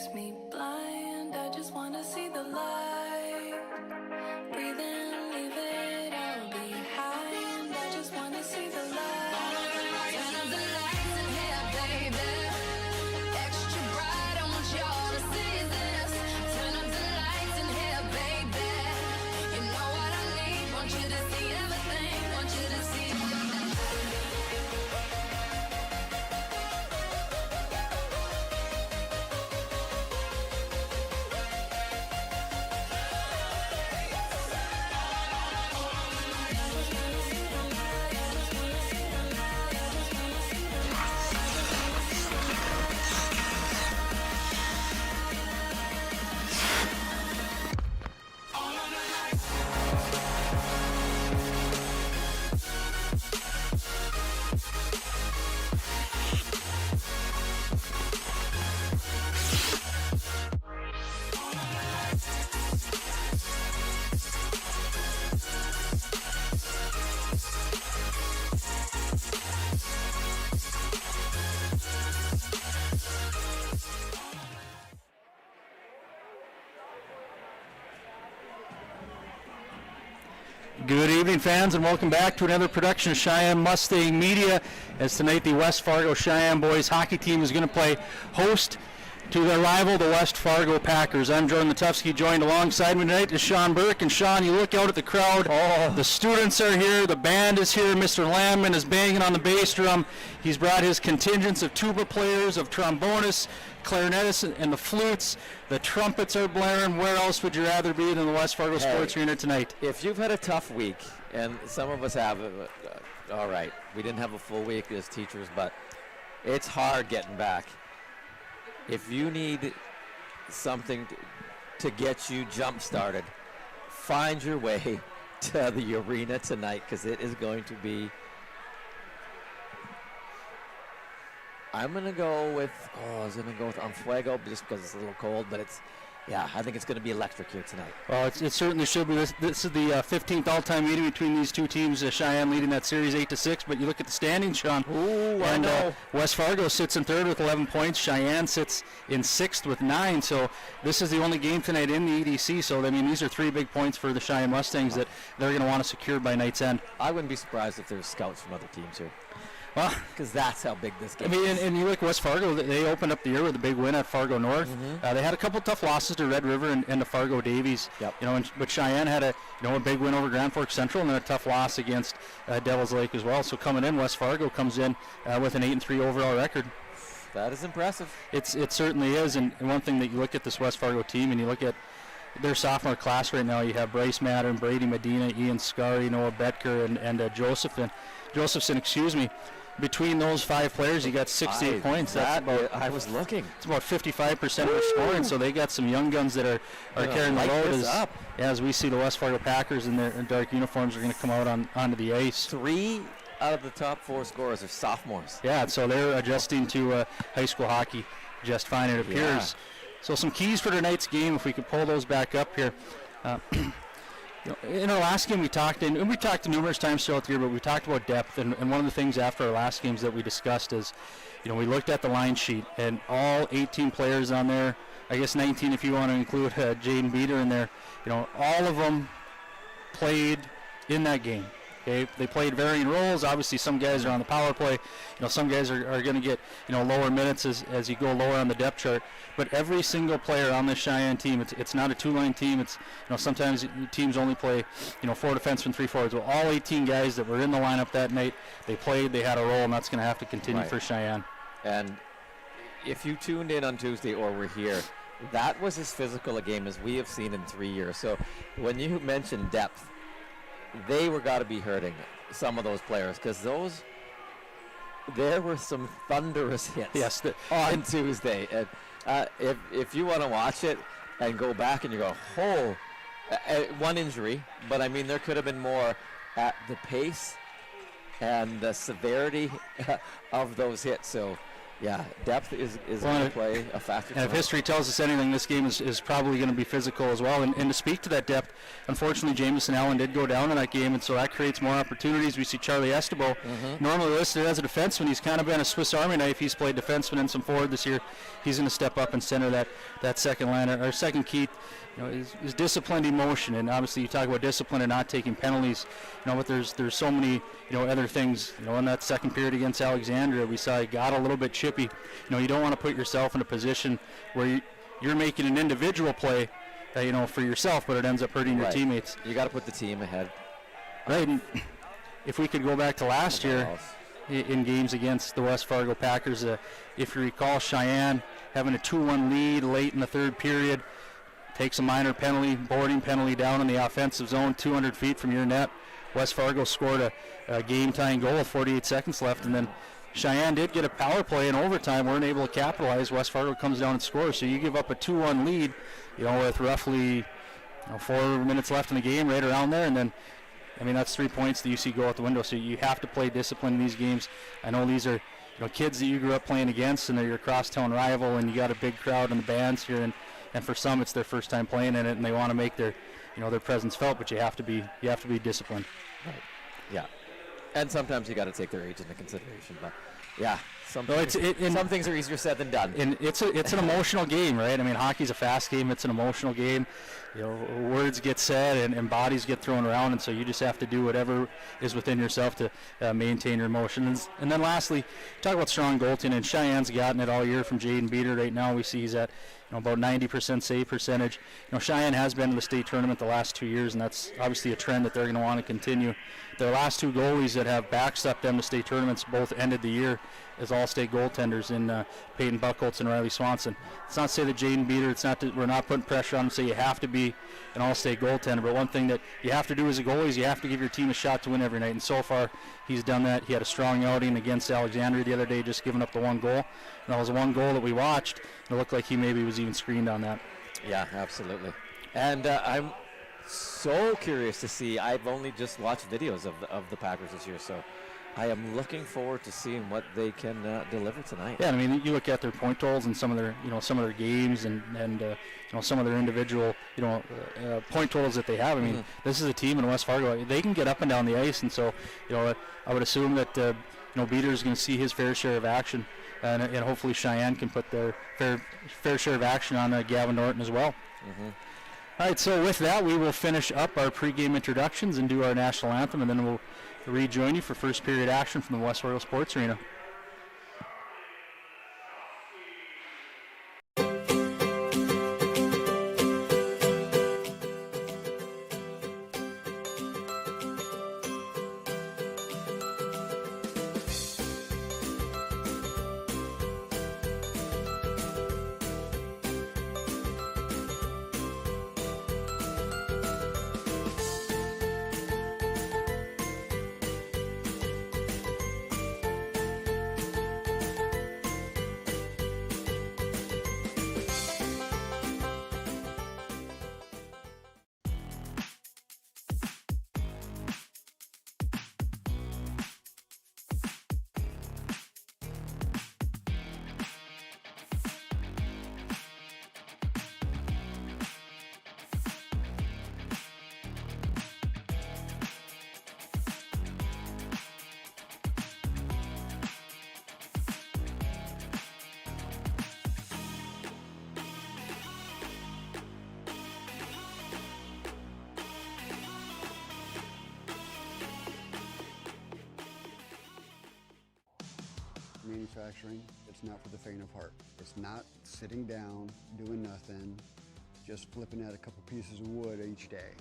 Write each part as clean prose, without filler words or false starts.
makes me blind. I just wanna see the light. Breathe in, leave it all behind. I just wanna see the light. Turn up the lights in here, baby. Extra bright, I want y'all to see this. Turn up the lights in here, baby. You know what I need. Want you to see everything. Want you to see Good evening, fans, and welcome back to another production of Cheyenne Mustang Media. As tonight, the West Fargo Cheyenne boys hockey team is going to play host to their rival, the West Fargo Packers. I'm Jordan Latufsky, joined alongside me tonight is Sean Burke. And Sean, you look out at the crowd. The students are here. The band is here. Mr. Landman is banging on the bass drum. He's brought his contingents of tuba players, of trombonists, clarinetists, and the flutes. The trumpets are blaring. Where else would you rather be than the West Fargo Sports Arena tonight? If you've had a tough week, and some of us have, all right, we didn't have a full week as teachers, but it's hard getting back. If you need something to get you jump-started, find your way to the arena tonight, because it is going to be... I'm going to go with, Fuego just because it's a little cold, but I think it's going to be electric here tonight. Well, it certainly should be. This is the 15th all-time meeting between these two teams. Cheyenne leading that series 8-6, but you look at the standings, Sean. Ooh, and I know. West Fargo sits in third with 11 points. Cheyenne sits in sixth with 9. So this is the only game tonight in the EDC. So, I mean, these are 3 big points for the Cheyenne Mustangs that they're going to want to secure by night's end. I wouldn't be surprised if there's scouts from other teams here. Well, because that's how big this game is. I mean, and you look at West Fargo, they opened up the year with a big win at Fargo North. Mm-hmm. They had a couple tough losses to Red River and to Fargo Davies. Yep. But Cheyenne had a big win over Grand Forks Central and then a tough loss against Devils Lake as well. So coming in, West Fargo comes in with an 8-3 overall record. That is impressive. It certainly is. And one thing that you look at this West Fargo team and you look at their sophomore class right now, you have Bryce Matter, Brady Medina, Ian Scary, Noah Betker, and Josephson, excuse me. Between those 5 players, you got 68 points. I was looking. It's about 55% of their scoring, so they got some young guns that are carrying the load. As we see the West Fargo Packers in their dark uniforms are going to come out onto the ice. 3 out of the top 4 scorers are sophomores. Yeah, so they're adjusting to high school hockey just fine, it appears. Yeah. So some keys for tonight's game, if we could pull those back up here. In our last game, we talked numerous times throughout the year, but we talked about depth. And one of the things after our last games that we discussed is, we looked at the line sheet, and all 18 players on there, I guess 19 if you want to include Jaden Beater in there, all of them played in that game. Okay, they played varying roles. Obviously, some guys are on the power play. Some guys are going to get lower minutes as you go lower on the depth chart. But every single player on this Cheyenne team, it's not a 2-line team. It's sometimes teams only play 4 defensemen, 3 forwards. Well, all 18 guys that were in the lineup that night, they played, they had a role, and that's going to have to continue for Cheyenne. And if you tuned in on Tuesday or were here, that was as physical a game as we have seen in 3 years. So when you mentioned depth, they were got to be hurting some of those players, because there were some thunderous hits on Tuesday. And if you want to watch it and go back and you go, one injury, but I mean there could have been more at the pace and the severity of those hits. So Yeah, depth is Well, going to play a factor. And if history tells us anything, this game is probably going to be physical as well. And to speak to that depth, unfortunately, Jamison Allen did go down in that game, and so that creates more opportunities. We see Charlie Estebo, normally listed as a defenseman. He's kind of been a Swiss Army knife. He's played defenseman and some forward this year. He's going to step up and center that second line. Our second key, is disciplined emotion. And obviously, you talk about discipline and not taking penalties. But there's so many other things. In that second period against Alexandria, we saw he got a little bit chippy. You don't want to put yourself in a position where you're making an individual play, for yourself, but it ends up hurting your teammates. You got to put the team ahead. Right. And if we could go back to last year in games against the West Fargo Packers, if you recall, Cheyenne having a 2-1 lead late in the third period, takes a minor penalty, boarding penalty down in the offensive zone, 200 feet from your net. West Fargo scored a game-tying goal with 48 seconds left, and then Cheyenne did get a power play in overtime, weren't able to capitalize. West Fargo comes down and scores, so you give up a 2-1 lead, with roughly 4 minutes left in the game, right around there, and then, that's 3 points that you see go out the window. So you have to play discipline in these games. I know these are, kids that you grew up playing against, and they're your crosstown rival, and you got a big crowd in the bands here, and for some it's their first time playing in it, and they want to make their presence felt, but you have to be disciplined. Right. Yeah. And sometimes you got to take their age into consideration, but yeah, some things are easier said than done. And it's an emotional game, right? Hockey's a fast game. It's an emotional game. Words get said and bodies get thrown around, and so you just have to do whatever is within yourself to maintain your emotions. And then lastly, talk about strong goaltending. And Cheyenne's gotten it all year from Jaden Beater. Right now we see he's at about 90% save percentage. Cheyenne has been to the state tournament the last 2 years, and that's obviously a trend that they're going to want to continue. Their last two goalies that have backstepped them to state tournaments both ended the year as all-state goaltenders in Peyton Buchholz and Riley Swanson. It's not to say that Jaden Beater, it's not that we're not putting pressure on him to say you have to be an all-state goaltender, but one thing that you have to do as a goalie is you have to give your team a shot to win every night, and so far he's done that. He had a strong outing against Alexandria the other day, just giving up the one goal. And that was one goal that we watched. It looked like he maybe was even screened on that. Yeah, absolutely. And I'm so curious to see. I've only just watched videos of the Packers this year, so I am looking forward to seeing what they can deliver tonight. Yeah, you look at their point totals and some of their games and some of their individual point totals that they have. This is a team in West Fargo. They can get up and down the ice, and so I would assume that Beater is going to see his fair share of action, and hopefully Cheyenne can put their fair share of action on Gavin Norton as well. All right, so with that, we will finish up our pregame introductions and do our national anthem, and then we'll rejoin you for first period action from the West Fargo Sports Arena. Manufacturing, it's not for the faint of heart. It's not sitting down, doing nothing, just flipping at a couple pieces of wood each day.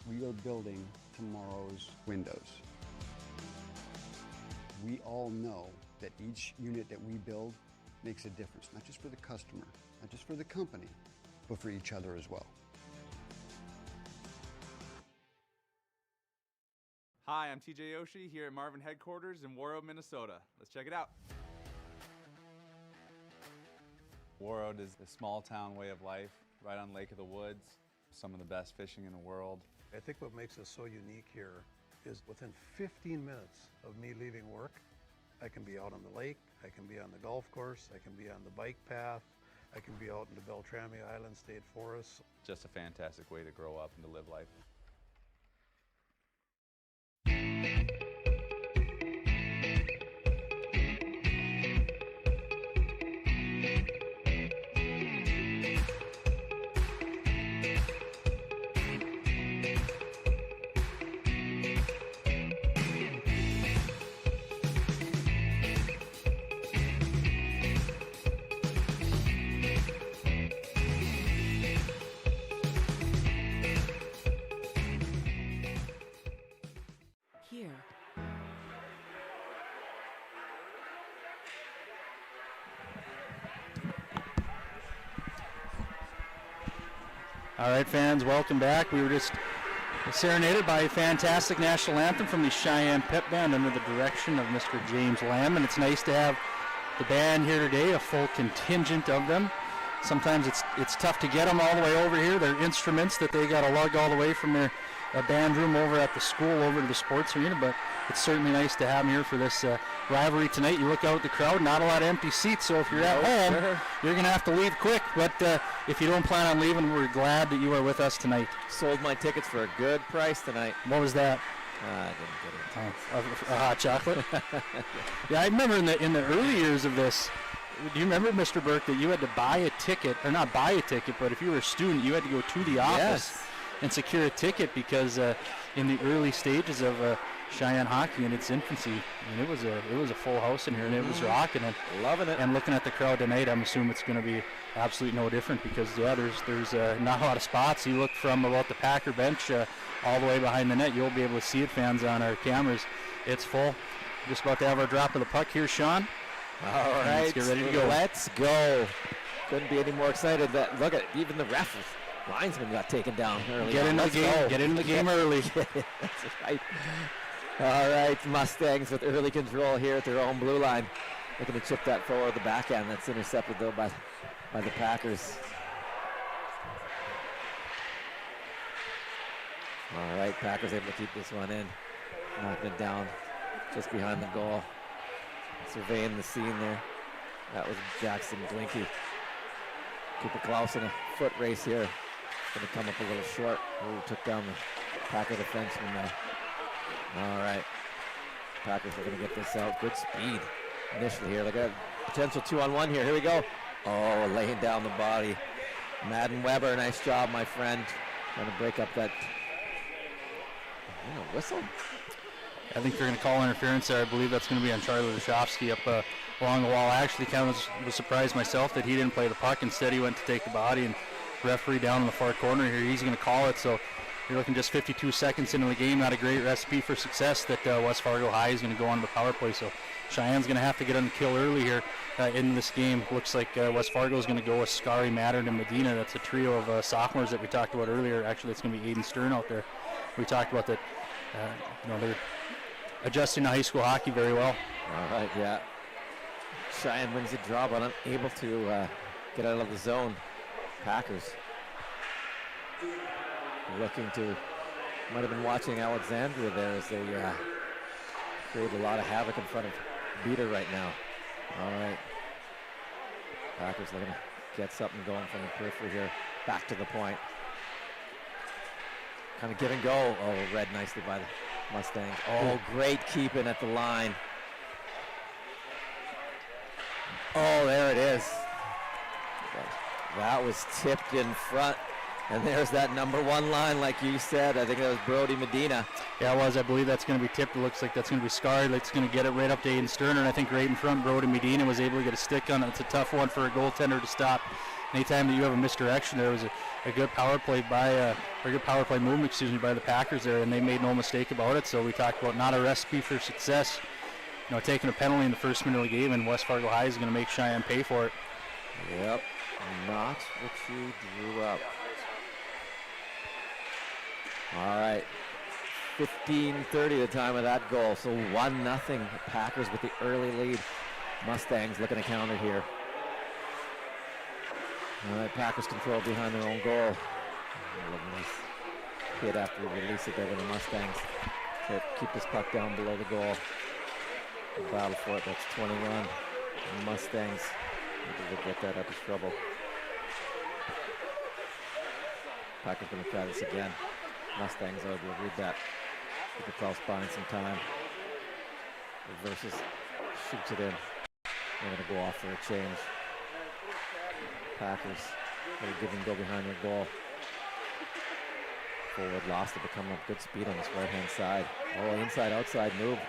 We are building tomorrow's windows. We all know that each unit that we build makes a difference, not just for the customer, not just for the company, but for each other as well. Hi, I'm TJ Yoshi here at Marvin headquarters in Warroad, Minnesota. Let's check it out. Warroad is a small town way of life, right on Lake of the Woods. Some of the best fishing in the world. I think what makes us so unique here is within 15 minutes of me leaving work, I can be out on the lake, I can be on the golf course, I can be on the bike path, I can be out in the Beltrami Island State Forest. Just a fantastic way to grow up and to live life. Here. All right, fans, welcome back. We were just serenaded by a fantastic national anthem from the Cheyenne Pep Band under the direction of Mr. James Lamb, and it's nice to have the band here today, a full contingent of them. Sometimes it's tough to get them all the way over here. They're instruments that they got to lug all the way from their band room over at the school over to the sports arena, but it's certainly nice to have them here for this rivalry tonight. You look out at the crowd, not a lot of empty seats, so if you're at home, you're going to have to leave quick, but if you don't plan on leaving, we're glad that you are with us tonight. Sold my tickets for a good price tonight. What was that? I didn't get it. A hot chocolate? Yeah, I remember in the early years of this, do you remember, Mr. Burke, that you had to buy a ticket, or not buy a ticket, but if you were a student, you had to go to the office and secure a ticket because in the early stages of Cheyenne hockey in its infancy, I mean, it was a full house in here, and it was rocking. And loving it. And looking at the crowd tonight, I'm assuming it's going to be absolutely no different because, yeah, there's not a lot of spots. You look from about the Packer bench all the way behind the net, you'll be able to see it, fans, on our cameras. It's full. Just about to have our drop of the puck here, Sean. All right, let's get ready to go. Let's go. Couldn't be any more excited. Look at even the ref linesman got taken down early. Get into the game. Get into the game early. That's right. All right, Mustangs with early control here at their own blue line. Looking to chip that forward the backhand. That's intercepted though by the Packers. All right, Packers able to keep this one in. Knocking it down just behind the goal. Surveying the scene there. That was Jackson Glinke. Cooper Klaus in a foot race here. Going to come up a little short. Ooh, took down the Packer defenseman there. All right. Packers are going to get this out. Good speed initially here. Look at potential 2-on-1 here. Here we go. Oh, laying down the body. Madden Weber, nice job, my friend. Trying to break up that whistle. I think they're going to call interference there. I believe that's going to be on Charlie Laszowski up along the wall. I actually kind of was surprised myself that he didn't play the puck. Instead, he went to take the body, and referee down in the far corner here, he's going to call it. So you're looking just 52 seconds into the game. Not a great recipe for success that West Fargo High is going to go on the power play. So Cheyenne's going to have to get on the kill early here in this game. Looks like West Fargo is going to go with Scary, Mattern, and Medina. That's a trio of sophomores that we talked about earlier. Actually, it's going to be Aiden Stern out there. We talked about that. They're adjusting to high school hockey very well. All right, yeah. Cheyenne wins the draw, but unable to get out of the zone. Packers looking to, might have been watching Alexandria there as they create a lot of havoc in front of Beater right now. All right. Packers looking to get something going from the periphery here. Back to the point. Kind of give and go. Oh, read nicely by the Mustangs. Oh, great keeping at the line. Oh, there it is. That was tipped in front. And there's that number one line, like you said. I think that was Brody Medina. Yeah, it was. I believe that's going to be tipped. It looks like that's going to be Scarred. It's going to get it right up to Aiden Sterner. And I think right in front, Brody Medina was able to get a stick on it. It's a tough one for a goaltender to stop. Anytime that you have a misdirection, there was a good power play movement, by the Packers there, and they made no mistake about it. So we talked about not a recipe for success. Taking a penalty in the first minute of the game, and West Fargo High is going to make Cheyenne pay for it. Yep, not what you drew up. All right, 15:30 the time of that goal, so 1-0 Packers with the early lead. Mustangs looking to counter here. All right, Packers control behind their own goal. Nice hit after we release it there to the Mustangs. So keep this puck down below the goal. The battle for it. That's 21. The Mustangs able to get that out of trouble. Packers going to try this again. Mustangs are able to read that. Cooper Klaus buying some time. Reverses, shoots it in. They're going to go off for a change. Packers going to give and go behind their goal. Forward lost it, but coming up good speed on this right-hand side. Oh, inside-outside move.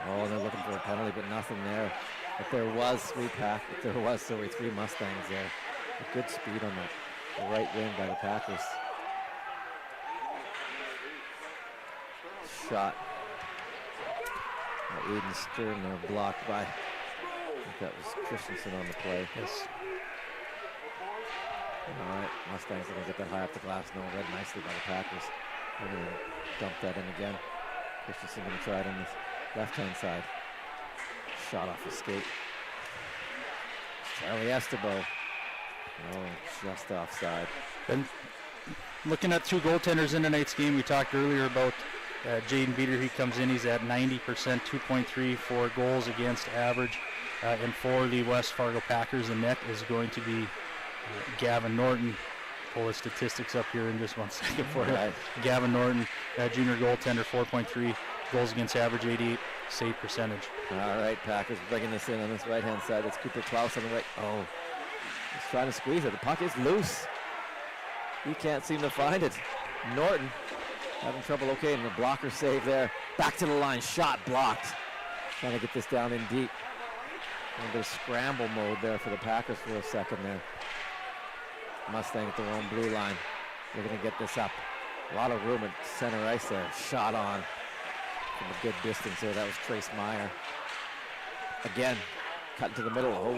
Oh, they're looking for a penalty, but nothing there. But there was there were 3 Mustangs there. A good speed on the right wing by the Packers. Shot. Aiden Stern there blocked by, I think that was Christensen on the play. Yes. All right, Mustangs are going to get that high up the glass. No, read nicely by the Packers. They're going to dump that in again. Christensen going to try it on the left-hand side. Shot off his skate. Charlie Estebo. Oh, just offside. And looking at 2 goaltenders in tonight's game, we talked earlier about Jaden Beater. He comes in, he's at 90%, 2.3 for goals against average. And for the West Fargo Packers, the net is going to be Gavin Norton. Pull the statistics up here in just 1 second for you. Right. Gavin Norton, junior goaltender, 4.3 goals against average, 88 save percentage. All right, Packers bringing this in on this right-hand side. It's Cooper Klaus on the right. Oh, he's trying to squeeze it. The puck is loose. He can't seem to find it. Norton having trouble. Okay, and the blocker save there. Back to the line. Shot blocked. Trying to get this down in deep. And there's scramble mode there for the Packers for a second there. Mustang at their own blue line. They're going to get this up. A lot of room at center ice there. Shot on from a good distance there. That was Trace Meyer. Again, cut into the middle. Oh,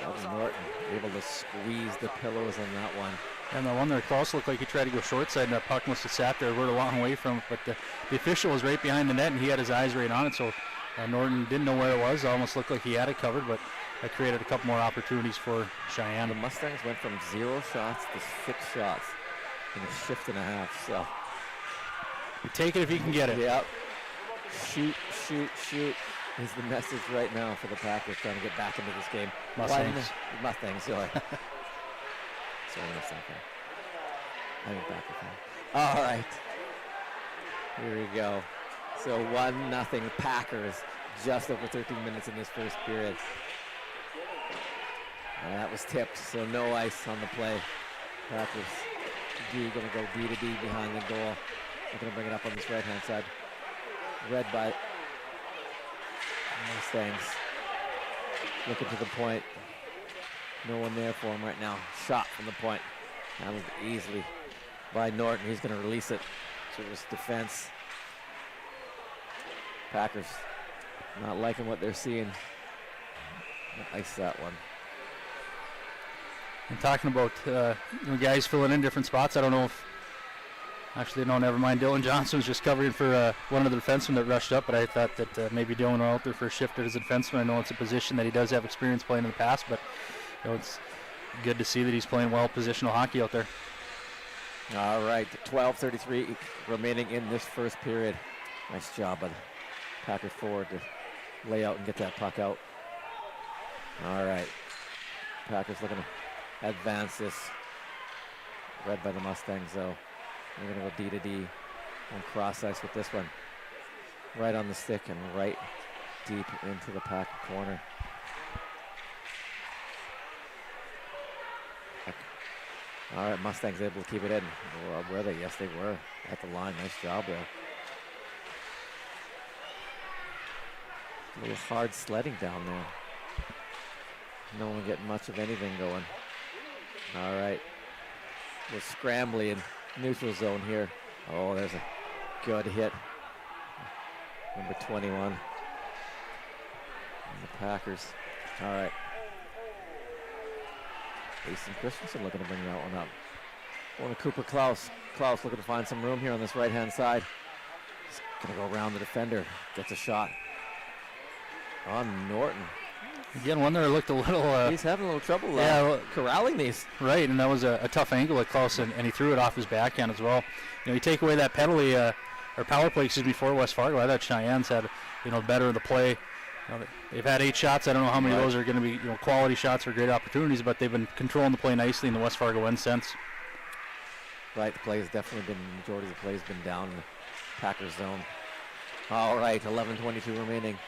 that was Norton. Able to squeeze the pillows on that one. And the one there, Klaus looked like he tried to go short side, and that puck must have sat there. We're a long way from it, but the official was right behind the net, and he had his eyes right on it, so Norton didn't know where it was. Almost looked like he had it covered, but that created a couple more opportunities for Cheyenne. The Mustangs went from 0 shots to 6 shots in a shift and a half, so. You take it if you can get it. Yep. Shoot, shoot, shoot is the message right now for the Packers trying to get back into this game. Mustangs, sorry. Sorry, that's not fair. I mean Packer fan. All right. Here we go. So 1-0 Packers, just over 13 minutes in this first period. And that was tipped, so no ice on the play. Packers D going to go D to D behind the goal. They're going to bring it up on this right-hand side. Read by Mustangs. Looking to the point. No one there for him right now. Shot from the point. Handled easily by Norton. He's going to release it to his defense. Packers not liking what they're seeing. Ice that one. And talking about guys filling in different spots, I don't know if actually, no, never mind. Dylan Johnson was just covering for one of the defensemen that rushed up, but I thought that maybe Dylan went out there for a shift as a defenseman. I know it's a position that he does have experience playing in the past, but it's good to see that he's playing well positional hockey out there. All right, 12:33 remaining in this first period. Nice job by the Packers forward to lay out and get that puck out. All right, Packers looking to advance this. Read by the Mustangs though. They're going to go D to D on cross ice with this one. Right on the stick and right deep into the Packer corner. All right, Mustangs able to keep it in. Well, were they? Yes, they were. At the line, nice job there. A little hard sledding down there. No one getting much of anything going. All right. A little scrambly in neutral zone here. Oh, there's a good hit. Number 21. And the Packers. All right. Jason Christensen looking to bring that one up. Going to Cooper Klaus. Klaus looking to find some room here on this right-hand side. He's going to go around the defender. Gets a shot on Norton. Again, one there looked a little... he's having a little trouble corralling these. Right, and that was a tough angle at Klaus, and he threw it off his backhand as well. You take away that penalty, or power play, for West Fargo. I thought Cheyenne's had better of the play. They've had 8 shots. I don't know how many of those are going to be quality shots or great opportunities, but they've been controlling the play nicely in the West Fargo end sense. Right, the play has definitely been, the majority of the play has been down in the Packers zone. All right, 11:22 remaining.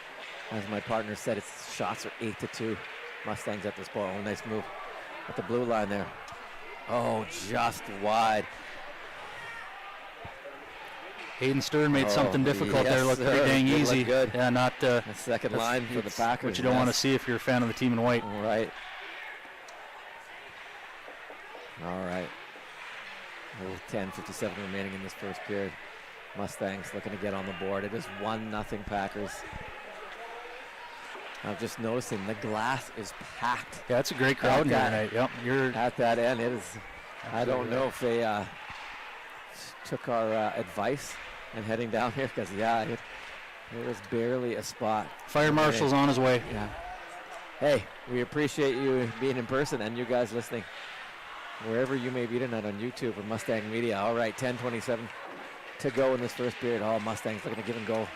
As my partner said, its shots are 8-2. Mustangs at this point. Oh, nice move at the blue line there. Oh, just wide. Hayden Stern made something difficult there look pretty dang easy. Good. Yeah, not the second line for the Packers. What you don't want to see if you're a fan of the team in white. Right. All right. 10:57 remaining in this first period. Mustangs looking to get on the board. It is 1-0 Packers. I'm just noticing the glass is packed. Yeah, it's a great crowd here tonight. Yep, you're at that end. It is. I don't know if they took our advice and heading down here, because it was barely a spot. Fire marshal's on his way. Yeah. Hey, we appreciate you being in person and you guys listening wherever you may be tonight on YouTube or Mustang Media. All right, 10:27 to go in this first period. All Mustangs looking to give and go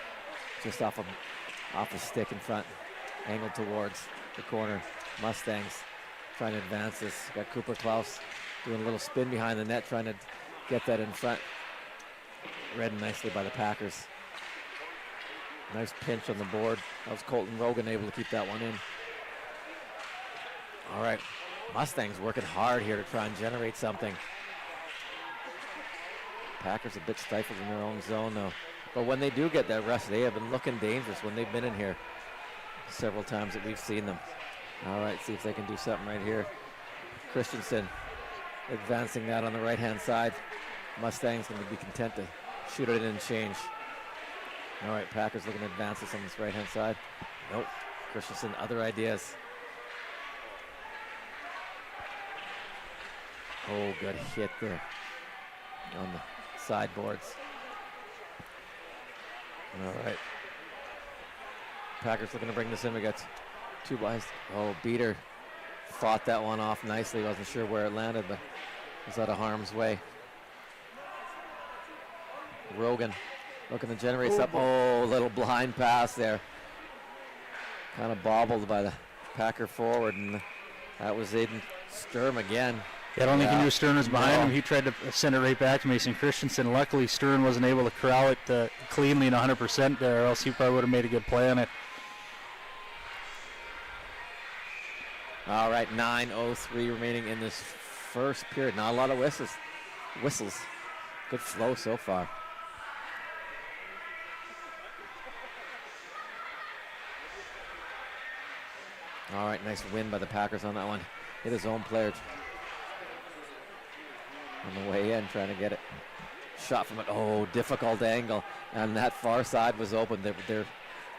just off a stick in front, angled towards the corner. Mustangs trying to advance this. Got Cooper Klaus doing a little spin behind the net, trying to get that in front. Read nicely by the Packers. Nice pinch on the board. That was Colton Rogan able to keep that one in. All right, Mustangs working hard here to try and generate something. Packers a bit stifled in their own zone though. But when they do get that rush, they have been looking dangerous when they've been in here several times that we've seen them. All right, see if they can do something right here. Christensen advancing that on the right-hand side. Mustangs going to be content to shoot it in and change. All right, Packers looking to advance this on this right-hand side. Nope, Christensen, other ideas. Oh, good hit there on the sideboards. All right. Packers looking to bring this in. We got 2 buys. Oh, Beater fought that one off nicely. Wasn't sure where it landed, but it was out of harm's way. Rogan looking to generate something. Oh, little blind pass there. Kind of bobbled by the Packer forward, and that was Aiden Sturm again. Yeah, I don't think he knew Stern was behind him. He tried to send it right back to Mason Christensen. Luckily, Stern wasn't able to corral it cleanly and 100% there, or else he probably would have made a good play on it. All right, 9:03 remaining in this first period. Not a lot of whistles. Good flow so far. All right, nice win by the Packers on that one. Hit his own player on the way in, trying to get it. Shot from it. Oh, difficult angle. And that far side was open. There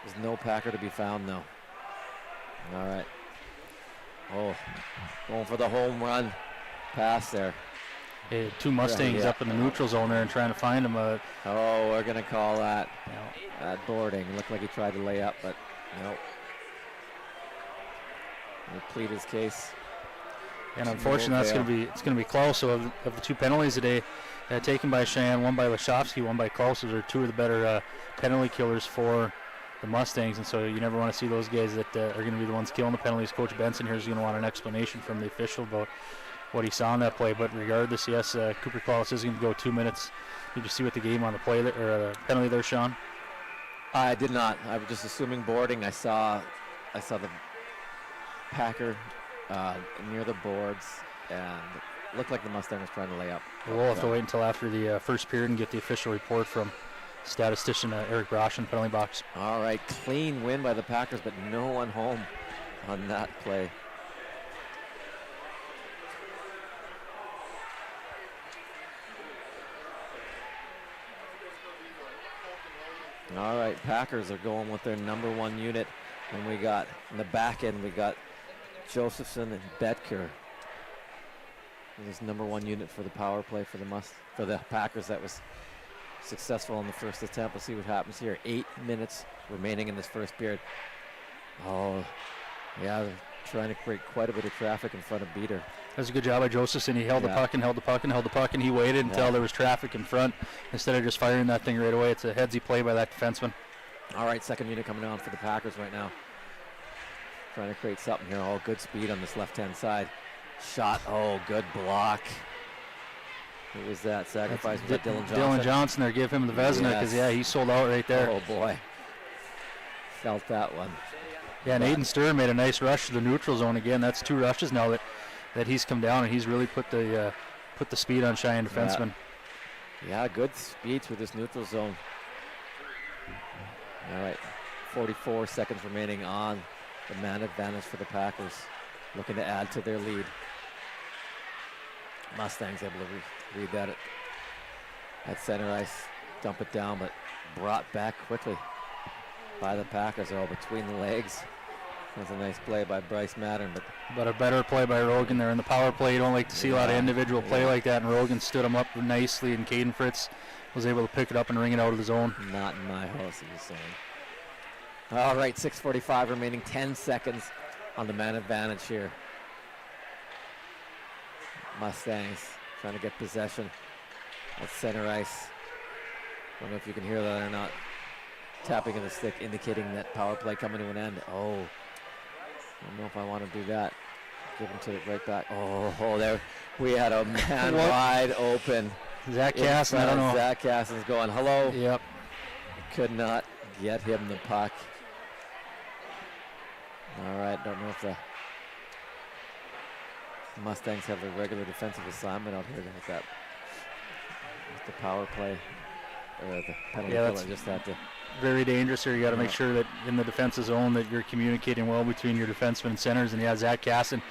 was no Packer to be found, though. All right. Oh, going for the home run pass there. Hey, 2 Mustangs up in the neutral zone there and trying to find him. Oh, we're going to call that boarding. Looked like he tried to lay up, but nope. He'll plead his case. And unfortunately, it's going to be close. So of the 2 penalties today, taken by Cheyenne, one by Lashovsky, one by Klaus, those are 2 of the better penalty killers for the Mustangs. And so you never want to see those guys that are going to be the ones killing the penalties. Coach Benson here is going to want an explanation from the official about what he saw in that play. But regardless, yes, Cooper Klaus is going to go 2 minutes. Did you see what the game on the play there, or penalty there, Sean? I did not. I was just assuming boarding. I saw the Packer near the boards, and it looked like the Mustang was trying to lay up. We'll have to wait until after the first period and get the official report from statistician Eric Brosh in the penalty box. All right, clean win by the Packers, but no one home on that play. All right, Packers are going with their number 1 unit, and we got in the back end, we got Josephson and Betker. This number 1 unit for the power play for the Packers that was successful in the first attempt. We'll see what happens here. 8 minutes remaining in this first period. Oh, yeah, they're trying to create quite a bit of traffic in front of Beater. That was a good job by Josephson. He held the puck and held the puck and held the puck, and he waited until there was traffic in front instead of just firing that thing right away. It's a headsy play by that defenseman. All right, second unit coming on for the Packers right now. Trying to create something here. Oh, good speed on this left-hand side. Shot. Oh, good block. Who was that? Sacrifice. Was that Dylan Johnson? Dylan Johnson there. Give him the Vezina because, yeah, he sold out right there. Oh, boy. Felt that one. Yeah, and Aiden Stern made a nice rush to the neutral zone again. That's 2 rushes now that he's come down, and he's really put the speed on Cheyenne defenseman. Yeah, good speed through this neutral zone. All right, 44 seconds remaining on the man advantage for the Packers, looking to add to their lead. Mustangs able to read that at center ice, dump it down, but brought back quickly by the Packers. Oh, between the legs. That's a nice play by Bryce Mattern, but a better play by Rogan there in the power play. You don't like to see a lot of individual play like that, and Rogan stood him up nicely, and Caden Fritz was able to pick it up and ring it out of the zone. Not in my house, he was saying. All right, 6:45 remaining, 10 seconds on the man advantage here. Mustangs trying to get possession at center ice. I don't know if you can hear that or not. Tapping of the stick indicating that power play coming to an end. Oh, I don't know if I want to do that. Give him to it right back. Oh, there we had a man wide open. Zach Casson, I don't know. Zach Casson's going, hello. Yep. Could not get him the puck. All right, don't know if the Mustangs have the regular defensive assignment out here with that. With the power play, or the penalty killer, just have to. Very dangerous here. You got to make sure that in the defensive zone that you're communicating well between your defensemen and centers. And yeah, Zach Casson,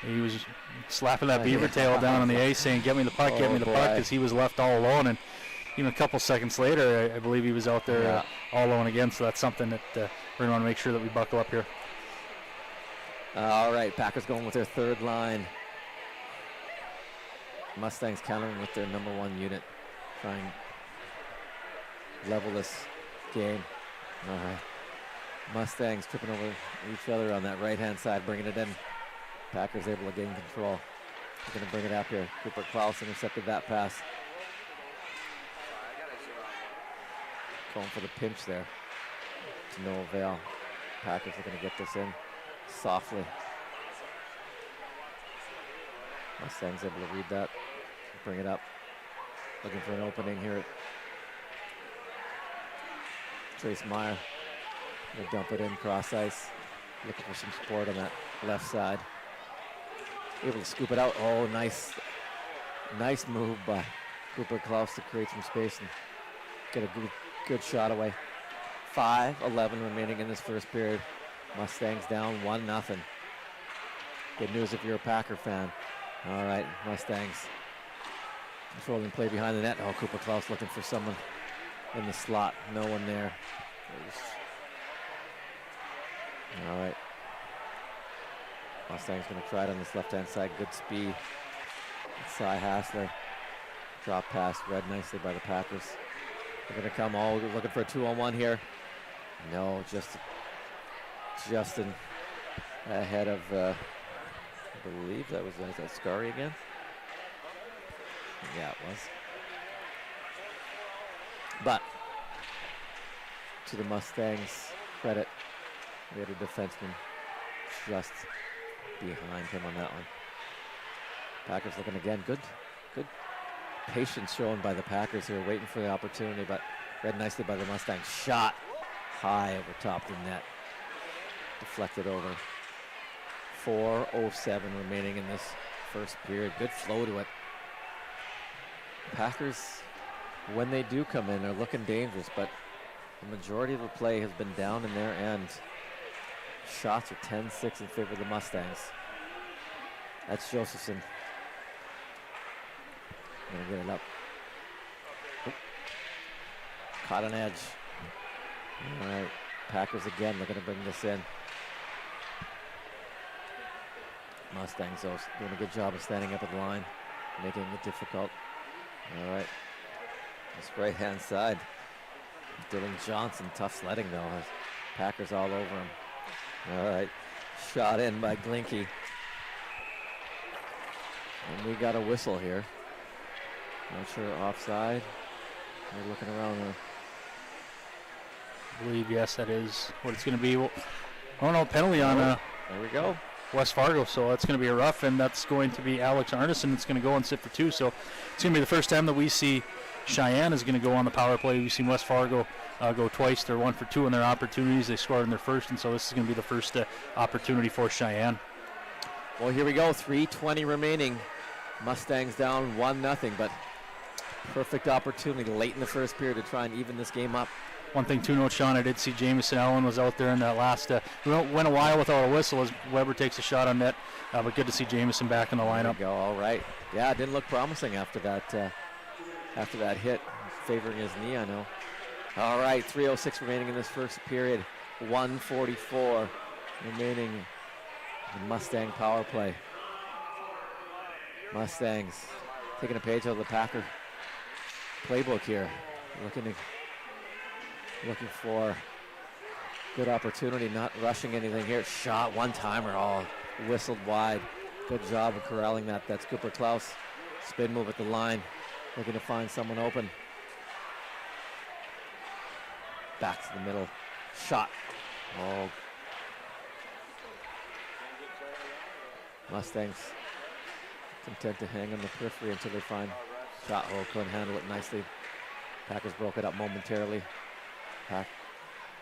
he was slapping that beaver tail down on the ice saying, get me the puck, get me the puck, because he was left all alone. And even a couple seconds later, I believe he was out there all alone again. So that's something that we're going to want to make sure that we buckle up here. All right, Packers going with their third line. Mustangs countering with their number 1 unit, trying to level this game. All right, Mustangs tripping over each other on that right-hand side, bringing it in. Packers able to gain control. They're going to bring it up here. Cooper Klaus intercepted that pass. Going for the pinch there. To no avail. Packers are going to get this in softly. Mustangs able to read that. Bring it up. Looking for an opening here. Trace Meyer. Gonna dump it in cross ice. Looking for some support on that left side. Able to scoop it out. Oh, nice move by Cooper Klaus to create some space and get a good shot away. 5:11 remaining in this first period. Mustangs down 1-0. Good news if you're a Packer fan. All right, Mustangs controlling play behind the net. Oh, Cooper Klaus looking for someone in the slot. No one there. All right. Mustangs going to try it on this left-hand side. Good speed. Cy Hassler. Drop pass read nicely by the Packers. They're going to come all looking for a 2-on-1 here. No, Justin ahead of, I believe that was Scary again. Yeah, it was. But to the Mustangs' credit, we had a defenseman just behind him on that one. Packers looking again. Good patience shown by the Packers here, waiting for the opportunity, but read nicely by the Mustangs. Shot high over top the net. Deflected over. 4:07 remaining in this first period. Good flow to it. Packers, when they do come in, are looking dangerous, but the majority of the play has been down in their end. Shots are 10-6 in favor of the Mustangs. That's Josephson. Gonna get it up. Oop. Caught an edge. All right, Packers again. They're gonna bring this in. Mustangs though doing a good job of standing up at the line, making it difficult. All right, this right-hand side. Dylan Johnson, tough sledding though. Packers all over him. All right, shot in by Glinke. And we got a whistle here. Not sure offside. We're looking around I believe, yes, that is what it's going to be. Well, oh, no, penalty on There we go. West Fargo, so that's going to be a rough, and that's going to be Alex Arneson that's going to go and sit for 2. So it's going to be the first time that we see Cheyenne is going to go on the power play. We've seen West Fargo go twice. They're 1 for 2 in their opportunities. They scored in their first, and so this is going to be the first opportunity for Cheyenne. Well, here we go. 3:20 remaining. Mustangs down 1-0, but perfect opportunity late in the first period to try and even this game up. One thing to note, Sean, I did see Jamison Allen was out there in that last. We went a while without a whistle as Weber takes a shot on net, but good to see Jamison back in the lineup. There we go. All right. Yeah, it didn't look promising after that hit, favoring his knee, I know. All right, 3:06 remaining in this first period. 1:44 remaining in the Mustang power play. Mustangs taking a page out of the Packer playbook here, looking for good opportunity, not rushing anything here. Shot, one-timer, all whistled wide. Good job of corralling that. That's Cooper Klaus. Spin move at the line, looking to find someone open. Back to the middle. Shot. Oh. Mustangs content to hang on the periphery until they find shot hole. Couldn't handle it nicely. Packers broke it up momentarily.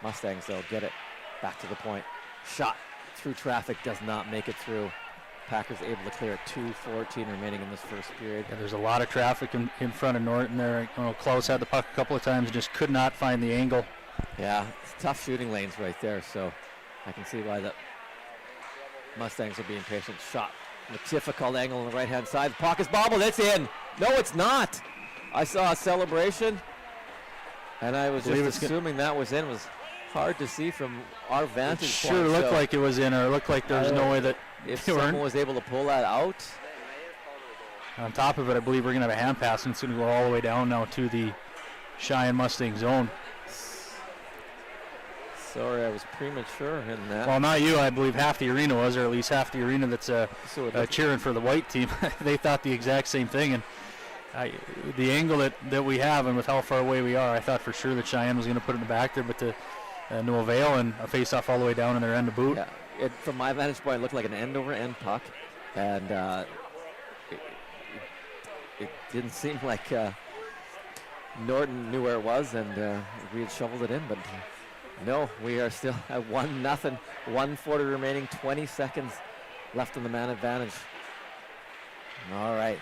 Mustangs, though, get it back to the point. Shot through traffic, does not make it through. Packers able to clear it. 2:14 remaining in this first period. Yeah, there's a lot of traffic in front of Norton there. Klaus had the puck a couple of times and just could not find the angle. Yeah, it's tough shooting lanes right there, so I can see why the Mustangs are being patient. Shot, a difficult angle on the right-hand side. The puck is bobbled, it's in. No, it's not. I saw a celebration, and I was just assuming that was in. It was hard to see from our vantage point. Sure looked like it was in, or it looked like there was no way that if someone was able to pull that out. On top of it, I believe we're going to have a hand pass, and it's going to go all the way down now to the Cheyenne Mustang zone. Sorry, I was premature in that. Well, not you. I believe half the arena was, or at least half the arena that's cheering for the white team. They thought the exact same thing. And the angle that we have and with how far away we are, I thought for sure that Cheyenne was going to put it in the back there, but to no avail, and a face-off all the way down in their end of boot. Yeah, from my vantage point, it looked like an end-over-end puck, and it didn't seem like Norton knew where it was, and we had shoveled it in, but no, we are still at 1-0. 1:40 remaining, 20 seconds left on the man advantage. All right.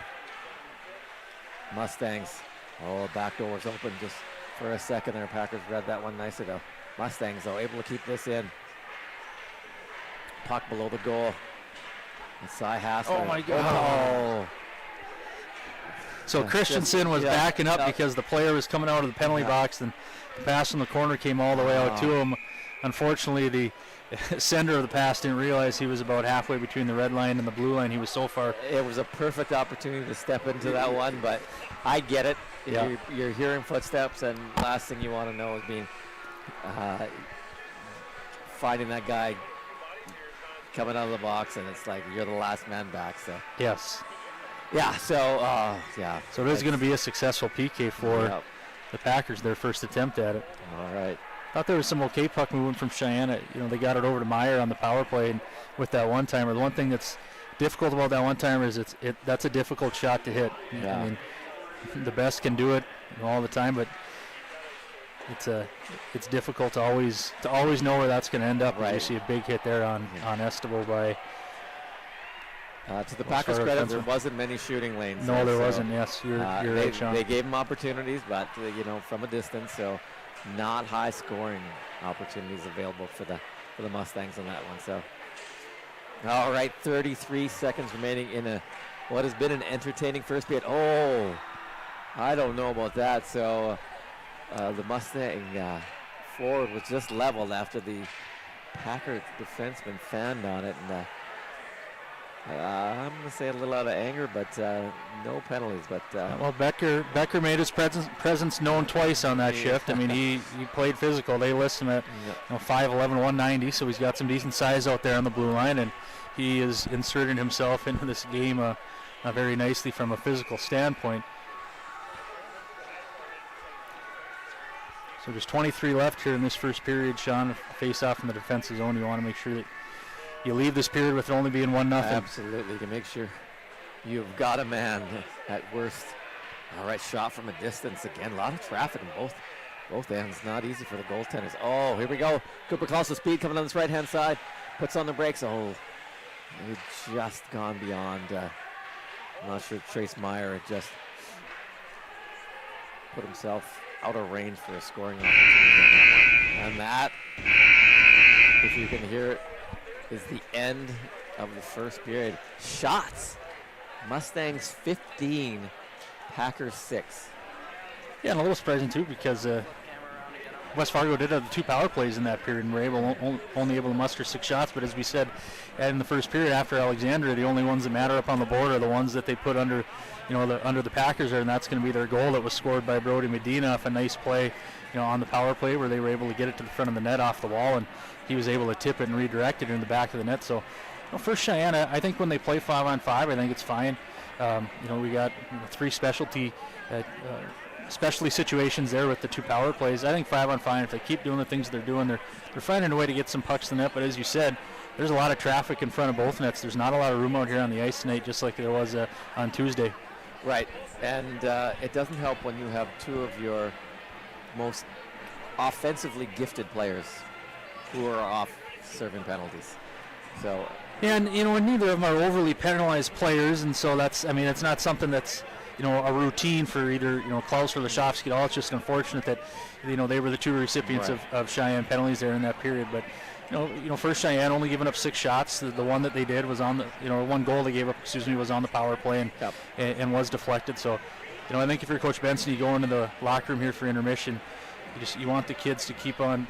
Mustangs. Oh, back door's open just for a second there. Packers read that one nicely, though. Mustangs, though, able to keep this in. Puck below the goal. And Cy Hassler. Oh, my God. Oh. So Christensen was backing up because the player was coming out of the penalty box, and the pass in the corner came all the way out to him. Unfortunately, the sender of the pass didn't realize he was about halfway between the red line and the blue line. He was so far. It was a perfect opportunity to step into that one, but I get it. Yeah. You're hearing footsteps, and last thing you want to know is finding that guy coming out of the box, and it's like you're the last man back. So Yes. yeah, so So it is going to be a successful PK for the Packers, their first attempt at it. All right. Thought there was some okay puck movement from Cheyenne. They got it over to Meyer on the power play, and with that one-timer. The one thing that's difficult about that one-timer is that's a difficult shot to hit. Yeah. I mean, the best can do it all the time, but it's difficult to always know where that's going to end up. Right. You see a big hit there on Estable by. To the Packers' credit, there wasn't many shooting lanes. No, there wasn't. Yes, you're right, Sean. They gave him opportunities, but from a distance, so not high scoring opportunities available for the Mustangs on that one. So, all right, 33 seconds remaining in what has been an entertaining first period. Oh, I don't know about that. So the Mustang forward was just leveled after the Packer defenseman fanned on it, and I'm going to say a little out of anger, but no penalties. But well, Becker made his presence known twice on that shift. I mean, he played physical. They list him at 5'11", 190, so he's got some decent size out there on the blue line, and he is inserting himself into this game very nicely from a physical standpoint. So there's 23 left here in this first period. Sean, face off in the defensive zone. You want to make sure that you leave this period with it only being 1-0. Absolutely, to make sure you've got a man at worst. All right, shot from a distance again. A lot of traffic in both ends. Not easy for the goaltenders. Oh, here we go. Cooper calls the speed coming on this right-hand side. Puts on the brakes. Oh, he'd just gone beyond. I'm not sure Trace Meyer had just put himself out of range for a scoring opportunity. And that, if you can hear it, is the end of the first period. Shots. Mustangs 15, Packers 6. Yeah, and a little surprising too, because West Fargo did have the 2 power plays in that period and were only able to muster 6 shots. But as we said in the first period after Alexandria, the only ones that matter up on the board are the ones that they put under, under the Packers there, and that's going to be their goal that was scored by Brody Medina off a nice play, on the power play where they were able to get it to the front of the net off the wall, and he was able to tip it and redirect it in the back of the net. So, for Cheyenne, I think when they play 5-on-5, I think it's fine. We got 3 specialty situations there with the 2 power plays. I think 5-on-5, if they keep doing the things they're doing, they're finding a way to get some pucks to the net. But as you said, there's a lot of traffic in front of both nets. There's not a lot of room out here on the ice tonight, just like there was on Tuesday. Right, and it doesn't help when you have 2 of your most offensively gifted players who are off serving penalties. So. And neither of them are overly penalized players, and so it's not something that's a routine for either Klaus or Lashovsky at all. It's just unfortunate that they were the 2 recipients of Cheyenne penalties there in that period. But first Cheyenne only giving up 6 shots. The one that they did was on the 1 goal they gave up, was on the power play and was deflected. So I think if you're Coach Benson, you go into the locker room here for intermission, you want the kids to keep on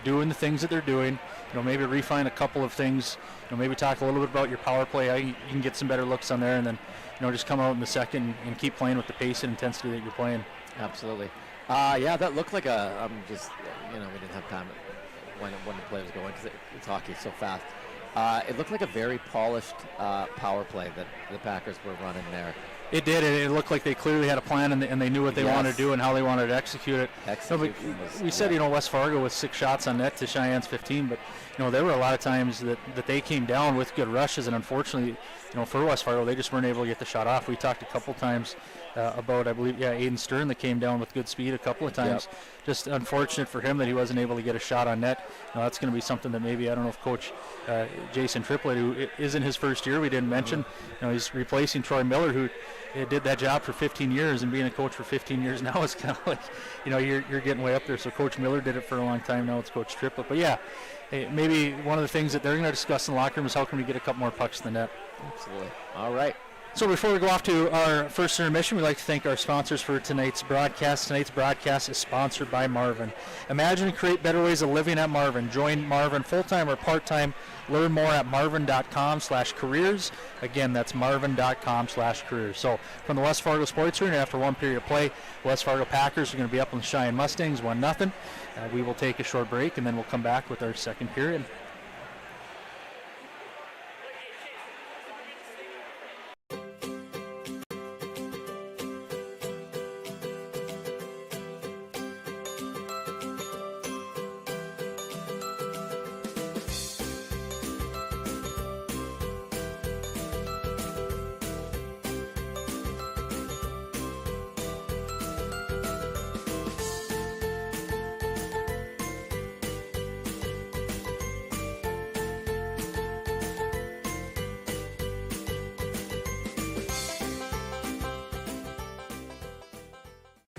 doing the things that they're doing. Maybe refine a couple of things. Maybe talk a little bit about your power play, how you can get some better looks on there, and then just come out in the second and keep playing with the pace and intensity that you're playing. Absolutely. That looked like we didn't have time when the play was going because it's hockey so fast. It looked like a very polished power play that the Packers were running there. It did. It looked like they clearly had a plan and they knew what they wanted to do and how they wanted to execute it. We said, West Fargo with 6 shots on net to Cheyenne's 15, but there were a lot of times that they came down with good rushes, and unfortunately, for West Fargo, they just weren't able to get the shot off. We talked a couple times about, I believe, Aiden Stern that came down with good speed a couple of times. Yep. Just unfortunate for him that he wasn't able to get a shot on net. That's going to be something that maybe, I don't know if Coach Jason Triplett, who is in his first year, we didn't mention, he's replacing Troy Miller, who did that job for 15 years, and being a coach for 15 years now is kind of like, you're getting way up there. So Coach Miller did it for a long time. Now it's Coach Triplett. But yeah, maybe one of the things that they're going to discuss in the locker room is how can we get a couple more pucks in the net. Absolutely. All right. So before we go off to our first intermission, we'd like to thank our sponsors for tonight's broadcast. Tonight's broadcast is sponsored by Marvin. Imagine and create better ways of living at Marvin. Join Marvin full-time or part-time. Learn more at marvin.com/careers. Again, that's marvin.com/careers. So from the West Fargo Sports Arena, after 1 period of play, West Fargo Packers are going to be up on the Cheyenne Mustangs 1-0. We will take a short break, and then we'll come back with our second period.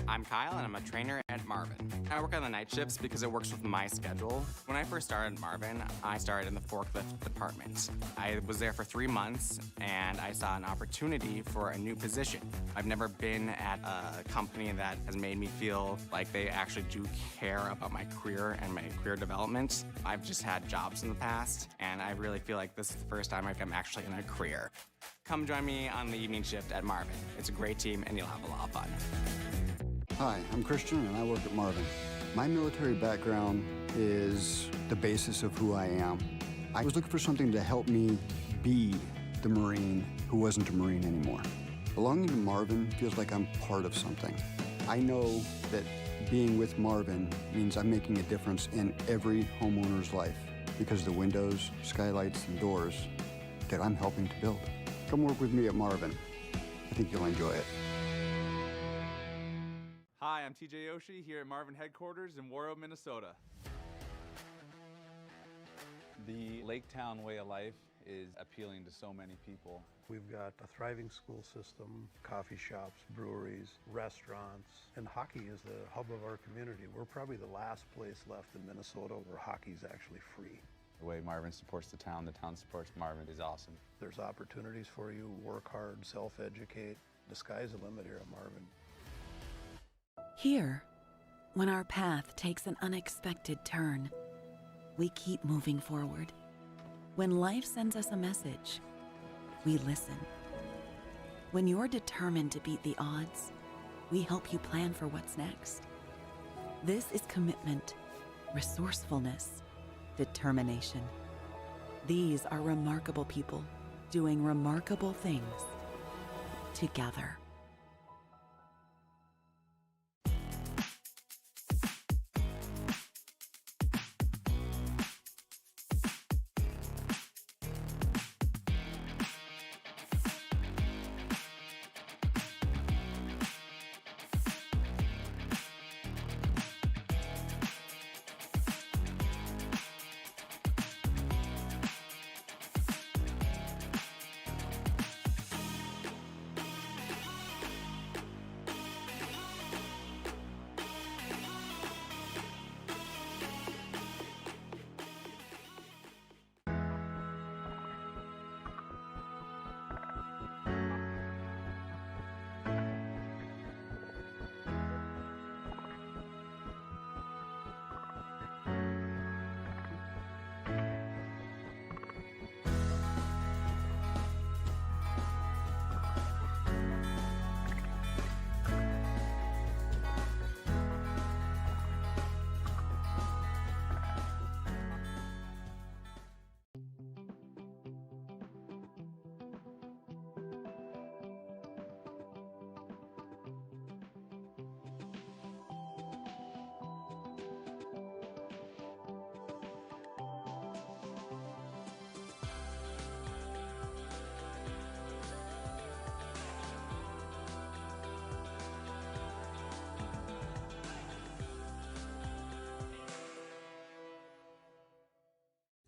I'm Kyle, and I'm a trainer at Marvin. I work on the night shifts because it works with my schedule. When I first started at Marvin, I started in the forklift department. I was there for 3 months, and I saw an opportunity for a new position. I've never been at a company that has made me feel like they actually do care about my career and my career development. I've just had jobs in the past, and I really feel like this is the first time I'm actually in a career. Come join me on the evening shift at Marvin. It's a great team, and you'll have a lot of fun. Hi, I'm Christian and I work at Marvin. My military background is the basis of who I am. I was looking for something to help me be the Marine who wasn't a Marine anymore. Belonging to Marvin feels like I'm part of something. I know that Being with Marvin means I'm making a difference in every homeowner's life because of the windows, skylights, and doors that I'm helping to build. Come work with me at Marvin. I think you'll enjoy it. Hi, I'm TJ Yoshi here at Marvin headquarters in Warroad, Minnesota. The Lake Town way of life is appealing to so many people. We've got a thriving school system, coffee shops, breweries, restaurants, and hockey is the hub of our community. We're probably the last place left in Minnesota where hockey is actually free. The way Marvin supports the town supports Marvin is awesome. There's opportunities for you, work hard, self-educate. The sky's the limit here at Marvin. Here, when our path takes an unexpected turn, we keep moving forward. When life sends us a message, we listen. When you're determined to beat the odds, we help you plan for what's next. This is commitment, resourcefulness, determination. These are remarkable people doing remarkable things together.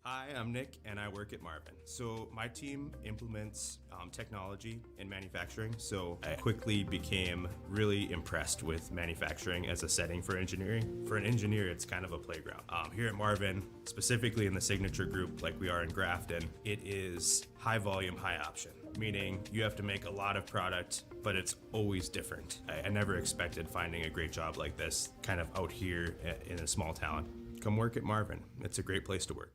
Hi, I'm Nick and I work at Marvin. So my team implements technology in manufacturing. So I quickly became really impressed with manufacturing as a setting for engineering. For an engineer, it's kind of a playground. Here at Marvin, specifically in the signature group like we are in Grafton, it is high volume, high option. Meaning you have to make a lot of product, but it's always different. I never expected finding a great job like this kind of out here in a small town. Come work at Marvin. It's a great place to work.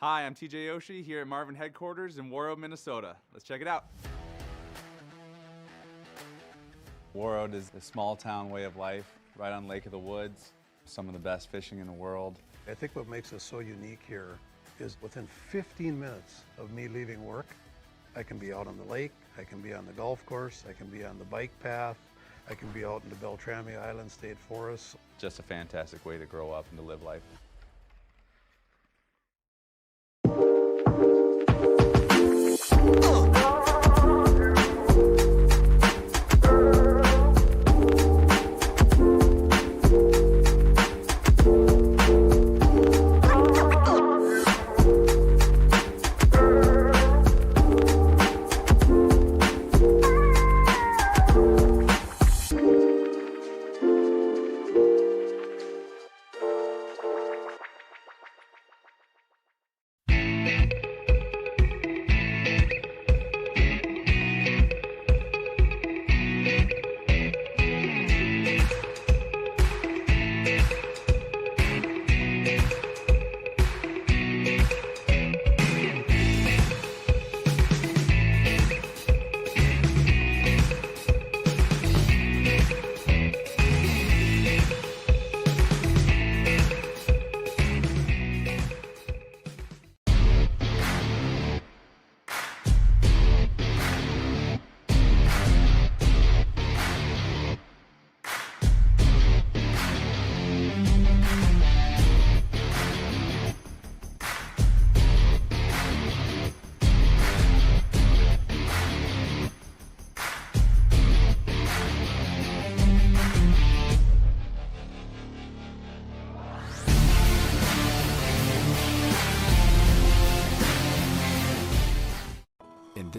Hi, I'm TJ Yoshi here at Marvin headquarters in Warroad, Minnesota. Let's check it out. Warroad is a small town way of life, right on Lake of the Woods. Some of the best fishing in the world. I think what makes us so unique here is within 15 minutes of me leaving work, I can be out on the lake, I can be on the golf course, I can be on the bike path, I can be out in the Beltrami Island State Forest. Just a fantastic way to grow up and to live life.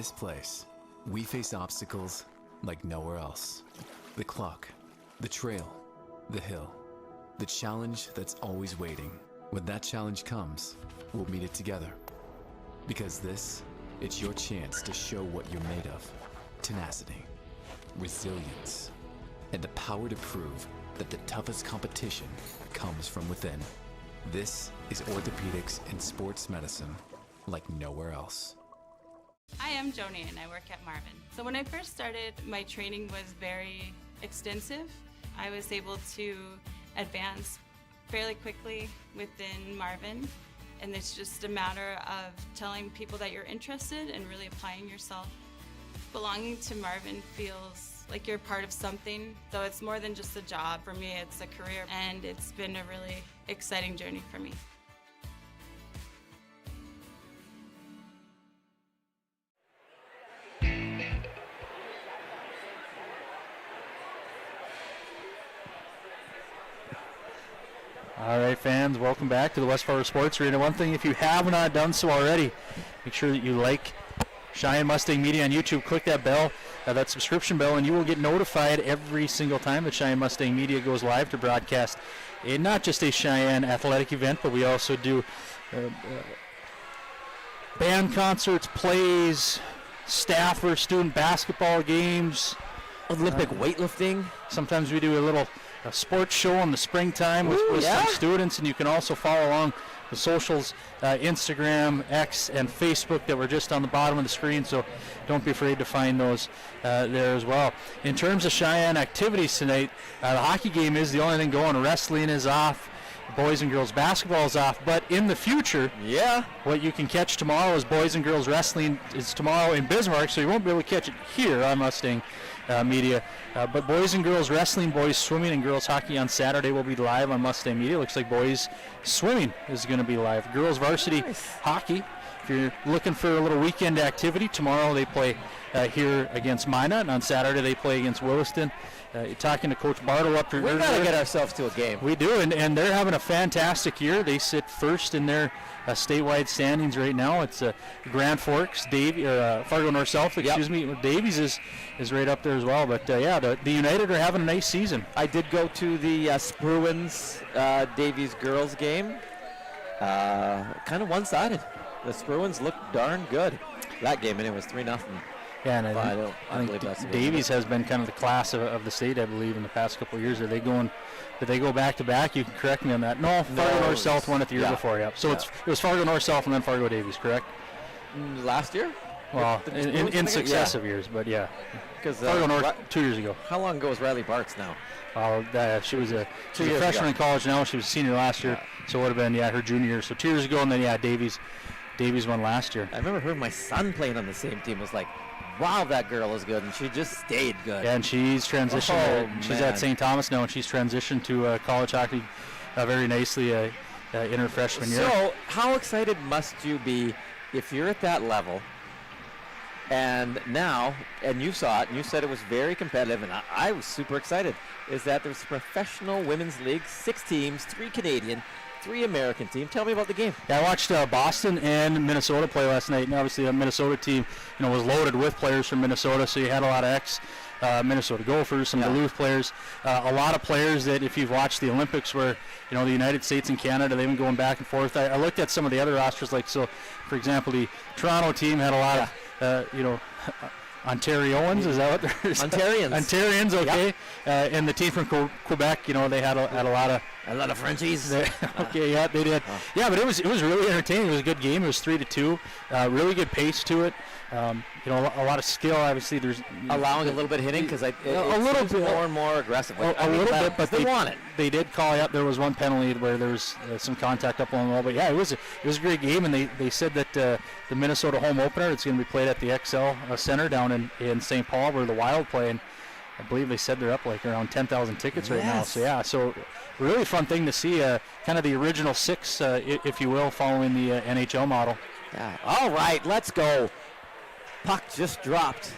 this place, we face obstacles like nowhere else. The clock, the trail, the hill, the challenge that's always waiting. When that challenge comes, we'll meet it together. Because it's your chance to show what you're made of. Tenacity, resilience, and the power to prove that the toughest competition comes from within. This is orthopedics and sports medicine like nowhere else. Hi, I'm Joni and I work at Marvin. So when I first started, my training was very extensive. I was able to advance fairly quickly within Marvin, and it's just a matter of telling people that you're interested and really applying yourself. Belonging to Marvin feels like you're part of something, so it's more than just a job. For me, it's a career, and it's been a really exciting journey for me. All right, fans, welcome back to the West Fargo Sports Arena. One thing, if you have not done so already, make sure that you like Cheyenne Mustang Media on YouTube. Click that bell, that subscription bell, and you will get notified every single time that Cheyenne Mustang Media goes live to broadcast not just a Cheyenne athletic event, but we also do band concerts, plays, staff or student basketball games, Olympic weightlifting. Sometimes we do a sports show in the springtime with some students, and you can also follow along the socials, Instagram, X, and Facebook that were just on the bottom of the screen, so don't be afraid to find those there as well. In terms of Cheyenne activities tonight, the hockey game is the only thing going. Wrestling is off. Boys and girls basketball is off, but in the future, what you can catch tomorrow is boys and girls wrestling is tomorrow in Bismarck, so you won't be able to catch it here on Mustang Media. But boys and girls wrestling, boys swimming, and girls hockey on Saturday will be live on Mustang Media. Looks like boys swimming is going to be live. Girls varsity hockey, if you're looking for a little weekend activity, tomorrow they play here against Minot, and on Saturday they play against Williston. Talking to Coach Bartle up here. We got to get ourselves to a game. We do, and they're having a fantastic year. They sit first in their statewide standings right now. It's Grand Forks, Fargo North South, excuse me. Davies is right up there as well. But the United are having a nice season. I did go to the Spruans Davies girls game. Kind of one-sided. The Spruans looked darn good that game, and it was 3-0. Yeah, and I think Davies has been kind of the class of the state, I believe, in the past couple of years. Did they go back to back? You can correct me on that. No, Fargo North South won it the year before. Yeah, so it was Fargo North South and then Fargo Davies, correct? Last year? Well, in successive years, but yeah. Because Fargo North 2 years ago. How long ago was Riley Bartz now? Well, she was a freshman in college now. She was a senior last year, so it would have been her junior year. So 2 years ago, and then Davies won last year. I remember her and my son playing on the same team. It was like, wow, that girl is good, and she just stayed good. Yeah, and she's transitioned. She's at St. Thomas now, and she's transitioned to college hockey very nicely in her freshman year. So how excited must you be if you're at that level, and now, and you saw it, and you said it was very competitive, and I was super excited, is that there's a professional women's league, 6 teams, 3 Canadian, 3 American team. Tell me about the game. Yeah, I watched Boston and Minnesota play last night, and obviously the Minnesota team, was loaded with players from Minnesota, so you had a lot of Minnesota Gophers, some Duluth players, a lot of players that if you've watched the Olympics where, the United States and Canada, they've been going back and forth. I looked at some of the other rosters, for example, the Toronto team had a lot of, Ontarians, is that what they're Ontarians. Ontarians, okay. And the team from Quebec, they had a lot of Frenchies. Okay, yeah, they did. Yeah, but it was really entertaining. It was a good game. It was 3-2. Really good pace to it. A lot of skill. Obviously, there's allowing a little bit of hitting because a little bit more and more aggressive. A little bit, but they want it. They did call out. There was one penalty where there was some contact up on the wall. But yeah, it was a great game, and they said that the Minnesota home opener, it's going to be played at the XL Center down in St. Paul where the Wild play, and I believe they said they're up around 10,000 tickets right now. So really fun thing to see, kind of the original 6, if you will, following the NHL model. Yeah. All right, let's go. Puck just dropped.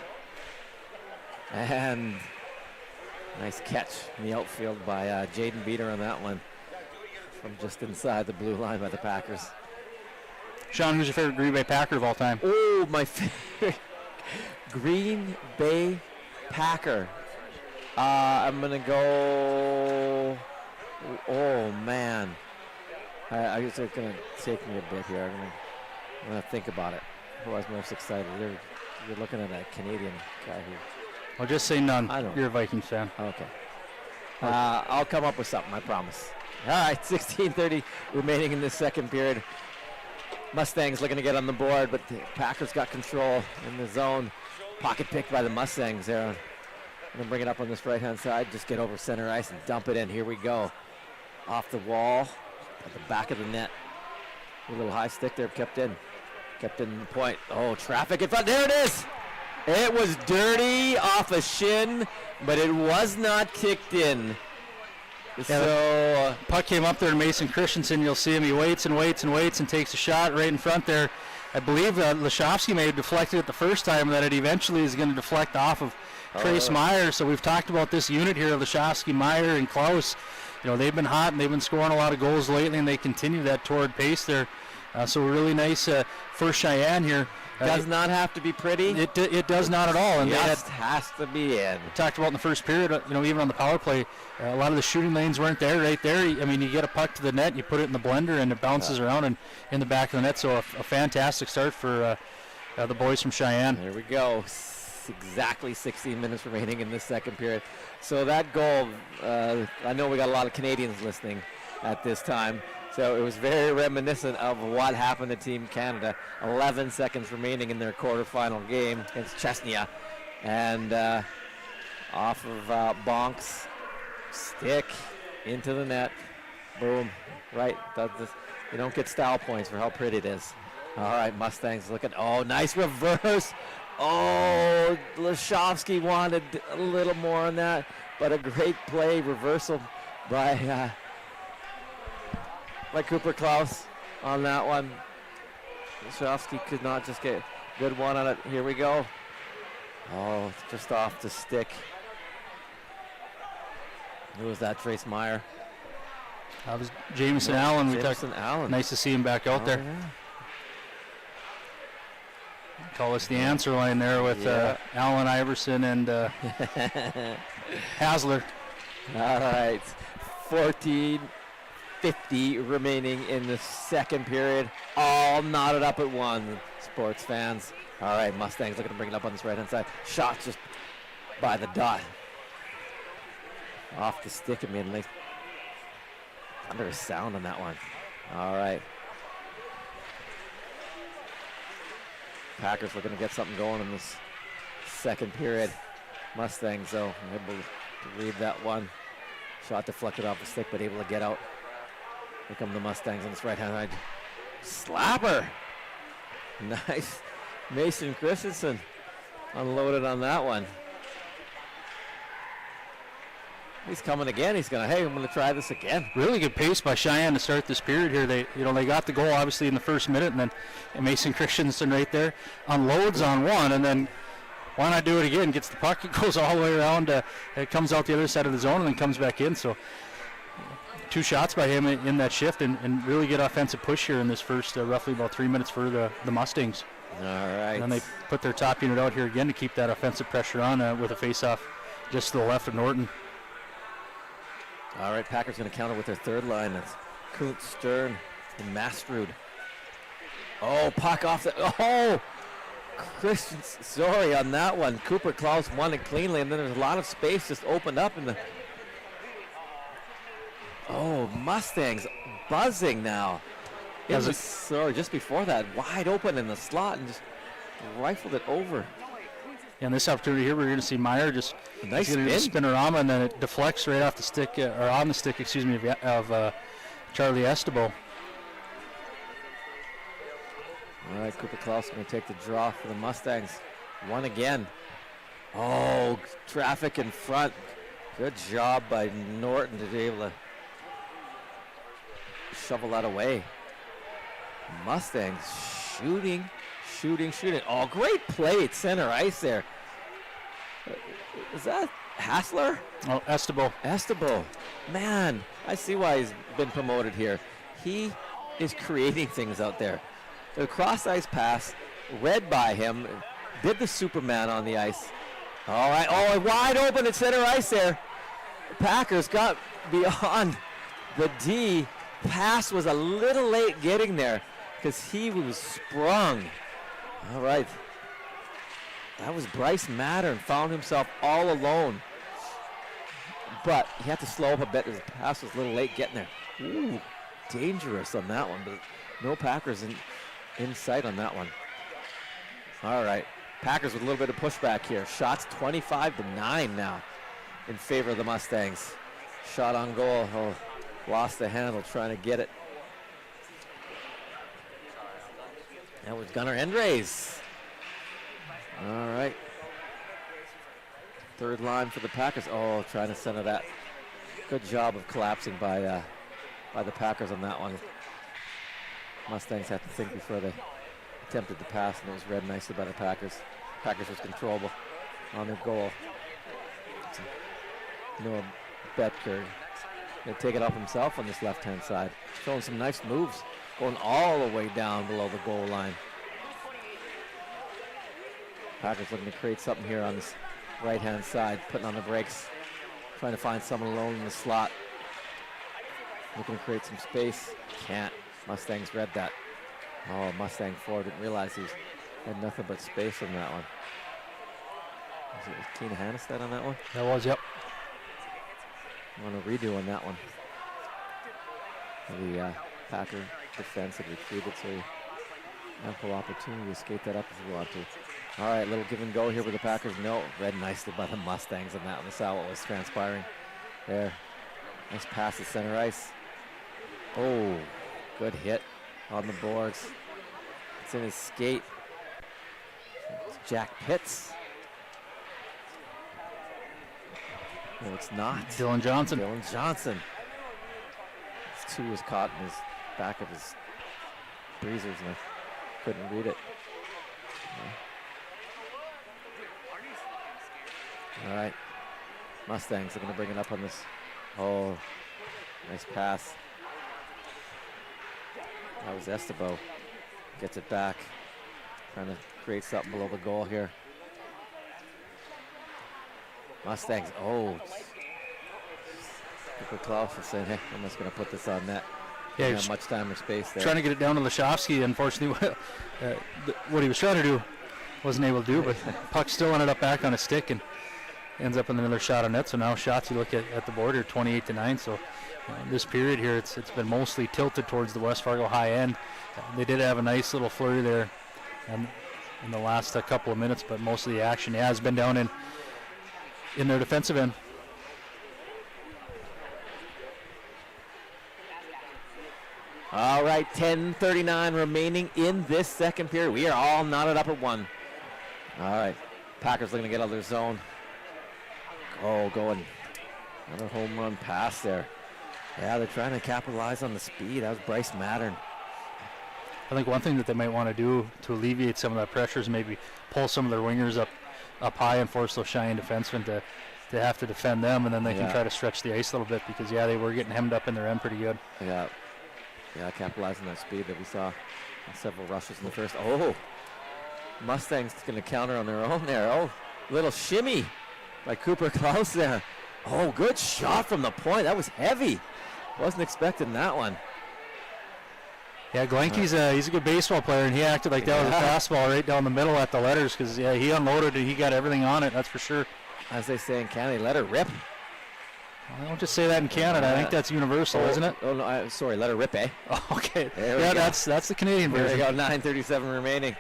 And nice catch in the outfield by Jaden Beater on that one from just inside the blue line by the Packers. Sean, who's your favorite Green Bay Packer of all time? Oh, my favorite. Green Bay Packer. I'm going to go, oh man. I guess it's going to take me a bit here. I'm going to think about it. Who I was most excited? You're looking at a Canadian guy who. Well, just say none. I don't. You're a Vikings fan. Okay. I'll come up with something, I promise. All right, 16:30 remaining in this second period. Mustangs looking to get on the board, but the Packers got control in the zone. Pocket picked by the Mustangs there. I'm going to bring it up on this right-hand side. Just get over center ice and dump it in. Here we go. Off the wall, at the back of the net. A little high stick there, kept in. Kept in the point. Oh, traffic in front. There it is. It was dirty off a shin, but it was not kicked in. So puck came up there to Mason Christensen. You'll see him. He waits and waits and waits and takes a shot right in front there. I believe Lashovsky may have deflected it the first time, that it eventually is going to deflect off of Trace Meyer. So we've talked about this unit here, Lashovsky, Meyer, and Klaus. You know, they've been hot and they've been scoring a lot of goals lately, and they continue that torrid pace there. So really nice for Cheyenne here. Does not have to be pretty. It does not at all. And just has to be in. We talked about in the first period, you know, even on the power play, a lot of the shooting lanes weren't there right there. I mean, you get a puck to the net, you put it in the blender, and it bounces around and in the back of the net. So a fantastic start for the boys from Cheyenne. There we go. Exactly 16 minutes remaining in this second period. So that goal, I know we got a lot of Canadians listening at this time. So it was very reminiscent of what happened to Team Canada. 11 seconds remaining in their quarterfinal game against Chesnia. And off of Bonk's stick into the net. Boom. Right. You don't get style points for how pretty it is. All right, Mustangs looking. Oh, nice reverse. Oh, Lashovsky wanted a little more on that. But a great play, reversal by Cooper Klaus on that one. Lashovsky could not just get a good one on it. Here we go. Oh, just off the stick. Who was that? Trace Meyer. That was Jameson Allen. Allen. Nice to see him back out there. Yeah. Call us the answer line there with Allen, Iverson, and Hasler. All right. 14:50 remaining in the second period. All knotted up at one, sports fans. All right, Mustangs looking to bring it up on this right-hand side. Shot just by the dot. Off the stick immediately. Under a sound on that one. All right. Packers looking to get something going in this second period. Mustangs, though, able to read that one. Shot deflected off the stick, but able to get out. Here come the Mustangs on this right-hand side. Slapper! Nice. Mason Christensen unloaded on that one. He's coming again. He's going to, hey, I'm going to try this again. Really good pace by Cheyenne to start this period here. They got the goal obviously in the first minute, and then Mason Christensen right there unloads on one, and then why not do it again? Gets the puck, it goes all the way around, it comes out the other side of the zone and then comes back in. So 2 shots by him in that shift, and really good offensive push here in this first roughly about 3 minutes for the Mustangs. All right. And then they put their top unit out here again to keep that offensive pressure on with a face-off just to the left of Norton. All right, Packers going to counter with their third line. That's Kuntz, Stern, and Mastrud. Oh, puck off the... Oh! Christian, sorry on that one. Cooper Klaus won it cleanly, and then there's a lot of space just opened up in the... Oh, Mustangs buzzing now. Sorry, just before that, wide open in the slot and just rifled it over. Yeah, in this opportunity here, we're going to see Meyer just nice spinorama, and then it deflects right off the stick, or on the stick, excuse me, of Charlie Estebo. All right, Cooper Klaus going to take the draw for the Mustangs. One again. Oh, traffic in front. Good job by Norton to be able to shovel that away. Mustangs shooting. Oh, great play at center ice there. Is that Hassler? Oh, Estebo. Man, I see why he's been promoted here. He is creating things out there. The cross ice pass, read by him, did the Superman on the ice. All right, oh, wide open at center ice there. The Packers got beyond the D. Pass was a little late getting there because he was sprung. All right. That was Bryce Mattern, found himself all alone. But he had to slow up a bit. His pass was a little late getting there. Ooh, dangerous on that one, but no Packers in sight on that one. All right, Packers with a little bit of pushback here. Shots 25-9 now in favor of the Mustangs. Shot on goal, oh, lost the handle trying to get it. That was Gunnar Endrays. All right. Third line for the Packers. Oh, trying to center that. Good job of collapsing by the Packers on that one. Mustangs had to think before they attempted to pass, and it was read nicely by the Packers. Packers was controllable on their goal. So, Noah Betker going to take it up himself on this left-hand side. Showing some nice moves, going all the way down below the goal line. Packers looking to create something here on this right-hand side, putting on the brakes, trying to find someone alone in the slot. Looking to create some space. Can't. Mustangs read that. Oh, Mustang 4 didn't realize he had nothing but space on that one. Was it Keena Hannestad on that one? That was, yep. On a redo on that one. The Packer defense had retreated, so ample opportunity to skate that up if you want to. All right, little give and go here with the Packers. No, read nicely by the Mustangs on that one. We saw what was transpiring there. Nice pass to center ice. Oh, good hit on the boards. It's in his skate. It's Jack Pitts. No, it's not. Dylan Johnson. Dylan Johnson. This two was caught in his back of his breezers, and I couldn't read it. All right. Mustangs are going to bring it up on this. Oh, nice pass. That was Estebeau. Gets it back. Trying to create something below the goal here. Mustangs, oh. Cooper Klaus is saying, hey, I'm just going to put this on net. Yeah, Didn't have much time or space there. Trying to get it down to Lashovsky. Unfortunately, what he was trying to do wasn't able to do, but puck still ended up back on a stick and ends up in another shot on net. So now shots, you look at the board here, 28-9. So this period here, it's been mostly tilted towards the West Fargo high end. They did have a nice little flurry there in the last couple of minutes, but most of the action has been down in their defensive end. All right, 10:39 remaining in this second period. We are all knotted up at one. All right, Packers looking to get out of their zone. Oh, going another home run pass there. Yeah, they're trying to capitalize on the speed. That was Bryce Mattern. I think one thing that they might want to do to alleviate some of that pressure is maybe pull some of their wingers up high and force those Cheyenne defensemen to have to defend them, and then they can try to stretch the ice a little bit because, they were getting hemmed up in their end pretty good. Yeah, capitalizing that speed that we saw in several rushes in the first. Oh, Mustangs going to counter on their own there. Oh, little shimmy by Cooper Klaus there. Oh, good shot from the point. That was heavy. Wasn't expecting that one. Yeah, Glenke's he's a good baseball player, and he acted like that was a fastball right down the middle at the letters because, he unloaded it. He got everything on it, that's for sure. As they say in Canada, let her rip. I don't just say that in Canada. I think that's universal, isn't it? Oh, no, sorry, let her rip, eh? Oh, okay. There that's the Canadian version. There we go, 9:37 remaining.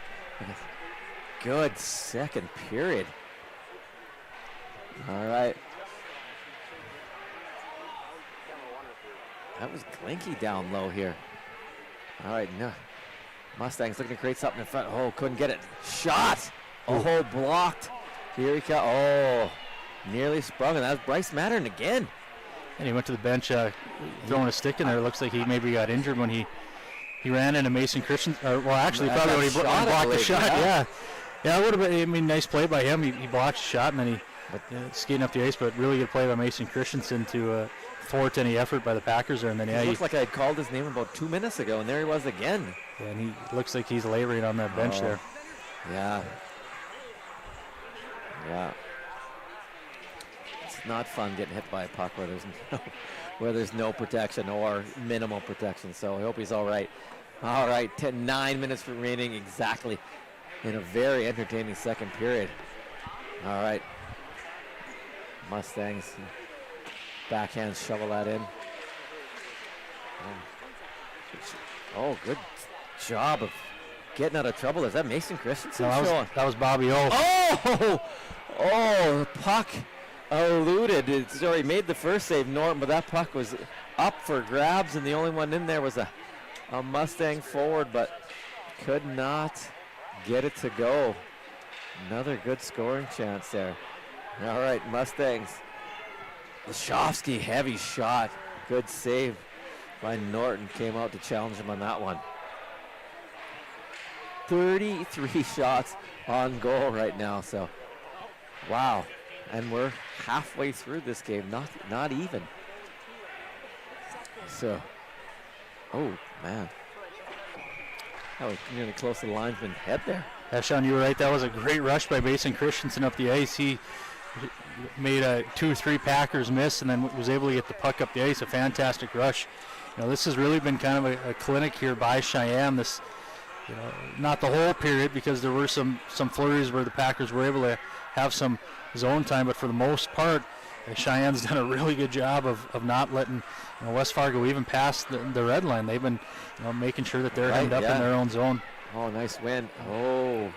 Good second period. All right. That was Glenke down low here. All right, no. Mustangs looking to create something in front. Oh, couldn't get it. Shot! Oh, blocked. Here he comes. Oh, nearly sprung, and that was Bryce Mattern again. And he went to the bench throwing a stick in there. It looks like he maybe got injured when he ran into Mason Christian. Well, actually, probably when he blocked the shot. Yeah, it would have been, nice play by him. He blocked the shot, and then skating up the ice, but really good play by Mason Christensen to thwart any effort by the Packers there. And then, it looks like I had called his name about 2 minutes ago, and there he was again. Yeah, and he looks like he's laboring on that bench there. Yeah. Yeah. It's not fun getting hit by a puck where there's no protection or minimal protection. So I hope he's all right. All right, 9 minutes remaining exactly in a very entertaining second period. All right. Mustangs backhand shovel that in. Oh, good job of getting out of trouble. Is that Mason Christensen? No, that was Bobby O. Oh, the puck eluded. It's already made the first save, Norton, but that puck was up for grabs, and the only one in there was a Mustang forward, but could not get it to go. Another good scoring chance there. All right, Mustangs. Lashovsky, heavy shot. Good save by Norton. Came out to challenge him on that one. 33 shots on goal right now, so wow. And we're halfway through this game, not even. So, oh man. That was nearly close to the linesman's head there. Yeah, Sean, you were right. That was a great rush by Mason Christensen up the ice. He made 2-3 Packers miss and then was able to get the puck up the ice. A fantastic rush. You know, this has really been kind of a clinic here by Cheyenne. This, you know, not the whole period because there were some flurries where the Packers were able to have some zone time, but for the most part, Cheyenne's done a really good job of not letting West Fargo even pass the red line. They've been making sure that they're hemmed up in their own zone. Oh, nice win. Oh.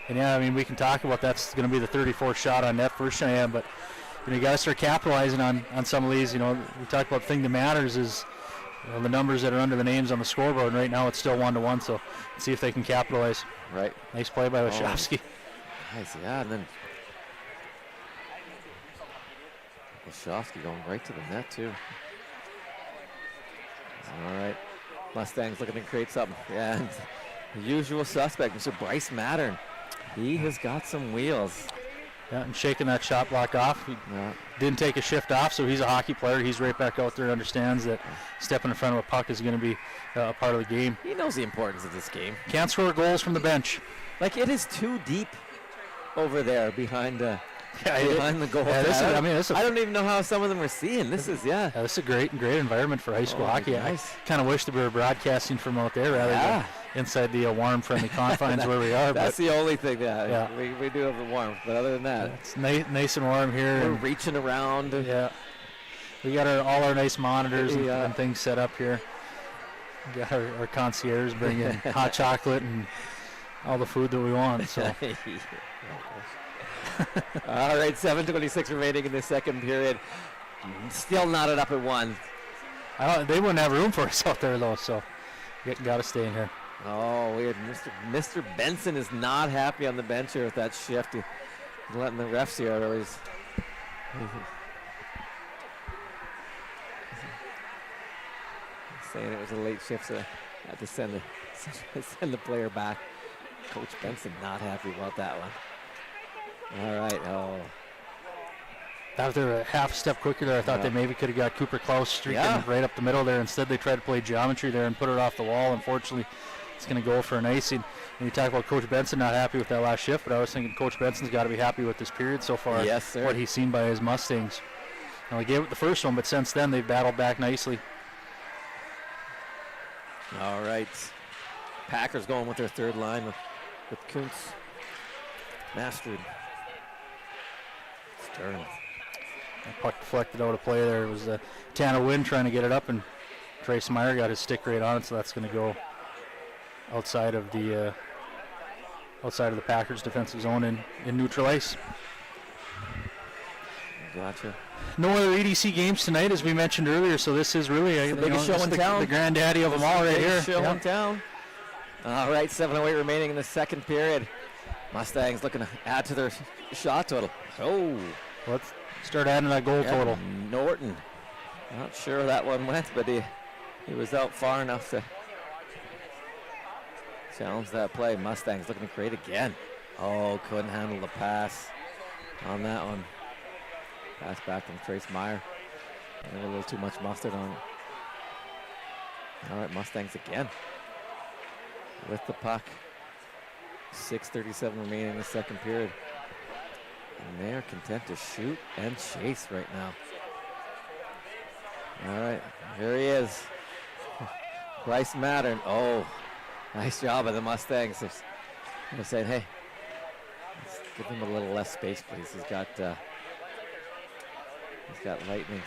And yeah, I mean, we can talk about that's going to be the 34th shot on net for Cheyenne, but you got to start capitalizing on some of these. We talked about the thing that matters is the numbers that are under the names on the scoreboard. And right now it's still 1-1, so let's see if they can capitalize. Right. Nice play by Lashovsky. Nice, yeah, and then Lashovsky going right to the net too. All right, Mustangs looking to create something. Yeah, and the usual suspect, Mr. Bryce Mattern. He has got some wheels. Yeah, and shaking that shot block off. He didn't take a shift off, so he's a hockey player. He's right back out there and understands that stepping in front of a puck is going to be a part of the game. He knows the importance of this game. Can't score goals from the bench. Like, it is too deep over there behind the goal. Yeah, I don't even know how some of them are seeing. This is this is a great environment for high school hockey. Nice. I kind of wish that we were broadcasting from out there rather than inside the warm, friendly confines where we are. That's the only thing. We do have the warmth, but other than that, it's nice and warm here. We're reaching around. Yeah, we got all our nice monitors and things set up here. We got our concierge bringing hot chocolate and all the food that we want. So. All right, 7:26 remaining in the second period. Still knotted up at 1. They wouldn't have room for us out there though, so got to stay in here. Oh, weird. Mr. Benson is not happy on the bench here with that shift. He's letting the refs here always. Saying it was a late shift, so I had to send the player back. Coach Benson not happy about that one. All right. Oh. After a half step quicker there, I thought they maybe could have got Cooper Klaus streaking right up the middle there. Instead, they tried to play geometry there and put it off the wall. Unfortunately, it's going to go for an icing. And you talk about Coach Benson not happy with that last shift, but I was thinking Coach Benson's got to be happy with this period so far. Yes, sir. What he's seen by his Mustangs. Now, he gave it the first one, but since then they've battled back nicely. All right. Packers going with their third line with Kuntz, Mastrid, Stern. That puck deflected out of play there. It was Tanner Wynn trying to get it up, and Trace Meyer got his stick right on it, so that's going to go outside of the Packers' defensive zone in neutral ice. Gotcha. No other EDC games tonight, as we mentioned earlier, so this is really the biggest show in town. The granddaddy of them all right here. Show in town. All right, 7:08 remaining in the second period. Mustangs looking to add to their shot total. Oh. Let's start adding that goal total. Norton. Not sure where that one went, but he was out far enough to challenge that play. Mustangs looking to create again. Oh, couldn't handle the pass on that one. Pass back from Trace Meyer. A little too much mustard on it. All right, Mustangs again with the puck. 6:37 remaining in the second period. And they are content to shoot and chase right now. All right, here he is. Bryce Mattern. Oh, nice job of the Mustangs. They're saying, hey, let's give him a little less space, please. He's got lightning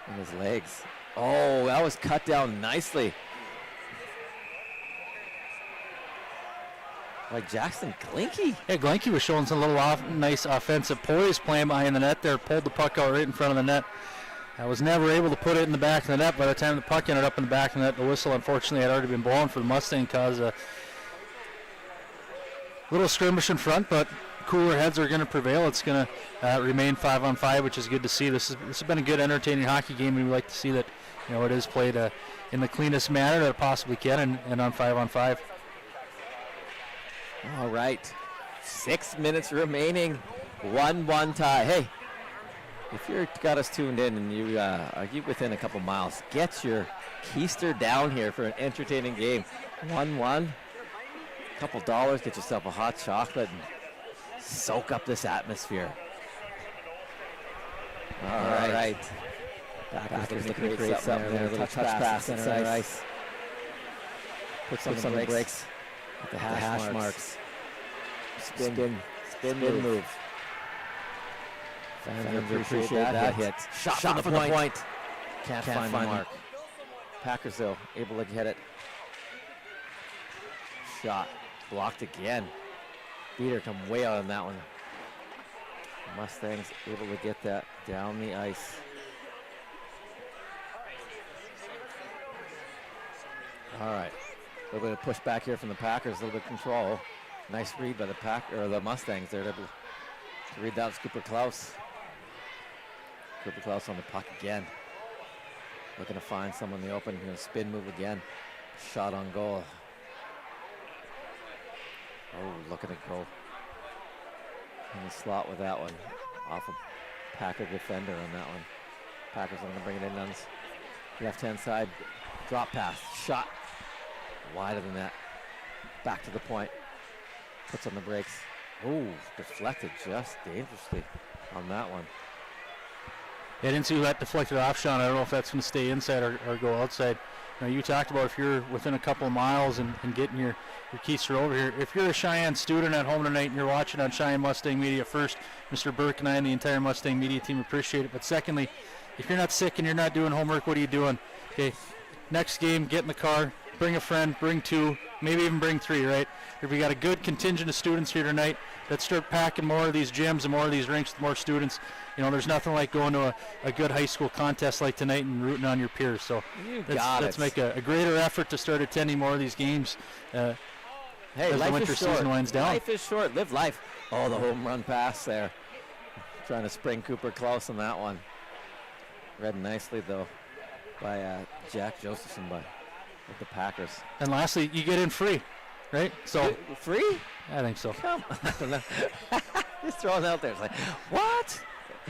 in his legs. Oh, that was cut down nicely by Jackson Glinke. Yeah, Glenke was showing some little nice offensive poise playing behind the net there, pulled the puck out right in front of the net. I was never able to put it in the back of the net. By the time the puck ended up in the back of the net, the whistle unfortunately had already been blown for the Mustang, cause a little skirmish in front, but cooler heads are going to prevail. It's going to remain 5-on-5, which is good to see. This has been a good, entertaining hockey game, and we like to see that it is played in the cleanest manner that it possibly can, and on 5-on-5. All right, 6 minutes remaining, 1-1 tie. Hey, if you've got us tuned in and you are within a couple miles, get your keister down here for an entertaining game. 1-1, couple dollars, get yourself a hot chocolate and soak up this atmosphere. All right. Packers looking to create something there, a little touch pass center ice. Put some on the brakes with the hash marks. Spin move. Fans appreciate that hit. Shot from the point. Can't find the mark. Packers, though, able to get it. Shot. Blocked again. Beater come way out on that one. Mustangs able to get that down the ice. All right. A little bit of push back here from the Packers. A little bit of control. Nice read by the Mustangs there to read that. Cooper Klaus. Cooper Klaus on the puck again. Looking to find someone in the open. Spin move again. Shot on goal. Oh, looking to go in the slot with that one. Off a Packer defender on that one. Packers are going to bring it in on his left-hand side. Drop pass. Shot. Wider than that. Back to the point. Puts on the brakes. Oh, deflected just dangerously on that one. Yeah, I didn't see that deflected off, Sean. I don't know if that's going to stay inside or go outside. You talked about if you're within a couple of miles and getting your keister over here. If you're a Cheyenne student at home tonight and you're watching on Cheyenne Mustang Media, first, Mr. Burke and I and the entire Mustang Media team appreciate it. But secondly, if you're not sick and you're not doing homework, what are you doing? Okay, next game, get in the car, bring a friend, bring two, maybe even bring three, right? If we got a good contingent of students here tonight, let's start packing more of these gyms and more of these rinks with more students. There's nothing like going to a good high school contest like tonight and rooting on your peers. So let's make a greater effort to start attending more of these games hey, as the winter season winds down. Life is short. Live life. Oh, the home run pass there. Trying to spring Cooper Klaus on that one. Read nicely, though, by Jack Josephson with the Packers. And lastly, you get in free, right? So free? I think so. Come on. Just throwing it out there. It's like, what?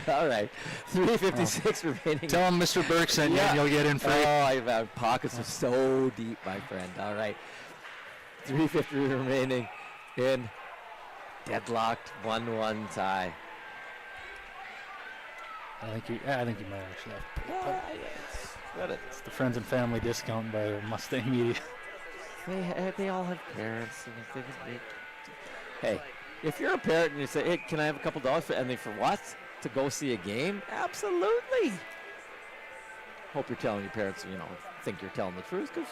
All right. 3:56 remaining. Tell him Mr. Burke sent you and you'll get in free. Oh, pockets are so deep, my friend. All right. 3:50 remaining in deadlocked 1-1 tie. I think you might actually have to pay. It's the friends and family discount by Mustang Media. They all have parents. Hey, if you're a parent and you say, hey, can I have a couple dollars for what? To go see a game? Absolutely. Hope you're telling your parents, think you're telling the truth. Cause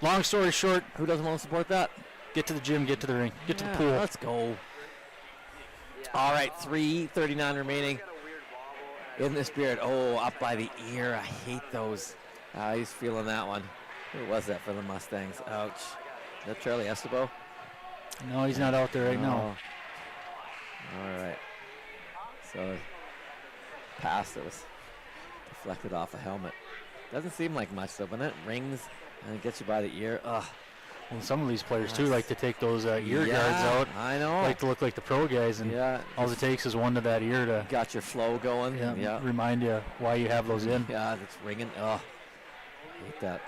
long story short, who doesn't want to support that? Get to the gym, get to the rink, get to the pool. Let's go. All right, 3:39 remaining in this period. Oh, up by the ear. I hate those. He's feeling that one. Who was that for the Mustangs? Ouch. Is that Charlie Estebo? No, he's not out there right now. All right. So, pass that was deflected off a helmet. Doesn't seem like much, though, but it rings and it gets you by the ear. Ugh. Well, some of these players, too, like to take those ear guards out. I know. Like to look like the pro guys, and all it takes is one to that ear to... Got your flow going. Remind you why you have those in. Yeah, it's ringing. Ugh. Hate that.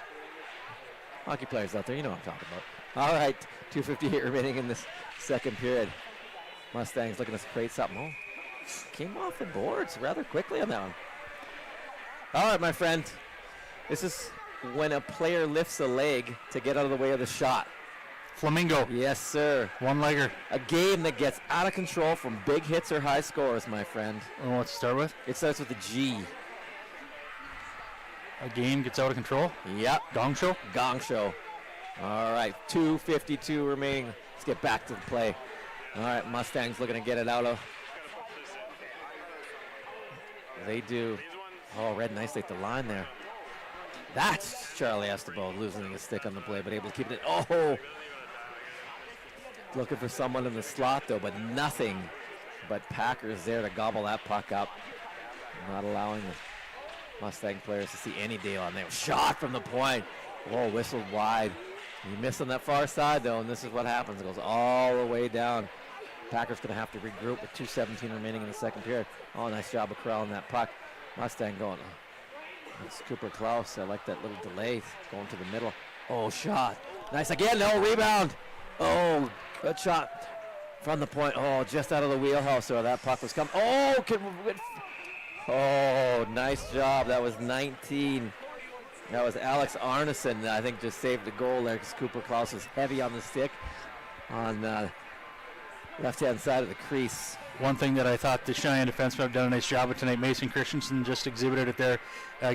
Hockey players out there, you know what I'm talking about. All right, 2:58 remaining in this second period. Mustangs looking to create something. Oh, came off the boards rather quickly on that one. All right, my friend. This is when a player lifts a leg to get out of the way of the shot. Flamingo. Yes, sir. One-legger. A game that gets out of control from big hits or high scores, my friend. And what's it start with? It starts with a G. A game gets out of control? Yep. Gong show? Gong show. All right, 2:52 remaining. Let's get back to the play. All right, Mustangs looking to get it out of. They do. Oh, read nicely at the line there. That's Charlie Estebo losing his stick on the play, but able to keep it. Oh! Looking for someone in the slot, though, but nothing but Packers there to gobble that puck up. Not allowing the Mustang players to see any deal on there. Shot from the point. Oh, whistled wide. You miss on that far side, though, and this is what happens. It goes all the way down. Packers going to have to regroup with 2:17 remaining in the second period. Oh, nice job of corralling that puck. Mustang going. That's Cooper Klaus. I like that little delay going to the middle. Oh, shot. Nice again. No, rebound. Oh, good shot from the point. Oh, just out of the wheelhouse. So that puck was coming. Oh, nice job. That was 19. That was Alex Arneson, I think, just saved the goal there because Cooper Klaus was heavy on the stick on the left-hand side of the crease. One thing that I thought the Cheyenne defensemen have done a nice job of tonight, Mason Christensen just exhibited it there,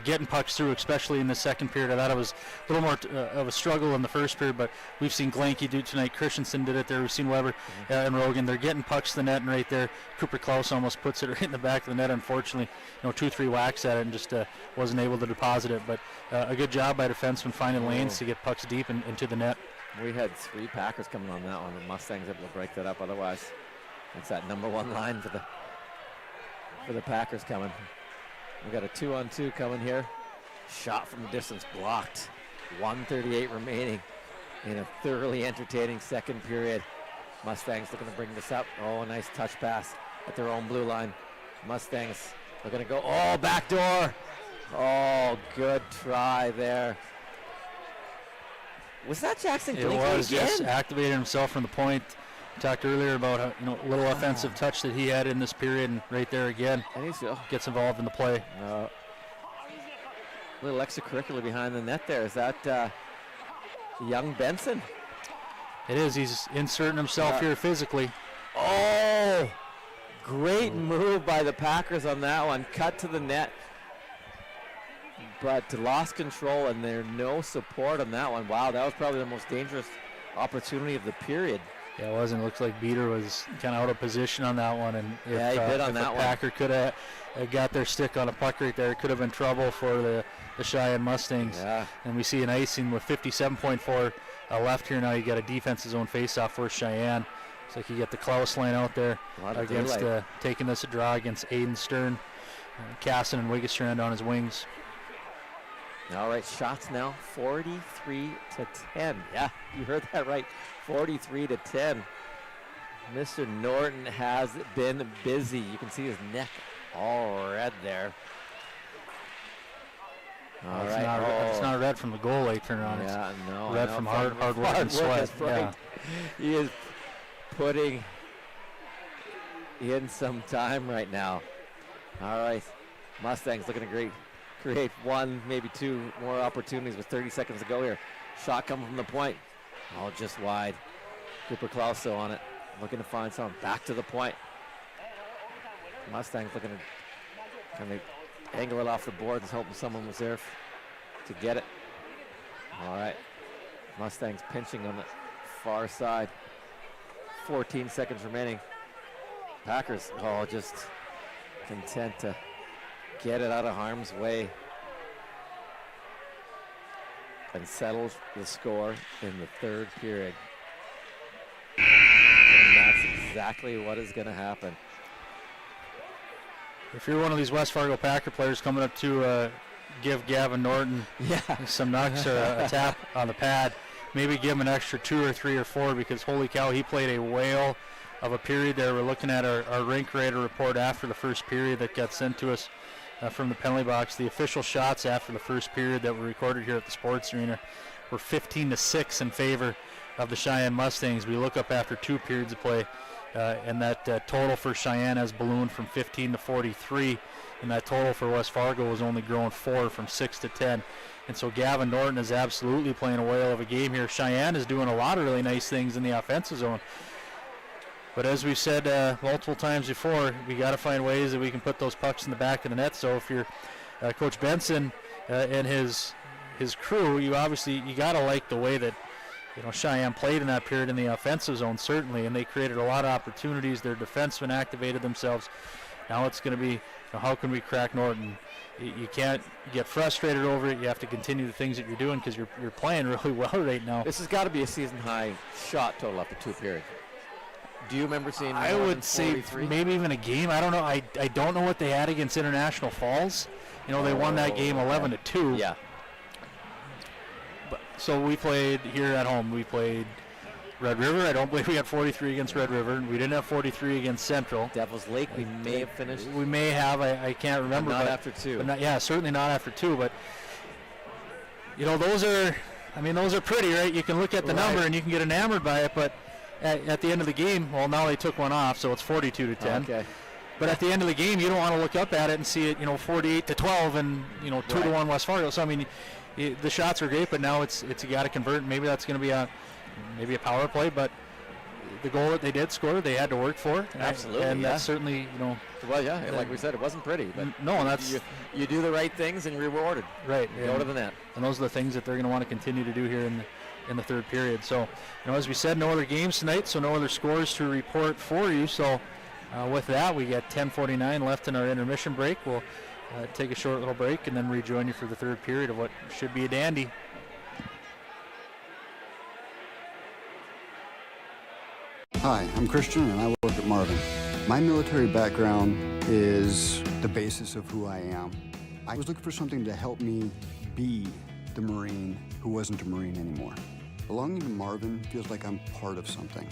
getting pucks through, especially in the second period. I thought it was a little more of a struggle in the first period, but we've seen Glanke do it tonight. Christensen did it there. We've seen Weber and Rogan. They're getting pucks to the net, and right there, Cooper Klaus almost puts it right in the back of the net. Unfortunately, 2-3 whacks at it and just wasn't able to deposit it. But a good job by defensemen finding lanes to get pucks deep into the net. We had 3 Packers coming on that one. The Mustangs able to break that up. Otherwise, that's that number 1 line for the Packers coming. We got a 2-on-2 coming here. Shot from distance blocked. 1:38 remaining in a thoroughly entertaining second period. Mustangs looking to bring this up. Oh, a nice touch pass at their own blue line. Mustangs are going to go. Oh, back door. Oh, good try there. Was that Jackson Glinke again? It was, yes. Activated himself from the point. Talked earlier about a little offensive touch that he had in this period, and right there again, gets involved in the play. A little extracurricular behind the net there. Is that young Benson? It is. He's inserting himself here physically. Oh, great move by the Packers on that one. Cut to the net, but lost control, and there's no support on that one. Wow, that was probably the most dangerous opportunity of the period. Yeah, it wasn't. It looks like Beater was kind of out of position on that one, and he bit on that one. Packer could have got their stick on a puck right there, it could have been trouble for the Cheyenne Mustangs. Yeah. And we see an icing with 57.4 left here now. You got a defense's own face-off for Cheyenne. Looks like you get the Klaus line out there against taking this a draw against Aiden Stern, Casson and Wiggestrand on his wings. All right, shots now 43-10. Yeah, you heard that right. 43-10. Mr. Norton has been busy. You can see his neck all red there. All right. It's not red from the goal late turnaround. Yeah, it's red from hard work and sweat. Yeah. He is putting in some time right now. All right. Mustangs looking to create one, maybe 2 more opportunities with 30 seconds to go here. Shot coming from the point. Oh, just wide. Cooper Klaus on it. Looking to find someone. Back to the point. Mustangs looking to kind of angle it off the boards, hoping someone was there to get it. All right. Mustangs pinching on the far side. 14 seconds remaining. Packers, just content to get it out of harm's way and settles the score in the third period. And that's exactly what is going to happen. If you're one of these West Fargo Packer players coming up to give Gavin Norton some knocks or a tap on the pad, maybe give him an extra 2 or 3 or 4, because holy cow, he played a whale of a period there. We're looking at our rink rater report after the first period that got sent to us from the penalty box. The official shots after the first period that were recorded here at the Sports Arena were 15-6 in favor of the Cheyenne Mustangs. We look up after 2 periods of play, and that total for Cheyenne has ballooned from 15 to 43, and that total for West Fargo has only grown 4 from 6 to 10. And so Gavin Norton is absolutely playing a whale of a game here. Cheyenne is doing a lot of really nice things in the offensive zone. But as we've said multiple times before, we got to find ways that we can put those pucks in the back of the net. So if you're Coach Benson and his crew, you got to like the way that Cheyenne played in that period in the offensive zone, certainly, and they created a lot of opportunities. Their defensemen activated themselves. Now it's going to be, how can we crack Norton? You can't get frustrated over it. You have to continue the things that you're doing because you're playing really well right now. This has got to be a season-high shot total after 2 periods. Do you remember seeing I would say maybe even a game. I don't know. I don't know what they had against International Falls. They won that game 11-2. Yeah. So we played here at home. We played Red River. I don't believe we had 43 against Red River. We didn't have 43 against Central. Devil's Lake, we may have finished. We may have. I can't remember. Not after 2. But certainly not after 2. But, those are pretty, right? You can look at the number and you can get enamored by it. But at the end of the game, well, now they took one off, so it's 42-10. Okay. But at the end of the game, you don't want to look up at it and see it, 48-12 and, 2-1 West Fargo. So, the shots are great, but now it's you got to convert. Maybe that's going to be a power play, but the goal that they did score, they had to work for. Absolutely, and that's certainly, Well, yeah, like we said, it wasn't pretty, but no, and that's you do the right things and you're rewarded. Right. Go to the net. And those are the things that they're going to want to continue to do here in the third period. So, as we said, no other games tonight, so no other scores to report for you. So, with that, we got 10:49 left in our intermission break. We'll take a short little break and then rejoin you for the third period of what should be a dandy. Hi, I'm Christian and I work at Marvin. My military background is the basis of who I am. I was looking for something to help me be the Marine who wasn't a Marine anymore. Belonging to Marvin feels like I'm part of something.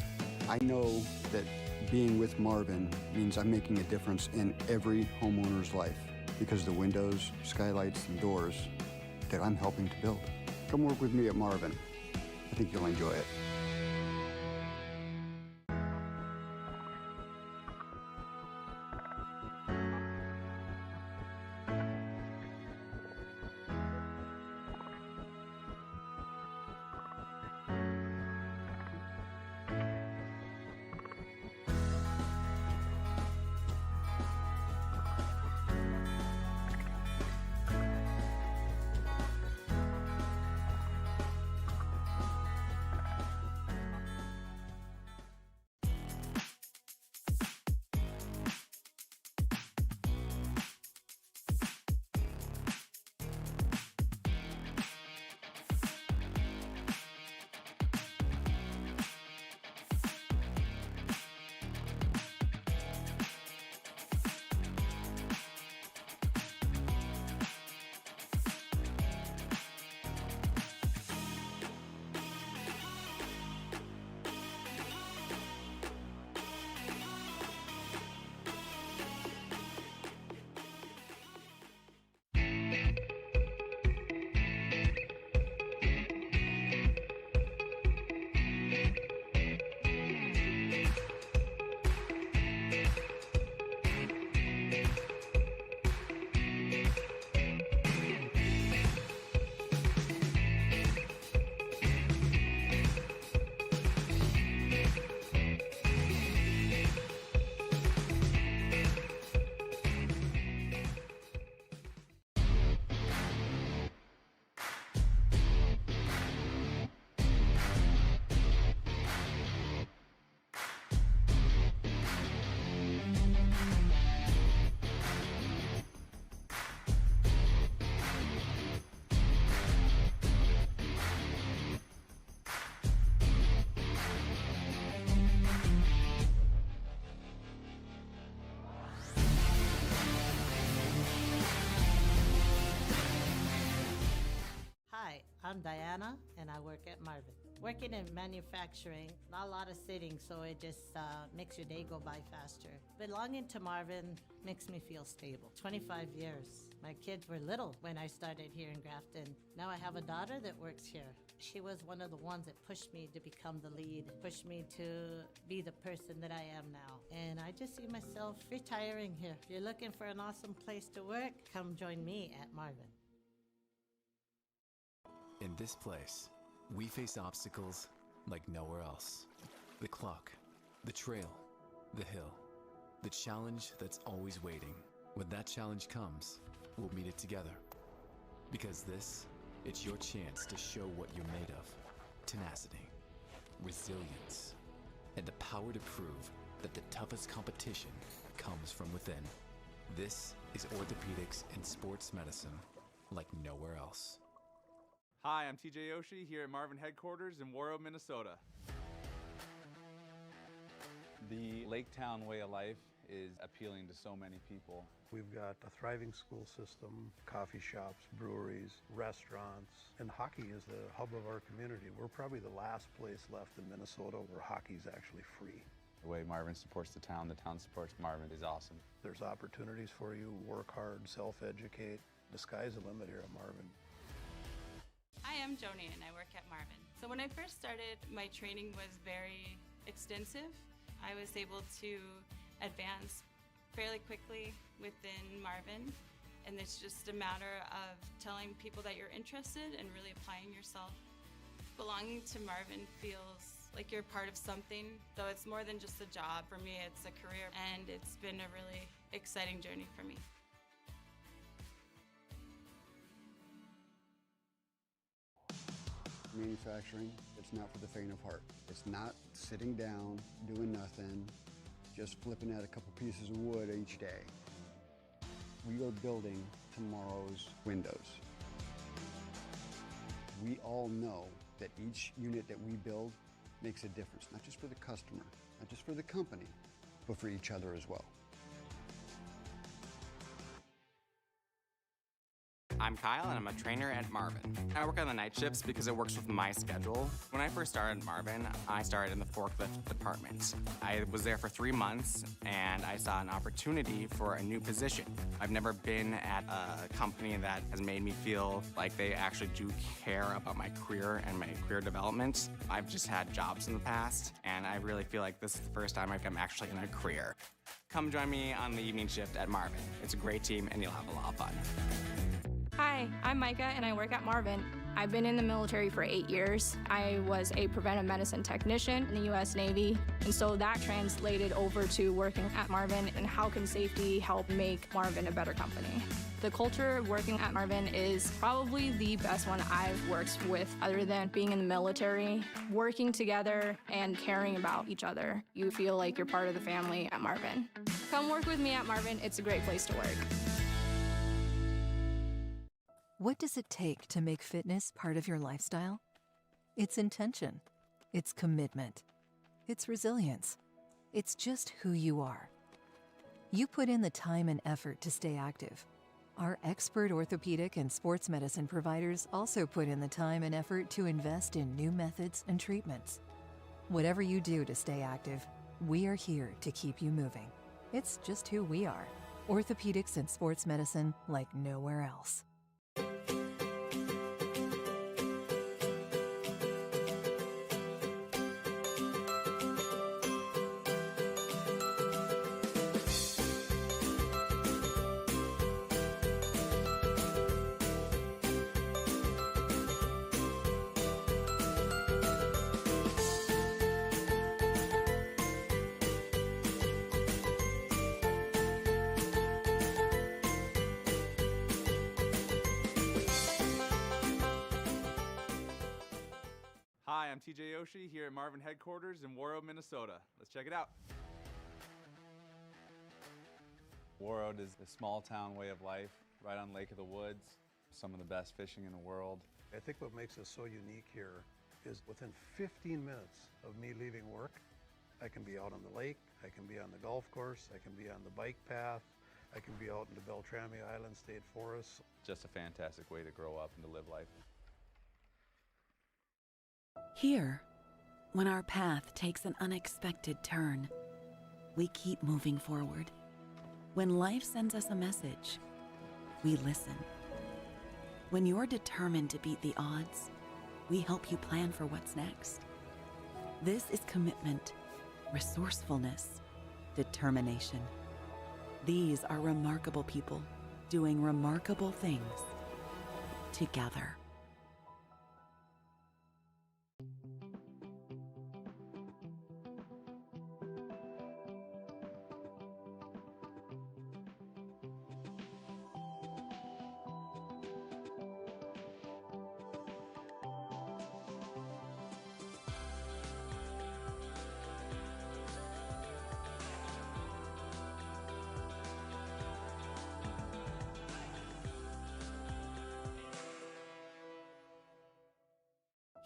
I know that being with Marvin means I'm making a difference in every homeowner's life because the windows, skylights, and doors that I'm helping to build. Come work with me at Marvin. I think you'll enjoy it. I'm Diana, and I work at Marvin. Working in manufacturing, not a lot of sitting, so it just makes your day go by faster. Belonging to Marvin makes me feel stable. 25 years. My kids were little when I started here in Grafton. Now I have a daughter that works here. She was one of the ones that pushed me to become the lead, pushed me to be the person that I am now. And I just see myself retiring here. If you're looking for an awesome place to work, come join me at Marvin. In this place, we face obstacles like nowhere else. The clock, the trail, the hill, the challenge that's always waiting. When that challenge comes, we'll meet it together. Because it's your chance to show what you're made of. Tenacity, resilience, and the power to prove that the toughest competition comes from within. This is orthopedics and sports medicine like nowhere else. Hi, I'm TJ Yoshi here at Marvin headquarters in Warroad, Minnesota. The Lake Town way of life is appealing to so many people. We've got a thriving school system, coffee shops, breweries, restaurants, and hockey is the hub of our community. We're probably the last place left in Minnesota where hockey is actually free. The way Marvin supports the town supports Marvin is awesome. There's opportunities for you, work hard, self-educate. The sky's the limit here at Marvin. I am Joni and I work at Marvin. So when I first started, my training was very extensive. I was able to advance fairly quickly within Marvin, and it's just a matter of telling people that you're interested and really applying yourself. Belonging to Marvin feels like you're part of something, though it's more than just a job. For me, it's a career, and it's been a really exciting journey for me. Manufacturing, it's not for the faint of heart. It's not sitting down, doing nothing, just flipping at a couple pieces of wood each day. We are building tomorrow's windows. We all know that each unit that we build makes a difference, not just for the customer, not just for the company, but for each other as well. I'm Kyle, and I'm a trainer at Marvin. I work on the night shifts because it works with my schedule. When I first started at Marvin, I started in the forklift department. I was there for 3 months, and I saw an opportunity for a new position. I've never been at a company that has made me feel like they actually do care about my career and my career development. I've just had jobs in the past, and I really feel like this is the first time I'm actually in a career. Come join me on the evening shift at Marvin. It's a great team, and you'll have a lot of fun. Hi, I'm Micah and I work at Marvin. I've been in the military for 8 years. I was a preventive medicine technician in the U.S. Navy, and so that translated over to working at Marvin and how can safety help make Marvin a better company. The culture working at Marvin is probably the best one I've worked with other than being in the military. Working together and caring about each other. You feel like you're part of the family at Marvin. Come work with me at Marvin. It's a great place to work. What does it take to make fitness part of your lifestyle? It's intention. It's commitment. It's resilience. It's just who you are. You put in the time and effort to stay active. Our expert orthopedic and sports medicine providers also put in the time and effort to invest in new methods and treatments. Whatever you do to stay active, we are here to keep you moving. It's just who we are. Orthopedics and sports medicine like nowhere else. Hi, I'm TJ Yoshi here at Marvin headquarters in Warroad, Minnesota. Let's check it out. Warroad is a small town way of life, right on Lake of the Woods. Some of the best fishing in the world. I think what makes us so unique here is within 15 minutes of me leaving work, I can be out on the lake, I can be on the golf course, I can be on the bike path, I can be out in the Beltrami Island State Forest. Just a fantastic way to grow up and to live life. Here, when our path takes an unexpected turn, we keep moving forward. When life sends us a message, we listen. When you're determined to beat the odds, we help you plan for what's next. This is commitment, resourcefulness, determination. These are remarkable people doing remarkable things together.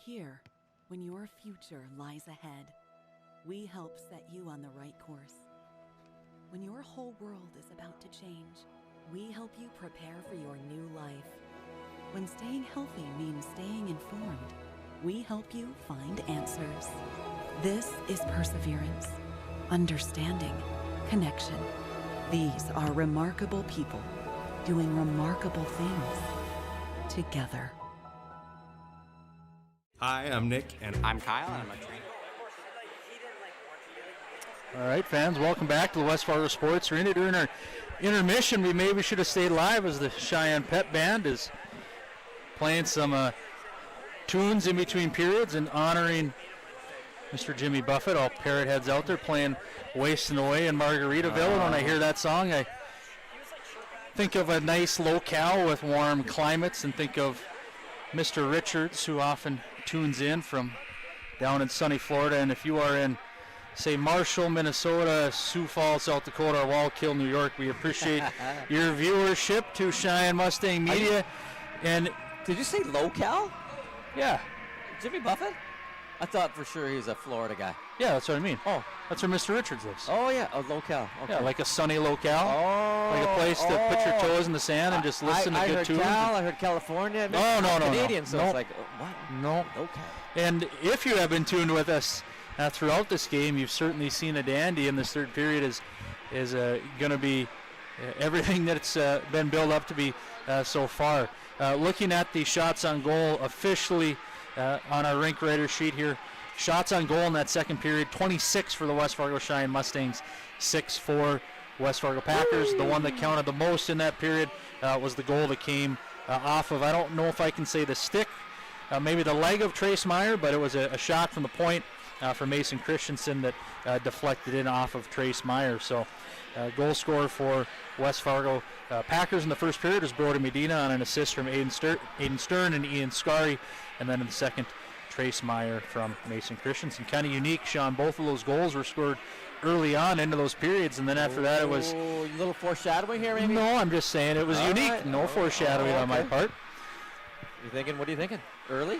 Here, when your future lies ahead, we help set you on the right course. When your whole world is about to change, we help you prepare for your new life. When staying healthy means staying informed, we help you find answers. This is perseverance, understanding, connection. These are remarkable people doing remarkable things together. Hi, I'm Nick, and I'm Kyle, and I'm a trainer. All right, fans, welcome back to the West Fargo Sports Arena. During our intermission, we maybe should have stayed live as the Cheyenne Pep Band is playing some tunes in between periods and honoring Mr. Jimmy Buffett. All parrot heads out there playing Wasting Away in Margaritaville. And when I hear that song, I think of a nice locale with warm climates and think of Mr. Richards, who often tunes in from down in sunny Florida. And if you are in, say, Marshall, Minnesota, Sioux Falls, South Dakota, or Wallkill, New York, we appreciate your viewership to Cheyenne Mustang Media. And did you say locale? Yeah. Jimmy Buffett? I thought for sure he was a Florida guy. Yeah, that's what I mean. Oh. That's where Mr. Richards lives. Oh, yeah, a locale. Okay. Yeah, like a sunny locale. Oh. Like a place to put your toes in the sand and just listen to good tunes. I heard California. No. Canadian, so it's like, what? No. Okay. And if you have been tuned with us throughout this game, you've certainly seen a dandy in this third period is going to be everything that it's been built up to be so far. Looking at the shots on goal officially on our rink writer sheet here, shots on goal in that second period, 26 for the West Fargo Cheyenne Mustangs, 6 for West Fargo Packers. The one that counted the most in that period was the goal that came off of, I don't know if I can say the stick, maybe the leg of Trace Meyer, but it was a shot from the point for Mason Christensen that deflected in off of Trace Meyer. So goal scorer for West Fargo Packers in the first period was Brody Medina on an assist from Aiden Stern and Ian Scarry. And then in the second, Trace Meyer from Mason Christensen. Kind of unique, Sean. Both of those goals were scored early on into those periods, and then after that it was... A little foreshadowing here, maybe? No, I'm just saying it was unique. Right. No foreshadowing on my part. What are you thinking? Early?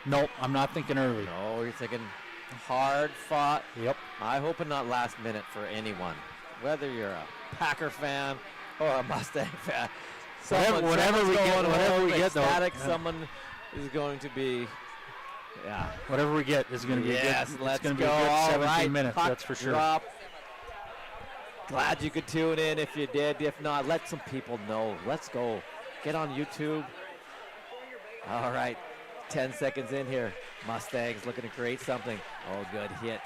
Nope, I'm not thinking early. No, you're thinking hard fought. Yep. I hope and not last minute for anyone, whether you're a Packer fan or a Mustang fan. Whatever we get, though. Someone is going to be, whatever we get is going to be good. It's going to be a good 17 minutes, that's for sure. Drop. Glad you could tune in if you did. If not, let some people know. Let's go. Get on YouTube. All right, 10 seconds in here. Mustangs looking to create something. Oh, good hit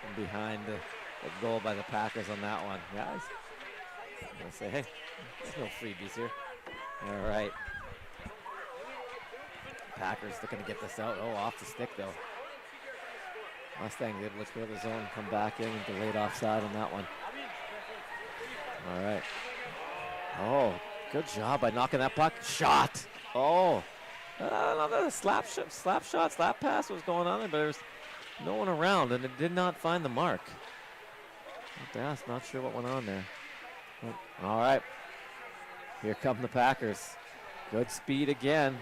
from behind the goal by the Packers on that one. Guys, I'm going to say, hey, there's no freebies here. All right. Packers looking to get this out. Oh, off the stick, though. Mustang able to clear the zone, come back in and delayed offside on that one. All right. Oh, good job by knocking that puck. Shot. Oh. Another slap pass was going on there, but there was no one around, and it did not find the mark. Not sure what went on there. All right. Here come the Packers. Good speed again.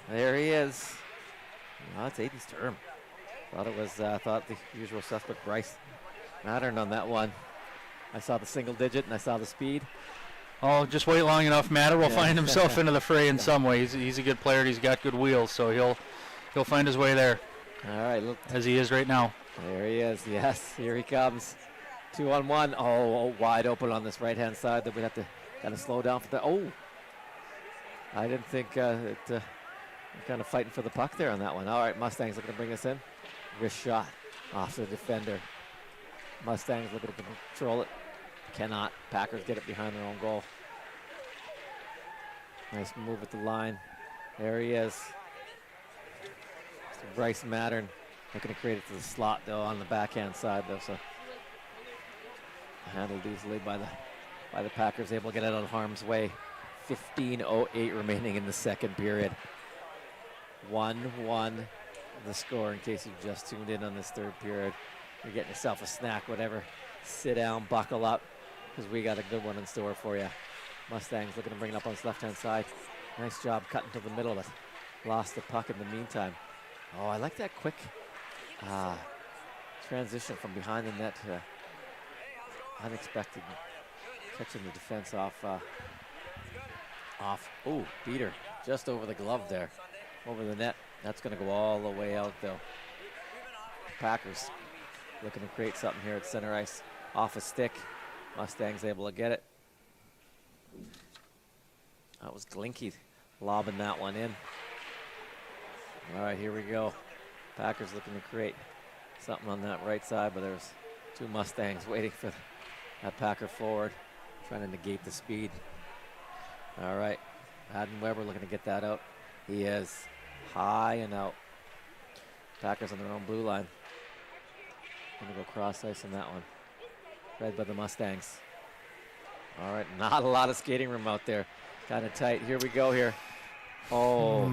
There he is. Oh, it's Aiden's term. Thought the usual suspect Bryce Mattern on that one. I saw the single digit and I saw the speed. Oh, just wait long enough. Matter will find himself into the fray in some way. He's a good player. And he's got good wheels, so he'll find his way there. All right, look, as he is right now. There he is. Yes, here he comes. 2-on-1. Oh, wide open on this right-hand side. That we have to kind of slow down for that. Oh, I didn't think it Kind of fighting for the puck there on that one. All right, Mustangs looking to bring us in. Wrist shot off the defender. Mustangs looking to control it. Cannot. Packers get it behind their own goal. Nice move at the line. There he is. So Bryce Mattern looking to create it to the slot though on the backhand side though. So handled easily by the Packers, able to get it out of harm's way. 15:08 remaining in the second period. 1-1 the score in case you just tuned in on this third period. You're getting yourself a snack, whatever. Sit down, buckle up, because we got a good one in store for you. Mustangs looking to bring it up on his left-hand side. Nice job cutting to the middle, but lost the puck in the meantime. Oh, I like that quick transition from behind the net to unexpected, catching the defense off. Oh, Peter, just over the glove there, over the net. That's going to go all the way out, though. Packers looking to create something here at center ice. Off a stick. Mustangs able to get it. That was Glinky lobbing that one in. All right, here we go. Packers looking to create something on that right side, but there's two Mustangs waiting for that Packer forward, trying to negate the speed. All right, Adam Weber looking to get that out. He is high and out. Packers on their own blue line. Gonna go cross ice on that one. Read by the Mustangs. All right, not a lot of skating room out there. Kind of tight. Here we go here. Oh.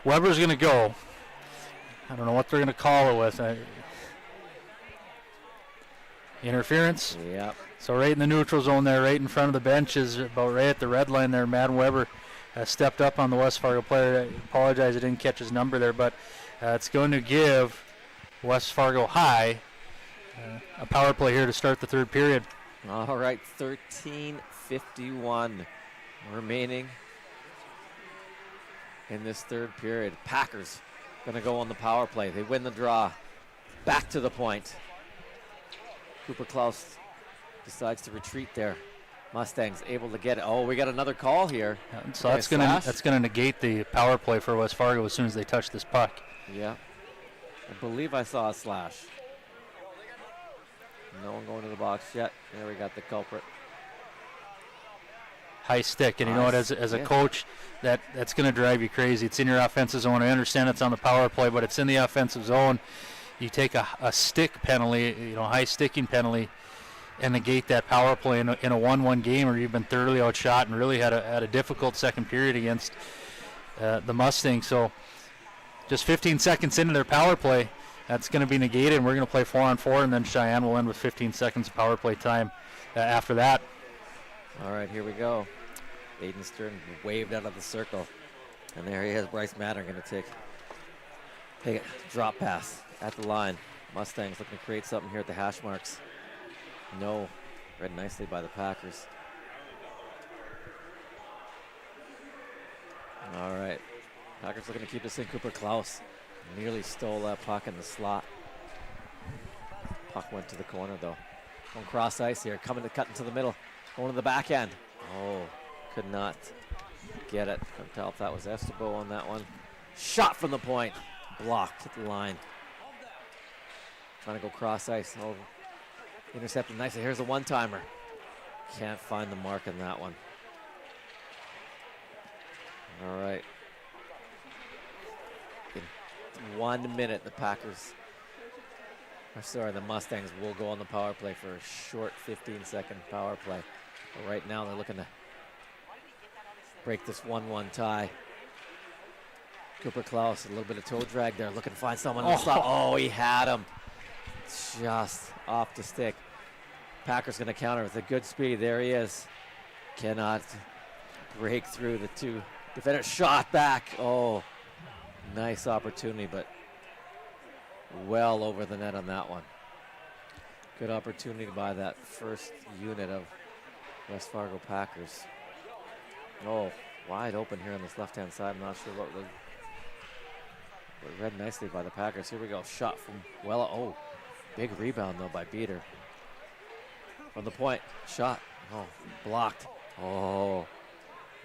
Weber's going to go. I don't know what they're going to call it with. Interference? Yep. So right in the neutral zone there, right in front of the bench is about right at the red line there. Madden Weber stepped up on the West Fargo player. I apologize I didn't catch his number there, but it's going to give West Fargo High a power play here to start the third period. All right, 13:51 remaining in this third period. Packers going to go on the power play. They win the draw. Back to the point. Cooper Klaus decides to retreat there. Mustangs able to get it. Oh, we got another call here. So that's gonna negate the power play for West Fargo as soon as they touch this puck. Yeah. I believe I saw a slash. No one going to the box yet. There we got the culprit. High stick, and you know what, as a coach, that's going to drive you crazy. It's in your offensive zone. I understand it's on the power play, but it's in the offensive zone. You take a stick penalty, high sticking penalty, and negate that power play in a 1-1 game, or you've been thoroughly outshot and really had a difficult second period against the Mustangs. So just 15 seconds into their power play, that's going to be negated, and we're going to play 4-on-4, and then Cheyenne will end with 15 seconds of power play time after that. All right, here we go. Aiden Stern waved out of the circle. And there he is, Bryce Matter going to take a drop pass at the line. Mustangs looking to create something here at the hash marks. No, read nicely by the Packers. All right, Packers looking to keep this in. Cooper Klaus nearly stole that puck in the slot. Puck went to the corner though. Going cross ice here, cutting to the middle, going to the backhand. Oh, could not get it. Couldn't tell if that was Estebo on that one. Shot from the point, blocked at the line. Trying to go cross ice. Oh, intercepted nicely. Here's a one-timer. Can't find the mark on that one. All right. In 1 minute, the Mustangs will go on the power play for a short 15-second power play. But right now, they're looking to break this 1-1 tie. Cooper Klaus, a little bit of toe drag there, looking to find someone in the slot. Oh, he had him. Just off the stick. Packers going to counter with a good speed. There he is. Cannot break through the two defenders. Shot back. Oh, nice opportunity, but well over the net on that one. Good opportunity by that first unit of West Fargo Packers. Oh, wide open here on this left-hand side. I'm not sure what was. But read nicely by the Packers. Here we go. Shot from Wella. Oh, big rebound though by Beater. From the point. Shot. Oh, blocked. Oh,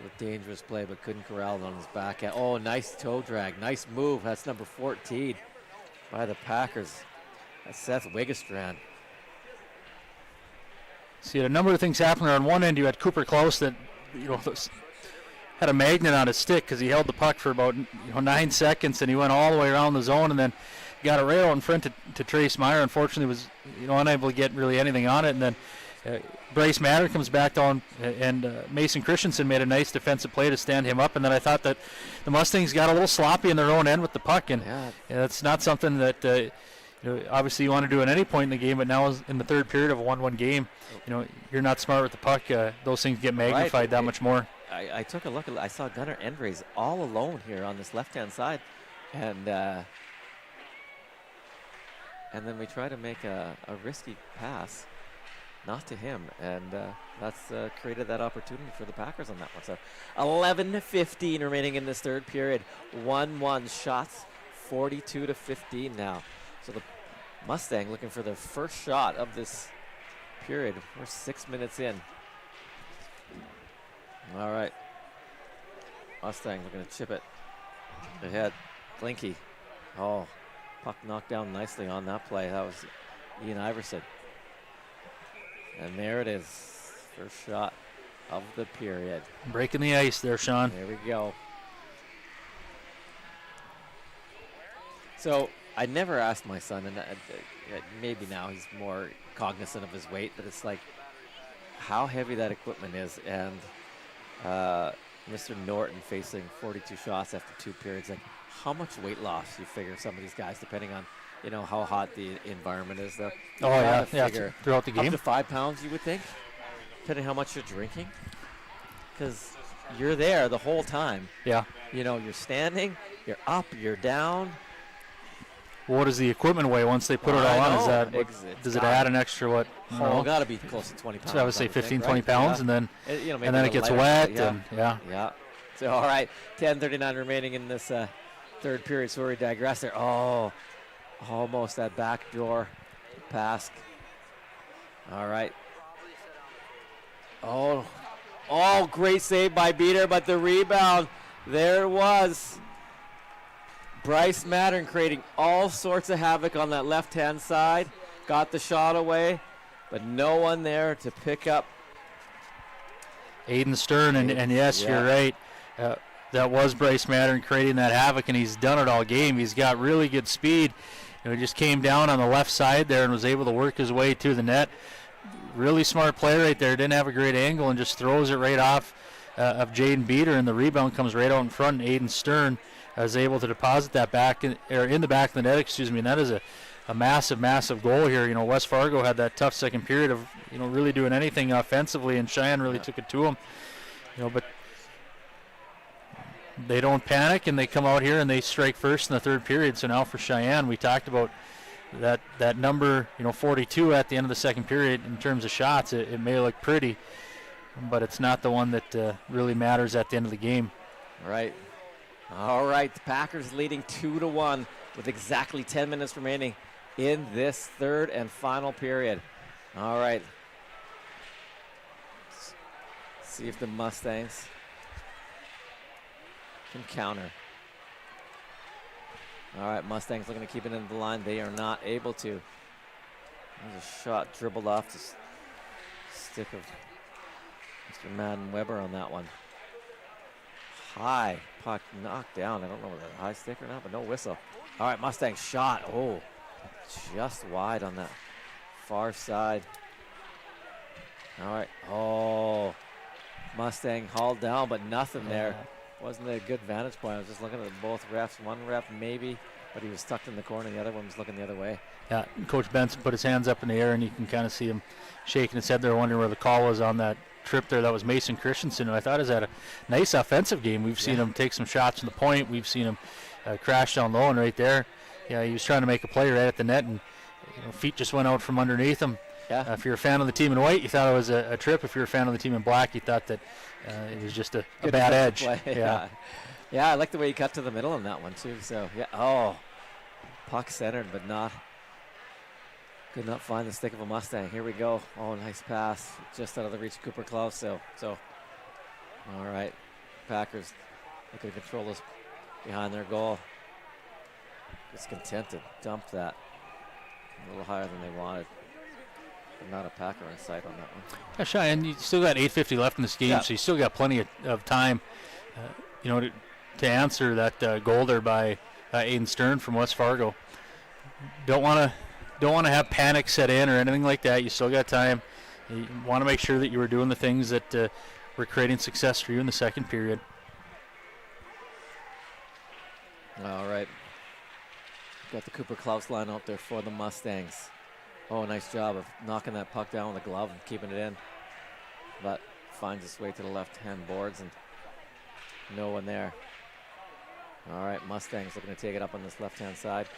A dangerous play, but couldn't corral it on his back end. Oh, nice toe drag. Nice move. That's number 14 by the Packers. That's Seth Wiggestrand. See, a number of things happening. On one end, you had Cooper Klaus that, had a magnet on his stick because he held the puck for about 9 seconds, and he went all the way around the zone and then got it right out in front to Trace Meyer. Unfortunately, was unable to get really anything on it, and then Bryce Matter comes back down, and Mason Christensen made a nice defensive play to stand him up. And then I thought that the Mustangs got a little sloppy in their own end with the puck, and that's not something that obviously you want to do at any point in the game. But now in the third period of a 1-1 game, you're not smart with the puck. Those things get magnified that much more. I took a look. I saw Gunnar Endres all alone here on this left-hand side, and then we try to make a risky pass. Not to him, and that's created that opportunity for the Packers on that one. So 11:15 remaining in this third period. 1-1 shots, 42-15 now. So the Mustang looking for their first shot of this period. We're 6 minutes in. All right. Mustangs are going to chip it ahead. Blinky. Oh, puck knocked down nicely on that play. That was Ian Iverson. And there it is, first shot of the period. Breaking the ice there, Sean. There we go. So I never asked my son, and maybe now he's more cognizant of his weight, but it's like how heavy that equipment is. And Mr. Norton facing 42 shots after 2 periods. Like, how much weight loss you figure some of these guys, depending on how hot the environment is, though. Throughout the game. Up to 5 pounds, you would think, depending how much you're drinking. Because you're there the whole time. Yeah. You're standing, you're up, you're down. What does the equipment weigh once they put it all on? Does it add an extra what? Got to be close to 20 pounds. So I would say 15, 20 pounds, and then and then it gets wet. Yeah. So, all right, 10:39 remaining in this third period. Sorry, digress there. Oh, almost that backdoor pass. All right. Oh, great save by Beater, but the rebound, there it was. Bryce Mattern creating all sorts of havoc on that left-hand side. Got the shot away, but no one there to pick up. Aiden Stern, and yes, you're right. That was Bryce Mattern creating that havoc, and he's done it all game. He's got really good speed. He just came down on the left side there and was able to work his way to the net. Really smart play right there. Didn't have a great angle and just throws it right off of Jaden Beater, and the rebound comes right out in front. And Aiden Stern is able to deposit that back in the back of the net. And that is a massive, massive goal here. West Fargo had that tough second period of really doing anything offensively, and Cheyenne really took it to them. But they don't panic, and they come out here and they strike first in the third period. So now for Cheyenne, we talked about that number, 42 at the end of the second period in terms of shots. It may look pretty, but it's not the one that really matters at the end of the game. Right. All right, the Packers leading 2-1 with exactly 10 minutes remaining in this third and final period. All right. Let's see if the Mustangs can counter. All right, Mustangs looking to keep it in the line. They are not able to. There's a shot dribbled off the stick of Mr. Madden Weber on that one. High puck knocked down. I don't know whether that's a high stick or not, but no whistle. All right, Mustang shot. Oh, just wide on that far side. All right. Oh, Mustang hauled down, but nothing there. Wasn't a good vantage point. I was just looking at both refs. One ref maybe, but he was stuck in the corner. The other one was looking the other way. Yeah, Coach Benson put his hands up in the air, and you can kind of see him shaking his head there, wondering where the call was on that trip there. That was Mason Christensen, who I thought has had a nice offensive game. We've seen him take some shots from the point. We've seen him crash down low, and right there, he was trying to make a play right at the net, and feet just went out from underneath him. Yeah. If you're a fan of the team in white, you thought it was a trip. If you're a fan of the team in black, you thought that it was just a bad edge. Yeah, I like the way he cut to the middle on that one too. So puck centered, but could not find the stick of a Mustang. Here we go. Oh, nice pass, just out of the reach of Cooper Klaus. So all right, Packers looking to control this behind their goal. Just content to dump that a little higher than they wanted. But not a Packer in sight on that one. Yeah, Cheyenne, you still got 8:50 left in this game, so you still got plenty of time, to answer that goal there by Aiden Stern from West Fargo. Don't want to have panic set in or anything like that. You still got time. You want to make sure that you were doing the things that were creating success for you in the second period. All right. Got the Cooper Klaus line out there for the Mustangs. Oh, nice job of knocking that puck down with the glove and keeping it in. But finds its way to the left-hand boards and no one there. All right, Mustangs looking to take it up on this left-hand side.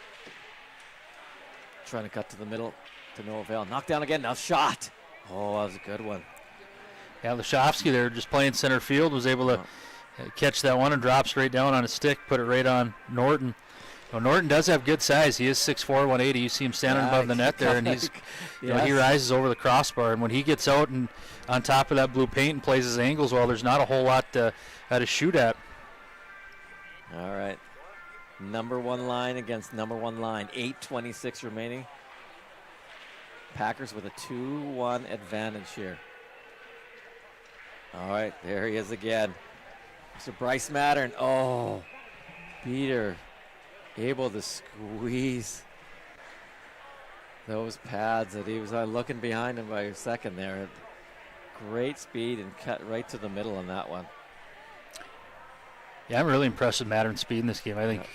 Trying to cut to the middle to no avail. Knocked down again, now shot. Oh, that was a good one. Yeah, Lashovsky there just playing center field was able to catch that one and drop straight down on his stick, put it right on Norton. Well, Norton does have good size. He is 6'4", 180. You see him standing above the net there, and he's he rises over the crossbar. And when he gets out and on top of that blue paint and plays his angles well, there's not a whole lot to shoot at. All right. Number one line against number one line. 8:26 remaining. Packers with a 2-1 advantage here. All right, there he is again. Mr. Bryce Mattern. Oh, Peter able to squeeze those pads that he was looking behind him by a second there. Great speed and cut right to the middle on that one. Yeah, I'm really impressed with Mattern's speed in this game. I think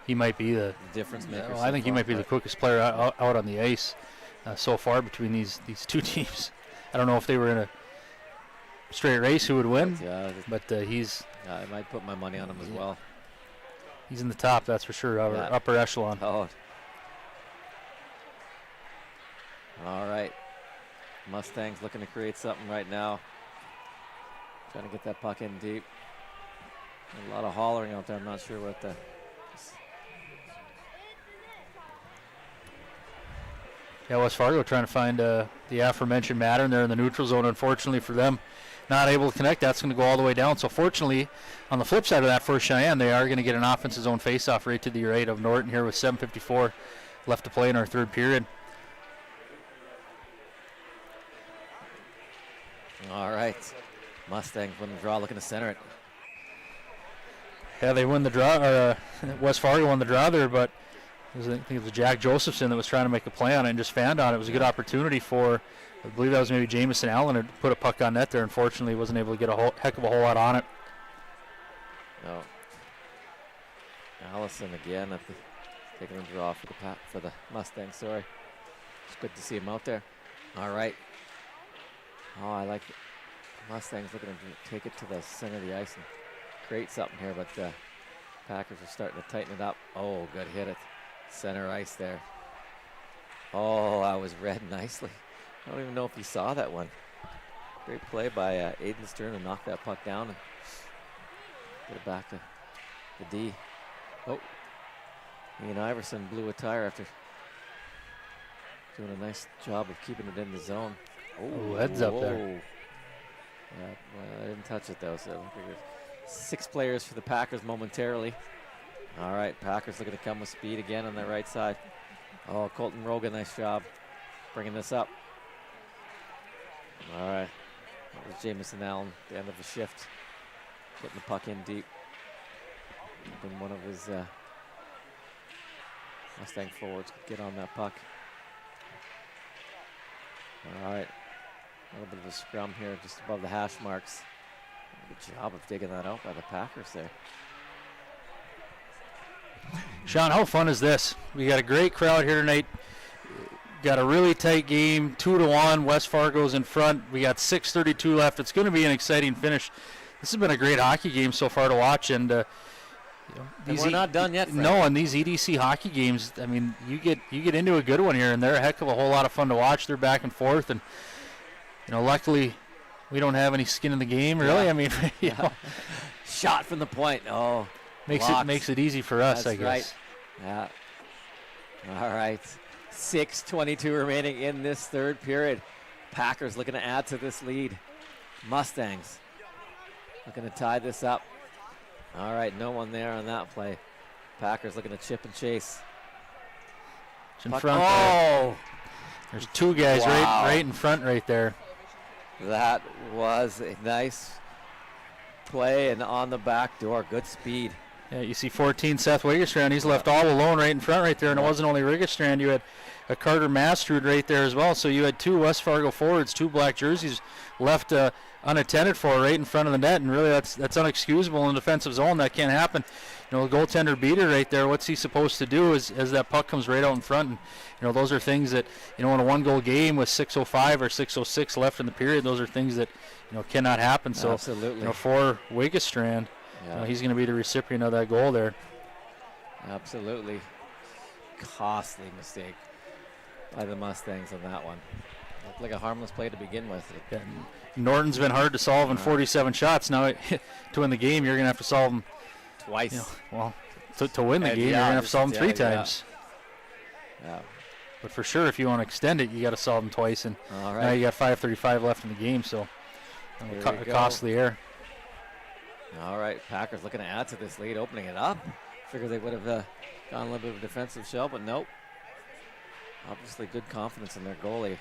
he might be the difference maker. I think he might be the quickest player out on the ice so far between these two teams. I don't know if they were in a straight race who would win, but he's. I might put my money on him as well. He's in the top, that's for sure, upper echelon. Oh. All right. Mustangs looking to create something right now. Trying to get that puck in deep. A lot of hollering out there. I'm not sure what the. Yeah, West Fargo trying to find the aforementioned Mattern there in the neutral zone. Unfortunately for them, not able to connect. That's going to go all the way down. So fortunately, on the flip side of that for Cheyenne, they are going to get an offensive zone faceoff right to the right of Norton here with 7:54 left to play in our third period. All right. Mustangs win the draw, looking to center it. Yeah, they win the draw, or West Fargo won the draw there, but I think it was Jack Josephson that was trying to make a play on it and just fanned on it. It was a good opportunity for, I believe that was maybe Jamison Allen, to put a puck on net there. Unfortunately, he wasn't able to get a heck of a whole lot on it. No. Allison again taking a draw for the Mustangs, sorry. It's good to see him out there. All right. Oh, I like it. Mustangs looking to take it to the center of the ice and create something here, but Packers are starting to tighten it up. Oh, good hit at center ice there. Oh, I was read nicely. I don't even know if he saw that one. Great play by Aiden Stern to knock that puck down and get it back to the D. Oh, Ian Iverson blew a tire after doing a nice job of keeping it in the zone. Oh, heads up there. Yeah, well, I didn't touch it though, so 6 players for the Packers momentarily. All right, Packers looking to come with speed again on their right side. Oh, Colton Rogan, nice job bringing this up. All right, that was Jamison Allen at the end of the shift, putting the puck in deep. Then one of his Mustang forwards could get on that puck. All right, a little bit of a scrum here just above the hash marks. Good job of digging that out by the Packers there. Sean, how fun is this? We got a great crowd here tonight. Got a really tight game, 2-1. West Fargo's in front. We got 6:32 left. It's going to be an exciting finish. This has been a great hockey game so far to watch, and we're not done yet, Frank. No, and these EDC hockey games, I mean, you get into a good one here, and they're a heck of a whole lot of fun to watch. They're back and forth, and luckily we don't have any skin in the game, really. Yeah. I mean, shot from the point. Oh, makes it easy for us, That's I guess. Right. Yeah. All right. 6:22 remaining in this third period. Packers looking to add to this lead. Mustangs looking to tie this up. All right, no one there on that play. Packers looking to chip and chase. It's in Puck- front. Oh! There's two guys Wow. right in front right there. That was a nice play and on the back door. Good speed. Yeah, you see 14, Seth Wigerstrand. He's left all alone right in front right there, and it wasn't only Wigerstrand. You had a Carter Mastrud right there as well. So you had two West Fargo forwards, two black jerseys left unattended for right in front of the net, and really that's unexcusable in the defensive zone. That can't happen. You know, the goaltender beater right there, what's he supposed to do as that puck comes right out in front? And, you know, those are things that, you know, in a one-goal game with 6:05 or 6:06 left in the period, those are things that, you know, cannot happen. So, Absolutely. you know, for Wigerstrand, you know, he's going to be the recipient of that goal there. Absolutely. Costly mistake by the Mustangs on that one. Looked like a harmless play to begin with. Yeah. Norton's been hard to solve in 47 shots. Now, to win the game, you're going to have to solve them twice. You know, well, to win the And game, you're going to have to solve them three times. Yeah. But for sure, if you want to extend it, you got to solve them twice. And All now right. you got 5:35 left in the game, so Here a we go. costly error. All right, Packers looking to add to this lead, opening it up. Figured they would have gone a little bit of a defensive shell, but nope. Obviously good confidence in their goalie.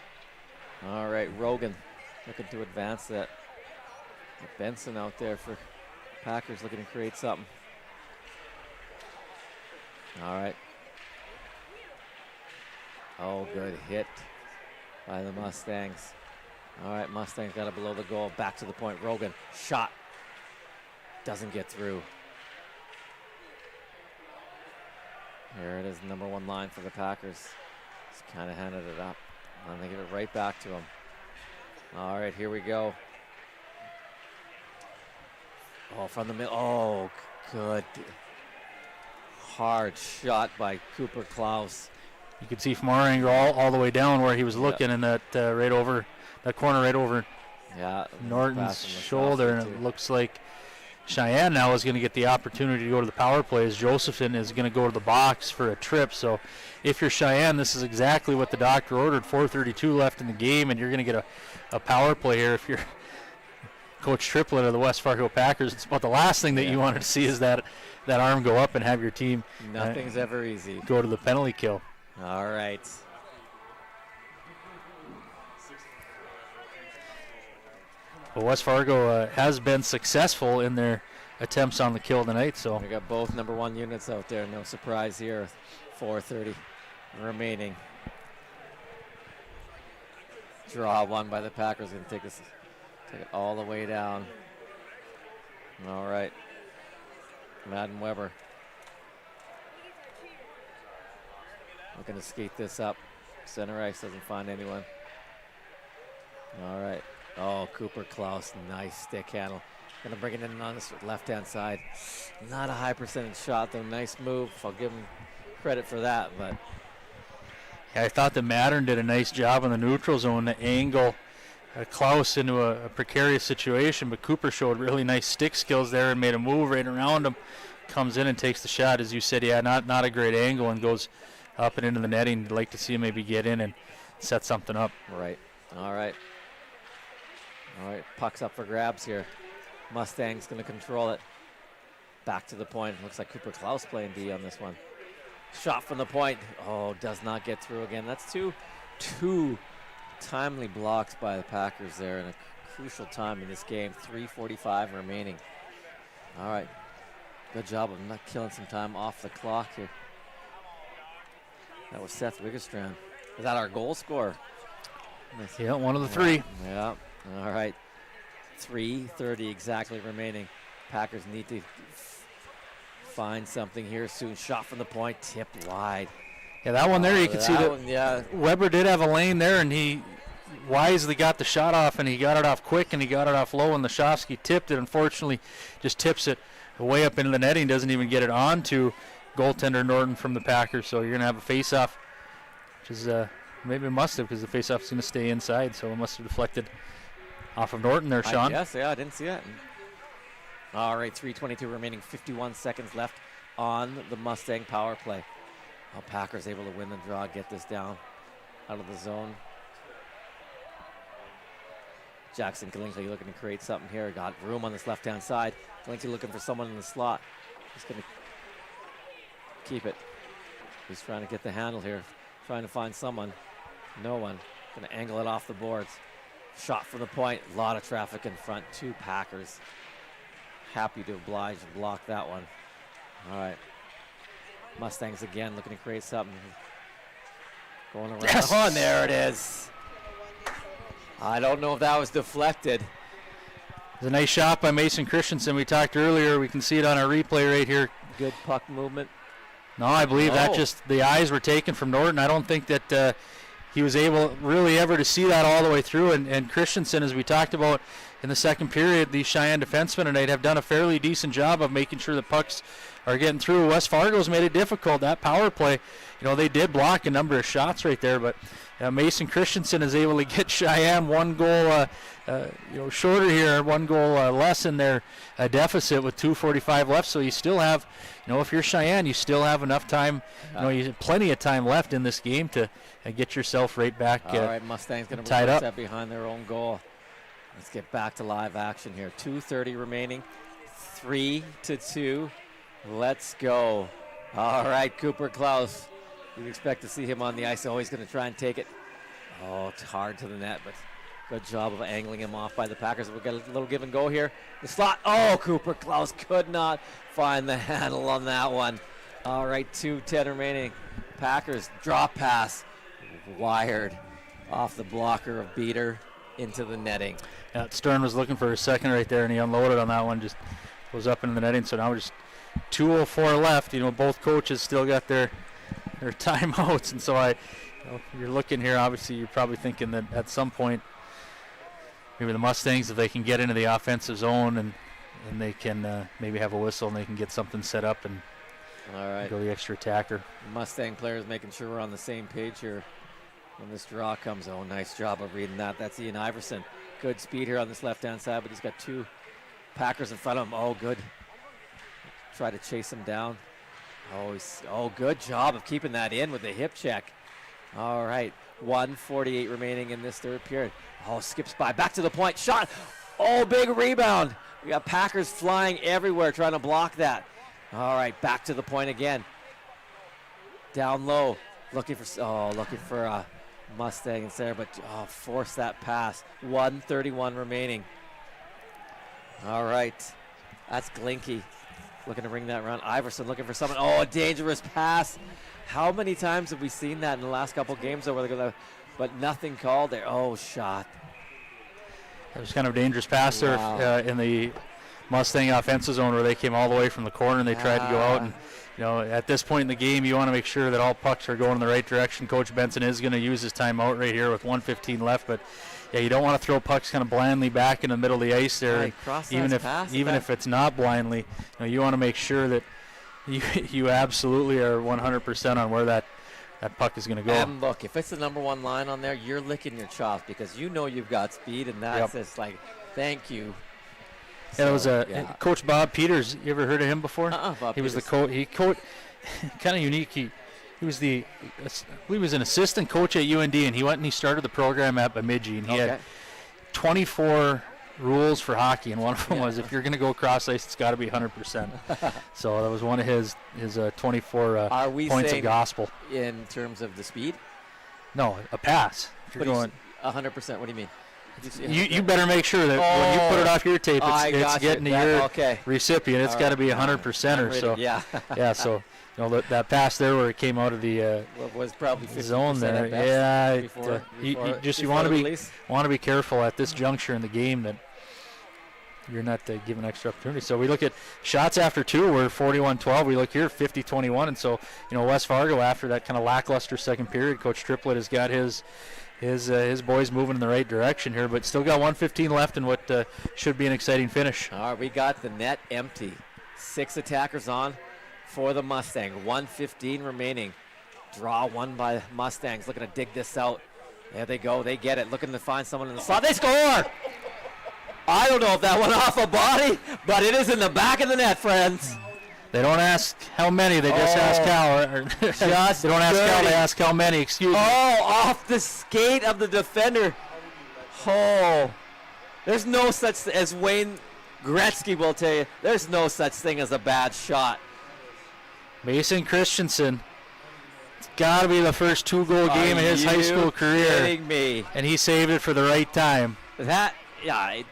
All right, Rogan looking to advance that. Benson out there for Packers looking to create something. All right. Oh, good hit by the Mustangs. All right, Mustangs got it below the goal. Back to the point. Rogan, shot. Doesn't get through. Here it is, number one line for the Packers. Just kind of handed it up. And they give it right back to him. All right, here we go. Oh, from the middle. Oh, good. Hard shot by Cooper Klaus. You could see from our angle all the way down where he was looking, and that right over that corner, right over Norton's shoulder, and it looks like Cheyenne now is going to get the opportunity to go to the power play as Josephson is going to go to the box for a trip. So if you're Cheyenne, this is exactly what the doctor ordered. 4:32 left in the game, and you're going to get a power play here. If you're Coach Triplett of the West Fargo Packers, it's about the last thing that you wanted to see is that arm go up and have your team Nothing's ever easy. Go to the penalty kill. All right. Well, West Fargo has been successful in their attempts on the kill tonight. So We got both number one units out there. No surprise here. 4:30 remaining. Draw one by the Packers. Going to take it all the way down. All right. Madden Weber looking to skate this up. Center ice doesn't find anyone. All right. Oh, Cooper Klaus, nice stick handle. Gonna bring it in on this left-hand side. Not a high percentage shot though. Nice move. I'll give him credit for that. But yeah, I thought that Mattern did a nice job in the neutral zone to angle Klaus into a precarious situation, but Cooper showed really nice stick skills there and made a move right around him. Comes in and takes the shot, as you said. Yeah, not a great angle, and goes up and into the netting. I'd like to see him maybe get in and set something up. Right. All right. All right. Puck's up for grabs here. Mustangs going to control it. Back to the point. Looks like Cooper Klaus playing D on this one. Shot from the point. Oh, does not get through again. That's two timely blocks by the Packers there in a crucial time in this game. 3:45 remaining. All right. Good job of not killing some time off the clock here. That was Seth Wigerstrand. Is that our goal scorer? Yeah, one of the three. Yeah. All right. 3:30 exactly remaining. Packers need to find something here soon. Shot from the point, tipped wide. Yeah, that one there, you can see that Weber did have a lane there, and he wisely got the shot off, and he got it off quick, and he got it off low, and Lashovsky tipped it. Unfortunately, just tips it way up into the netting, doesn't even get it onto goaltender Norton from the Packers. So you're going to have a face-off, which is maybe it must have, because the face-off is going to stay inside, so it must have deflected off of Norton there, Sean. Yes, yeah, I didn't see that. All right, 3:22 remaining, 51 seconds left on the Mustang power play. Well, Packers able to win the draw, get this down out of the zone. Jackson Glinkley looking to create something here. Got room on this left-hand side. Glinkley looking for someone in the slot. He's going to keep it. He's trying to get the handle here. Trying to find someone. No one. Going to angle it off the boards. Shot from the point. A lot of traffic in front. 2 Packers. Happy to oblige and block that one. All right. Mustangs again looking to create something. Going around. Yes. Oh, and there it is. I don't know if that was deflected. It's a nice shot by Mason Christensen. We talked earlier. We can see it on our replay right here. Good puck movement. No, I believe that just the eyes were taken from Norton. I don't think that he was able really ever to see that all the way through. And Christensen, as we talked about in the second period, these Cheyenne defensemen tonight have done a fairly decent job of making sure the pucks are getting through. West Fargo's made it difficult. That power play, they did block a number of shots right there, but Mason Christensen is able to get Cheyenne 1 goal shorter here, 1 goal less in their deficit with 2:45 left. So you still have, if you're Cheyenne, you still have enough time. You have plenty of time left in this game to get yourself right back. All right, Mustangs going to tied reverse up that behind their own goal. Let's get back to live action here. 2:30 remaining, 3-2. Let's go. All right, Cooper Klaus. You'd expect to see him on the ice. Oh, he's going to try and take it. Oh, it's hard to the net, but good job of angling him off by the Packers. We'll get a little give and go here. The slot. Oh, Cooper Klaus could not find the handle on that one. All right, 2:10 remaining. Packers drop pass. Wired off the blocker of Beater into the netting. Yeah, Stern was looking for a second right there, and he unloaded on that one. Just goes up into the netting. So now we're just 2:04 left. Both coaches still got their timeouts, and so you're looking here. Obviously, you're probably thinking that at some point, maybe the Mustangs, if they can get into the offensive zone and they can maybe have a whistle and they can get something set up and all right, go the extra attacker. Mustang players making sure we're on the same page here when this draw comes. Oh, nice job of reading that. That's Ian Iverson. Good speed here on this left-hand side, but he's got 2 Packers in front of him. Oh, good. Try to chase him down. Oh, good job of keeping that in with the hip check. All right, 1:48 remaining in this third period. Oh, skips by, back to the point, shot. Oh, big rebound. We got Packers flying everywhere trying to block that. All right, back to the point again. Down low, looking for a Mustang there, but force that pass. 1:31 remaining. All right, that's Glinky. Looking to bring that around. Iverson looking for someone. Oh, a dangerous pass. How many times have we seen that in the last couple games over there? But nothing called there. Oh, shot. It was kind of a dangerous pass there in the Mustang offensive zone where they came all the way from the corner and they tried to go out. And at this point in the game, you want to make sure that all pucks are going in the right direction. Coach Benson is going to use his timeout right here with 1:15 left, but you don't want to throw pucks kind of blindly back in the middle of the ice there. Even if it's not blindly, you want to make sure that you absolutely are 100% on where that puck is going to go. And look, if it's the number 1 line on there, you're licking your chops because you've got speed, and that's just like, thank you. Yeah, it was Coach Bob Peters. You ever heard of him before? Bob he Peters. was the coach. He kind of unique. He was I believe he was an assistant coach at UND, and he went and he started the program at Bemidji, and he had 24 rules for hockey, and one of them was if you're going to go cross ice, it's got to be 100%. So that was one of his 24 points of gospel. In terms of the speed? No, a pass. If you're going 100%. What do you mean? You better make sure that when you put it off your tape, it's getting to your recipient. It's got to be 100% or so. Yeah. So that pass there where it came out of the was probably 50% zone there. You want to be careful at this juncture in the game that you're not given extra opportunity. So we look at shots after 2. We're 41-12. We look here 50-21, and so West Fargo after that kind of lackluster second period, Coach Triplett has got his boys moving in the right direction here, but still got 1:15 left in what should be an exciting finish. All right, we got the net empty. 6 attackers on for the Mustang. 1:15 remaining. Draw won by Mustangs. Looking to dig this out. There they go. They get it. Looking to find someone in the slot. They score! I don't know if that went off a body, but it is in the back of the net, friends. They don't ask how many, they just ask how. They don't ask how, they ask how many, excuse me. Oh, off the skate of the defender. Oh, There's no such, as Wayne Gretzky will tell you, there's no such thing as a bad shot. Mason Christensen. It's got to be the first 2-goal game in his high school career. Kidding me? And he saved it for the right time. That, yeah,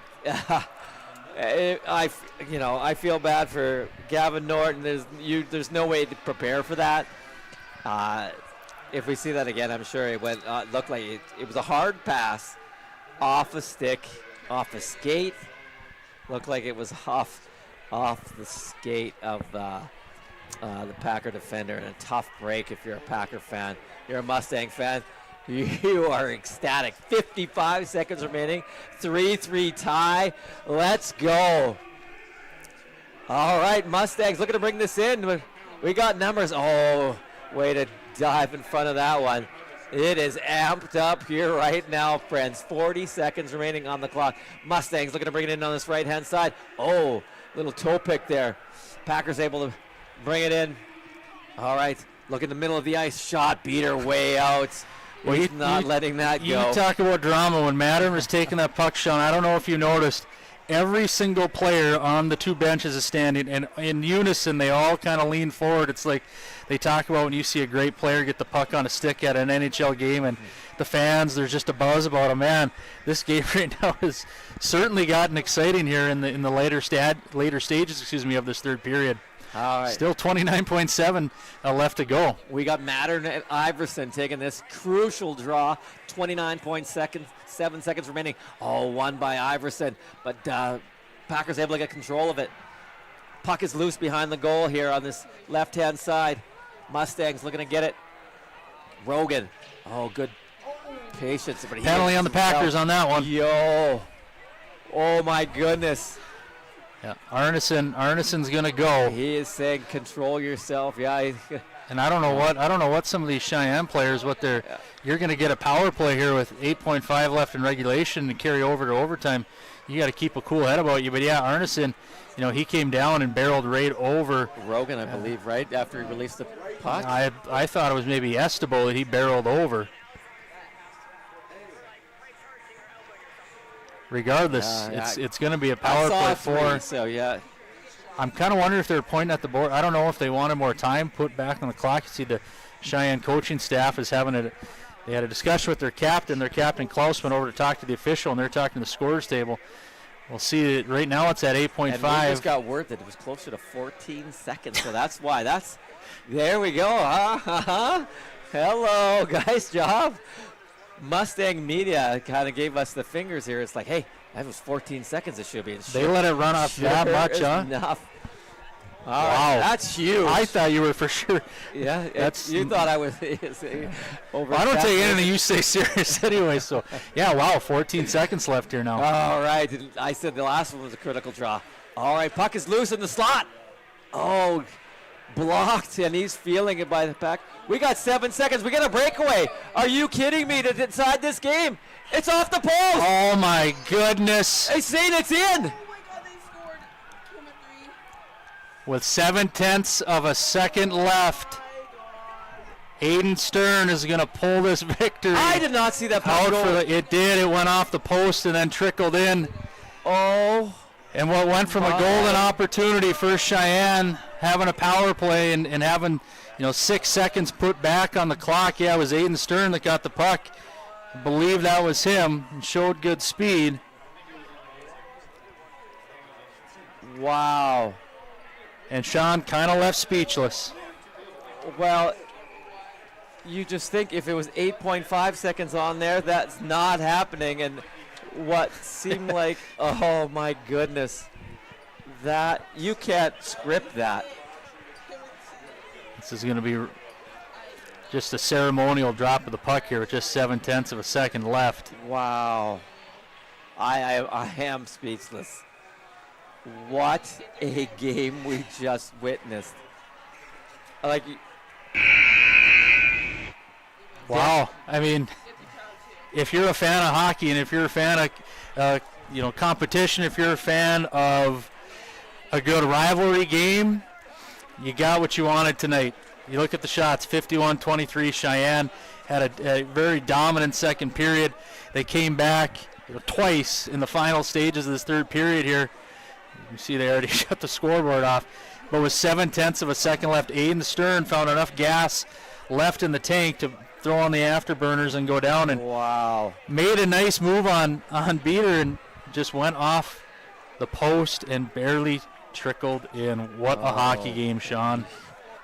I feel bad for Gavin Norton. There's no way to prepare for that. If we see that again, I'm sure it looked like it was a hard pass off a stick, off a skate. Looked like it was off the skate of the Packer defender, and a tough break if you're a Packer fan. You're a Mustang fan. You are ecstatic. 55 seconds remaining. 3-3 tie. Let's go. All right, Mustangs looking to bring this in. We got numbers. Oh, way to dive in front of that one. It is amped up here right now, friends. 40 seconds remaining on the clock. Mustangs looking to bring it in on this right-hand side. Oh, little toe pick there. Packers able to bring it in. All right, look in the middle of the ice. Shot beater way out. Well, he's not letting that go. You talk about drama. When Madden was taking that puck shot, I don't know if you noticed, every single player on the two benches is standing, and in unison, they all kind of lean forward. It's like they talk about when you see a great player get the puck on a stick at an NHL game, and the fans, there's just a buzz about it. Man, this game right now has certainly gotten exciting here in the later stages of this third period. All right. Still 29.7 left to go. We got Mattern and Iverson taking this crucial draw. 7 seconds remaining. Oh, won by Iverson, but Packers able to get control of it. Puck is loose behind the goal here on this left-hand side. Mustangs looking to get it. Rogan. Oh, good patience. But penalty on the Packers on that one. Yo. Oh, my goodness. Yeah, Arneson's gonna go. He is saying, "Control yourself." Yeah. And I don't know what some of these Cheyenne players, you're gonna get a power play here with 8.5 left in regulation and carry over to overtime. You got to keep a cool head about you. But yeah, Arneson, he came down and barreled right over Rogan, I believe, right after he released the puck. I thought it was maybe Estebo that he barreled over. Regardless, it's going to be a power play for. So yeah, I'm kind of wondering if they're pointing at the board. I don't know if they wanted more time put back on the clock. You see the Cheyenne coaching staff is they had a discussion with their captain. Their captain Klaus went over to talk to the official, and they're talking to the scorers table. We'll see it right now. It's at 8.5. And we just got word that it was closer to 14 seconds, so that's why. There we go. Hello, guys. Job. Mustang Media kind of gave us the fingers here. It's like, hey, that was 14 seconds it should be. They let it run off that much, huh? Enough. Wow. Right, that's huge. I thought you were for sure. Yeah, you thought I was over. I don't take anything you say serious anyway, so yeah, wow, 14 seconds left here now. All right, I said the last one was a critical draw. All right, puck is loose in the slot. Oh, blocked, and he's feeling it by the pack. We got 7 seconds. We got a breakaway. Are you kidding me to decide this game? It's off the post. Oh, my goodness. Hey, Saint, it's in. With 0.7 of a second left, Aiden Stern is going to pull this victory. I did not see that puck go. It did. It went off the post and then trickled in. Oh. And what went from a golden opportunity for Cheyenne, having a power play and having 6 seconds put back on the clock. Yeah, it was Aiden Stern that got the puck. I believe that was him and showed good speed. Wow. And Sean kind of left speechless. Well, you just think if it was 8.5 seconds on there, that's not happening. And what seemed like, oh my goodness, that you can't script that. This is going to be just a ceremonial drop of the puck here with just 0.7 of a second left. Wow. I am speechless. What a game we just witnessed. Wow. I mean, if you're a fan of hockey and if you're a fan of competition, if you're a fan of a good rivalry game, you got what you wanted tonight. You look at the shots, 51-23. Cheyenne had a very dominant second period. They came back twice in the final stages of this third period here. You see they already shut the scoreboard off. But with 0.7 of a second left, Aiden Stern found enough gas left in the tank to throw on the afterburners and go down, and made a nice move on Beater and just went off the post and barely trickled in. What a hockey game, Sean.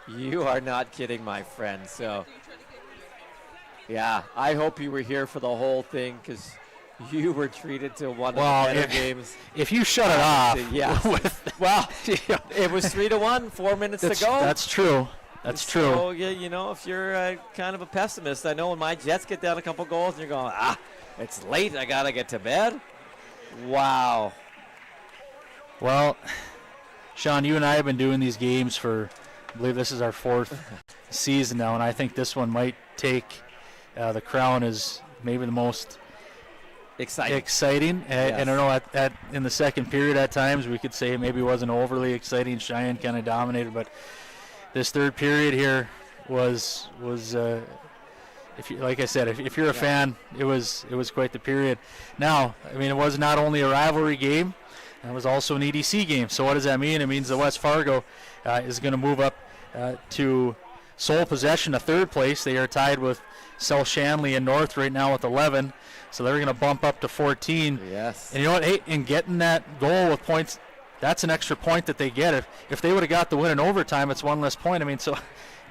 You are not kidding, my friend. So, yeah, I hope you were here for the whole thing, because you were treated to one of the better games. If you shut it off. Yeah. Well, it was 3-1, 4 minutes to go. That's true. That's true. So, you know, if you're kind of a pessimist, I know when my Jets get down a couple goals and you're going, it's late, I got to get to bed. Wow. Well, Sean, you and I have been doing these games for, I believe this is our 4th season now, and I think this one might take the crown as maybe the most exciting. Yes. And I know in the second period at times we could say maybe it wasn't overly exciting. Cheyenne kind of dominated, but this third period here was if you, like I said, if you're a fan, it was quite the period. Now, I mean, it was not only a rivalry game, it was also an EDC game. So what does that mean? It means that West Fargo is going to move up to sole possession of third place. They are tied with South Shanley and North right now with 11. So they're going to bump up to 14. Yes. And you know what? Hey, in getting that goal with points, that's an extra point that they get. If they would have got the win in overtime, it's one less point. I mean, so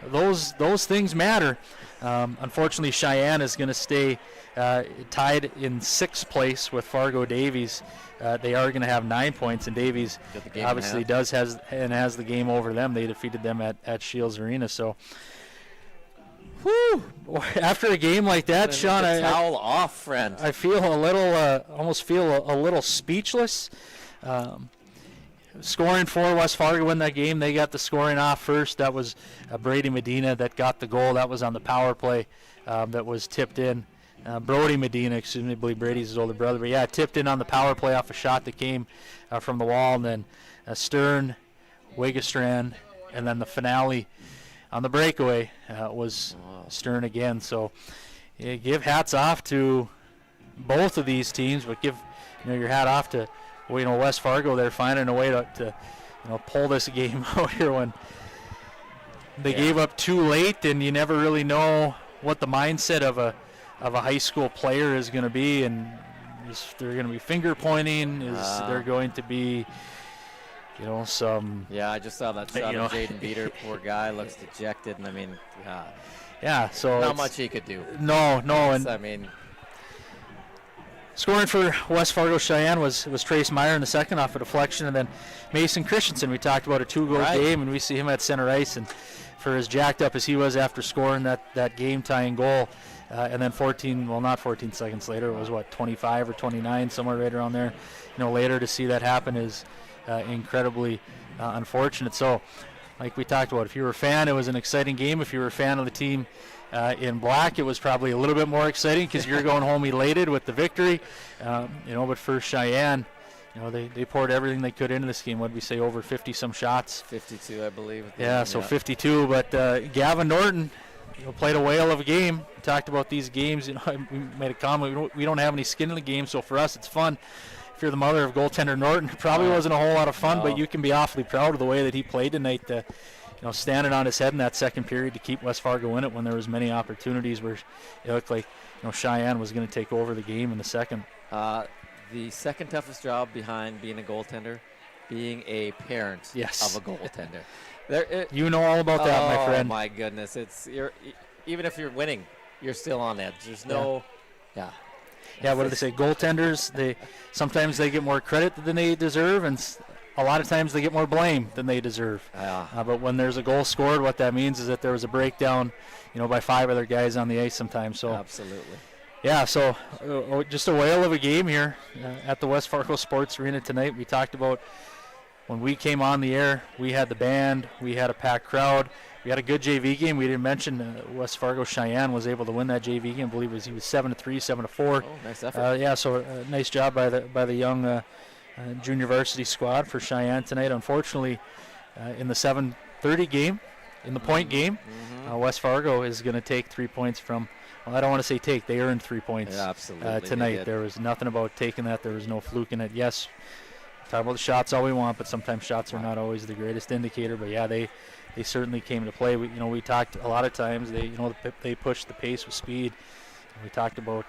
those things matter. Unfortunately, Cheyenne is going to stay tied in 6th place with Fargo Davies. They are going to have 9 points, and Davies obviously has the game over them. They defeated them at Shields Arena. So, whew, after a game like that, Sean, towel off, friend. I feel a little, almost feel a little speechless. Scoring for West Fargo in that game, they got the scoring off first. That was Brady Medina that got the goal. That was on the power play that was tipped in. Brody Medina, excuse me, I believe Brady's his older brother. But yeah, tipped in on the power play off a shot that came from the wall. And then Stern, Wigestrand, and then the finale on the breakaway was Stern again. So give hats off to both of these teams, but give your hat off to West Fargo. They're finding a way to pull this game out here when they gave up too late, and you never really know what the mindset of a high school player is going to be, and is they're going to be finger pointing, is they're going to be some. Yeah, I just saw that shot of Jaden Beater. Poor guy, looks dejected, and I mean, so not much he could do. No, and I mean. Scoring for West Fargo Cheyenne was Trace Meyer in the second off a deflection, and then Mason Christensen. We talked about a 2-goal game, and we see him at center ice, and for as jacked up as he was after scoring that game-tying goal, and then not 14 seconds later, it was 25 or 29, somewhere right around there. Later to see that happen is incredibly unfortunate. So, like we talked about, if you were a fan, it was an exciting game. If you were a fan of the team in black, it was probably a little bit more exciting because you're going home elated with the victory. But for Cheyenne, they poured everything they could into this game. What did we say, over 50-some shots? 52, I believe. Yeah, so 52. But Gavin Norton played a whale of a game. We talked about these games. We made a comment. We don't have any skin in the game, so for us it's fun. If you're the mother of goaltender Norton, it probably wasn't a whole lot of fun, but you can be awfully proud of the way that he played tonight. Standing on his head in that second period to keep West Fargo in it when there was many opportunities where it looked like Cheyenne was going to take over the game in the second. The second toughest job behind being a goaltender, being a parent of a goaltender. You know all about that, my friend. Oh my goodness! Even if you're winning, you're still on edge. There's no, Yeah, what do they say? Goaltenders, sometimes they get more credit than they deserve, and a lot of times they get more blame than they deserve. But when there's a goal scored, what that means is that there was a breakdown, by 5 other guys on the ice sometimes. So absolutely. Yeah, so just a whale of a game here at the West Fargo Sports Arena tonight. We talked about when we came on the air, we had the band, we had a packed crowd, we had a good JV game. We didn't mention West Fargo Cheyenne was able to win that JV game. I believe he was 7-3, 7-4. Oh, nice effort. So nice job by the young junior varsity squad for Cheyenne tonight. Unfortunately, in the 7:30 game, in the point game, West Fargo is going to take 3 points from well, I don't want to say take. They earned 3 points Absolutely, they tonight. did. There was nothing about taking that. There was no fluke in it. Yes, talk about the shots all we want, but sometimes shots are not always the greatest indicator. But yeah, they certainly came to play. We talked a lot of times. They pushed the pace with speed. And we talked about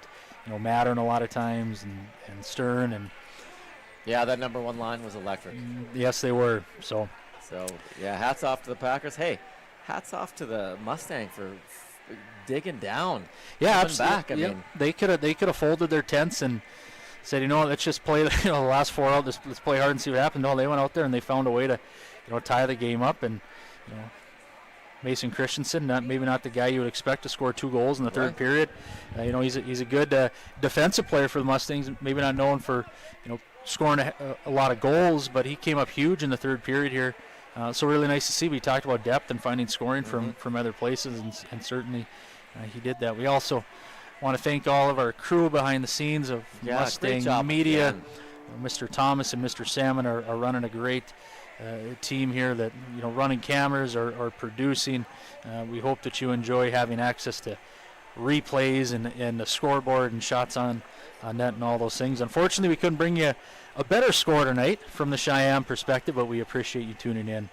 Mattern a lot of times and Stern and. Yeah, that number 1 line was electric. Yes, they were. So yeah, hats off to the Packers. Hey, hats off to the Mustang for digging down. Yeah, coming back. I yeah, mean, they could have folded their tents and said, let's just play the last 4 out. Let's play hard and see what happens. No, they went out there and they found a way to tie the game up. And Mason Christensen, maybe not the guy you would expect to score 2 goals in the third period. He's a good defensive player for the Mustangs. Maybe not known for scoring a lot of goals, but he came up huge in the third period here. So really nice to see. We talked about depth and finding scoring from other places, and certainly he did that. We also want to thank all of our crew behind the scenes of Mustang Media. Mr. Thomas and Mr. Salmon are running a great team here that running cameras or producing. We hope that you enjoy having access to replays and the scoreboard and shots on net and all those things. Unfortunately, we couldn't bring you a better score tonight from the Cheyenne perspective, but we appreciate you tuning in.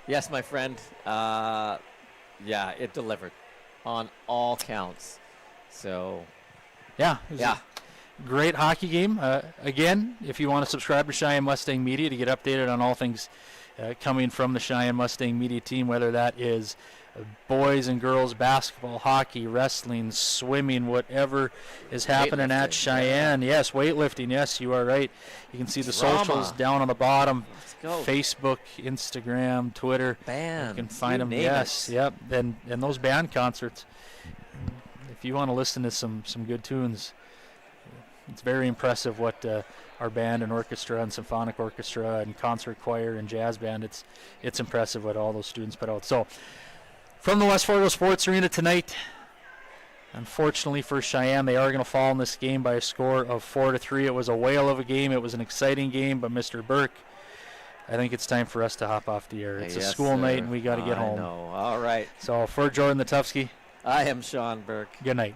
Yes, my friend. It delivered on all counts. So, yeah. A great hockey game. Again, if you want to subscribe to Cheyenne Mustang Media to get updated on all things coming from the Cheyenne Mustang Media team, whether that is boys and girls basketball, hockey, wrestling, swimming, whatever is happening at Cheyenne. Yeah. Yes, weightlifting. Yes, you are right. You can see the socials down on the bottom. Let's go. Facebook, Instagram, Twitter. Band. You can find them. Yes, yep. And those band concerts. If you want to listen to some good tunes, it's very impressive what our band and orchestra and symphonic orchestra and concert choir and jazz band, it's impressive what all those students put out. So from the West Fargo Sports Arena tonight, unfortunately for Cheyenne, they are going to fall in this game by a score of 4-3. It was a whale of a game. It was an exciting game, but Mr. Burke, I think it's time for us to hop off the air. It's a school night, and we got to get home. I know. All right. So for Jordan Latufsky, I am Sean Burke. Good night.